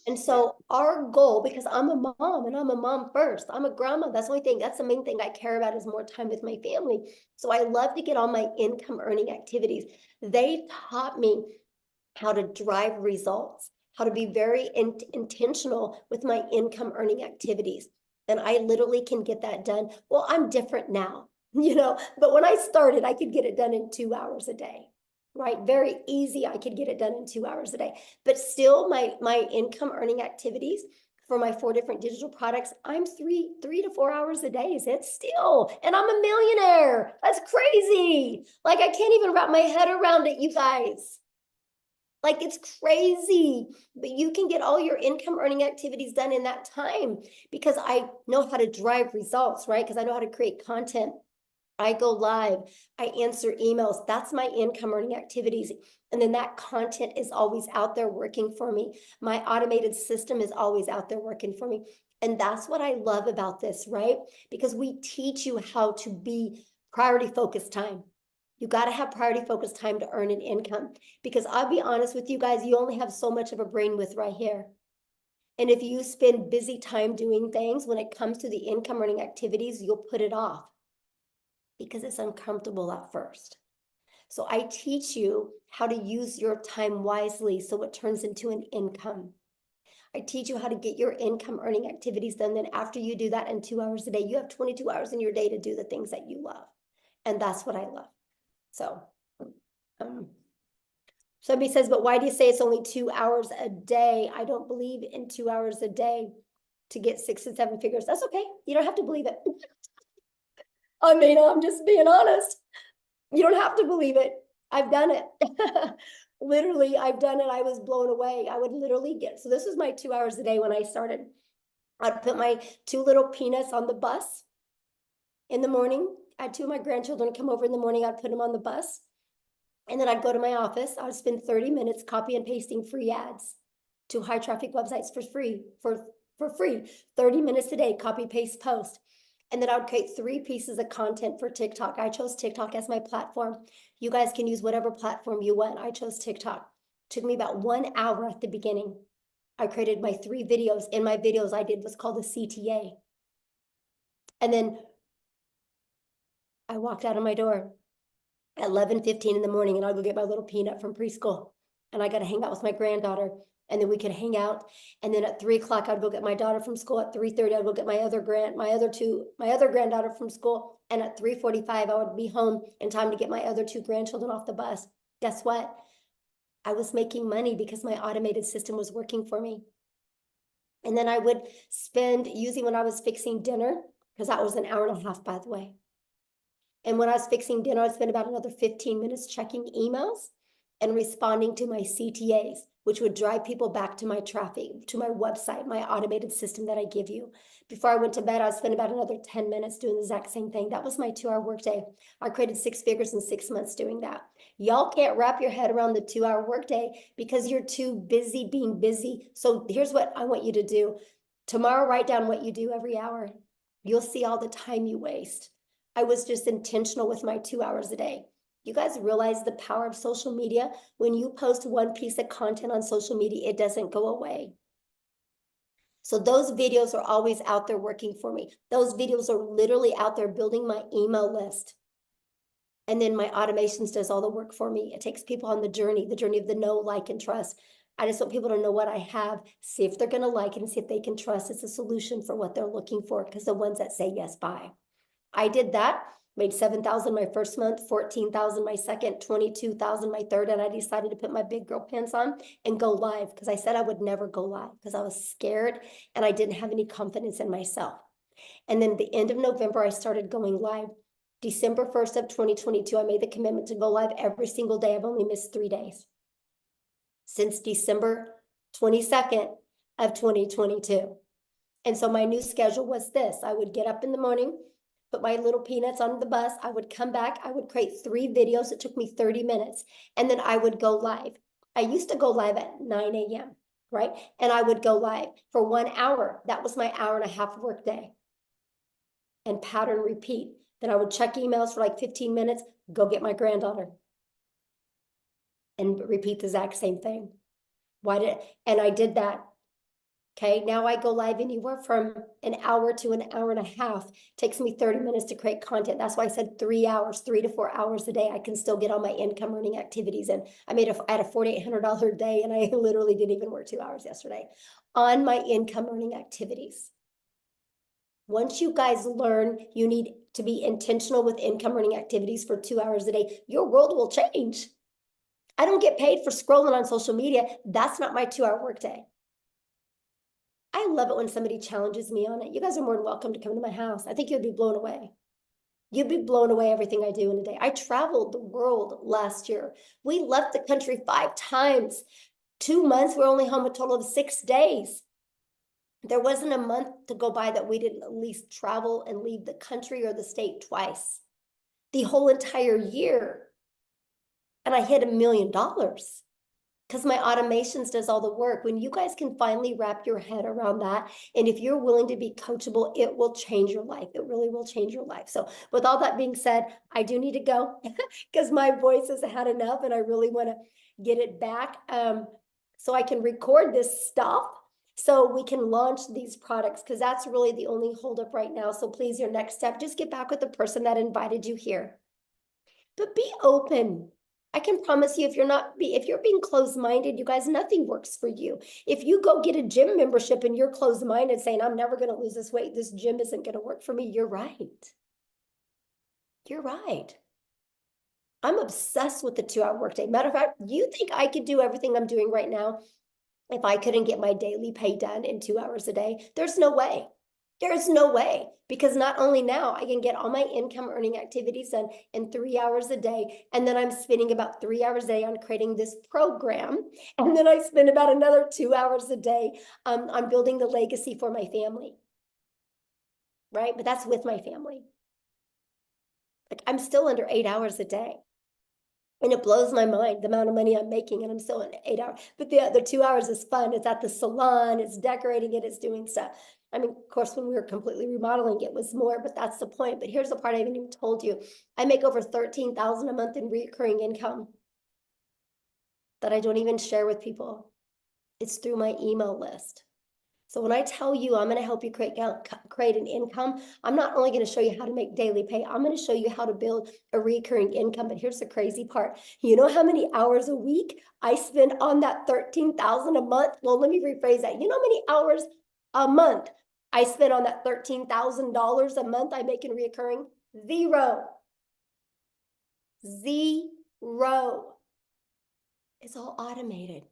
And so our goal, because I'm a mom, and I'm a mom first, I'm a grandma. That's the main thing I care about, is more time with my family. So I love to get all my income earning activities. They taught me how to drive results, how to be very intentional with my income earning activities. And I literally can get that done. Well, I'm different now, but when I started, I could get it done in 2 hours a day, right? Very easy. I could get it done in 2 hours a day, but still my income earning activities for my 4 different digital products, I'm 3 to 4 hours a day. Is it still? And I'm a millionaire. That's crazy. Like I can't even wrap my head around it, you guys. Like it's crazy, but you can get all your income earning activities done in that time because I know how to drive results, right? Because I know how to create content. I go live, I answer emails. That's my income earning activities. And then that content is always out there working for me. My automated system is always out there working for me. And that's what I love about this, right? Because we teach you how to be priority focused time. You got to have priority focused time to earn an income. Because I'll be honest with you guys, you only have so much of a brain width right here. And if you spend busy time doing things, when it comes to the income earning activities, you'll put it off because it's uncomfortable at first. So I teach you how to use your time wisely so it turns into an income. I teach you how to get your income earning activities done. Then after you do that in 2 hours a day, you have 22 hours in your day to do the things that you love. And that's what I love. So somebody says, but why do you say it's only 2 hours a day? I don't believe in 2 hours a day to get 6 and 7 figures. That's okay. You don't have to believe it. I mean, I'm just being honest. You don't have to believe it. I've done it. Literally, I've done it. I was blown away. I would literally so this was my 2 hours a day when I started. I'd put my 2 little peanuts on the bus in the morning. I had 2 of my grandchildren come over in the morning. I'd put them on the bus. And then I'd go to my office. I would spend 30 minutes copy and pasting free ads to high traffic websites for free, for free. 30 minutes a day, copy, paste, post. And then I would create 3 pieces of content for TikTok. I chose TikTok as my platform. You guys can use whatever platform you want. I chose TikTok. It took me about 1 hour at the beginning. I created my 3 videos. In my videos, I did what's called a CTA. And then I walked out of my door at 11:15 in the morning, and I'll go get my little peanut from preschool. And I got to hang out with my granddaughter. And then we could hang out. And then at 3 o'clock, I'd go get my daughter from school. At 3:30, I'd go get my other granddaughter from school. And at 3:45, I would be home in time to get my other 2 grandchildren off the bus. Guess what? I was making money because my automated system was working for me. And then I would spend using when I was fixing dinner, because that was an hour and a half, by the way. And when I was fixing dinner, I'd spend about another 15 minutes checking emails and responding to my CTAs, which would drive people back to my traffic, to my website, my automated system that I give you. Before I went to bed, I'd spend about another 10 minutes doing the exact same thing. That was my 2-hour workday. I created 6 figures in 6 months doing that. Y'all can't wrap your head around the 2-hour workday because you're too busy being busy. So here's what I want you to do. Tomorrow, write down what you do every hour. You'll see all the time you waste. I was just intentional with my 2 hours a day. You guys realize the power of social media? When you post 1 piece of content on social media, it doesn't go away. So those videos are always out there working for me. Those videos are literally out there building my email list. And then my automations does all the work for me. It takes people on the journey of the know, like, and trust. I just want people to know what I have, see if they're going to like it, and see if they can trust it's a solution for what they're looking for, because the ones that say yes, buy. I did that, made 7,000 my first month, 14,000 my second, 22,000 my third, and I decided to put my big girl pants on and go live, because I said I would never go live because I was scared and I didn't have any confidence in myself. And then at the end of November, I started going live. December 1st of 2022, I made the commitment to go live every single day. I've only missed 3 days since December 22nd of 2022. And so my new schedule was this. I would get up in the morning, put my little peanuts on the bus. I would come back. I would create 3 videos. It took me 30 minutes. And then I would go live. I used to go live at 9 a.m., right? And I would go live for 1 hour. That was my hour and a half work day. And pattern repeat. Then I would check emails for like 15 minutes, go get my granddaughter. And repeat the exact same thing. And I did that. Okay, now I go live anywhere from an hour to an hour and a half. It takes me 30 minutes to create content. That's why I said 3 hours, 3 to 4 hours a day. I can still get all my income earning activities. And I had a $4,800 day, and I literally didn't even work 2 hours yesterday on my income earning activities. Once you guys learn you need to be intentional with income earning activities for 2 hours a day, your world will change. I don't get paid for scrolling on social media. That's not my 2-hour workday. I love it when somebody challenges me on it. You guys are more than welcome to come to my house. I think you'd be blown away. You'd be blown away everything I do in a day. I traveled the world last year. We left the country 5 times. 2 months, we're only home a total of 6 days. There wasn't a month to go by that we didn't at least travel and leave the country or the state twice. The whole entire year. And I hit $1 million because my automations does all the work. When you guys can finally wrap your head around that, and if you're willing to be coachable, it will change your life. It really will change your life. So with all that being said, I do need to go because my voice has had enough and I really want to get it back so I can record this stuff so we can launch these products, because that's really the only holdup right now. So please, your next step, just get back with the person that invited you here. But be open. I can promise you, if you're being closed-minded, you guys, nothing works for you. If you go get a gym membership and you're closed-minded saying, I'm never going to lose this weight, this gym isn't going to work for me, you're right. You're right. I'm obsessed with the 2-hour workday. Matter of fact, you think I could do everything I'm doing right now if I couldn't get my daily pay done in 2 hours a day? There's no way. There's no way, because not only now I can get all my income earning activities done in 3 hours a day. And then I'm spending about 3 hours a day on creating this program. And then I spend about another 2 hours a day on building the legacy for my family. Right? But that's with my family. Like, I'm still under 8 hours a day. And it blows my mind the amount of money I'm making, and I'm still in 8 hours. But the other 2 hours is fun. It's at the salon, it's decorating it, it's doing stuff. I mean, of course, when we were completely remodeling, it was more, but that's the point. But here's the part I haven't even told you. I make over $13,000 a month in recurring income that I don't even share with people. It's through my email list. So when I tell you I'm going to help you create an income, I'm not only going to show you how to make daily pay, I'm going to show you how to build a recurring income. But here's the crazy part. You know how many hours a week I spend on that $13,000 a month? Well, let me rephrase that. You know how many hours a month I spend on that $13,000 a month I make in recurring? 0. 0. It's all automated.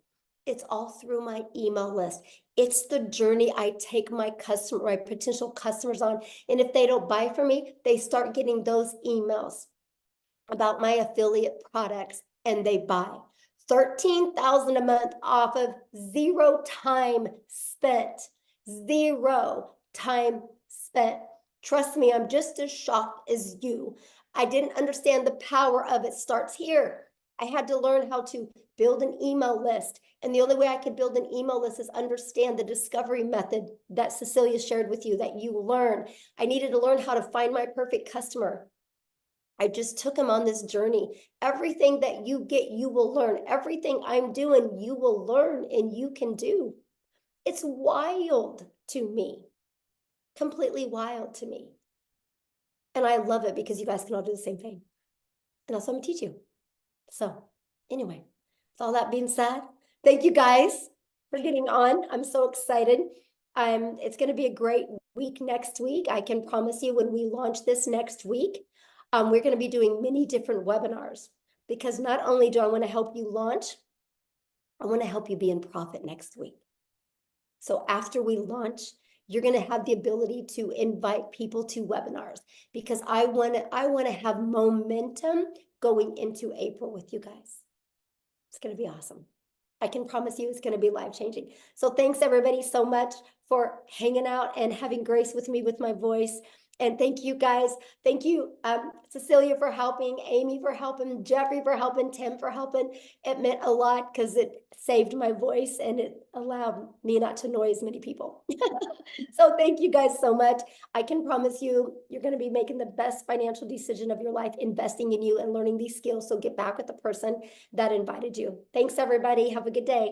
It's all through my email list. It's the journey I take my potential customers on. And if they don't buy from me, they start getting those emails about my affiliate products and they buy. $13,000 a month off of 0 time spent. 0 time spent. Trust me, I'm just as shocked as you. I didn't understand the power of it starts here. I had to learn how to build an email list. And the only way I could build an email list is understand the discovery method that Cecilia shared with you, that you learn. I needed to learn how to find my perfect customer. I just took them on this journey. Everything that you get, you will learn. Everything I'm doing, you will learn and you can do. It's wild to me. Completely wild to me. And I love it because you guys can all do the same thing. And that's what I'm going to teach you. So anyway, with all that being said, thank you guys for getting on. I'm so excited. It's going to be a great week next week. I can promise you when we launch this next week, we're going to be doing many different webinars, because not only do I want to help you launch, I want to help you be in profit next week. So after we launch, you're going to have the ability to invite people to webinars, because I want to have momentum going into April with you guys. It's going to be awesome. I can promise you it's going to be life-changing. So thanks everybody so much for hanging out and having grace with me with my voice. And thank you guys. Thank you, Cecilia, for helping, Amy for helping, Jeffrey for helping, Tim for helping. It meant a lot because it saved my voice and it allowed me not to annoy as many people. So thank you guys so much. I can promise you, you're going to be making the best financial decision of your life, investing in you and learning these skills. So get back with the person that invited you. Thanks, everybody. Have a good day.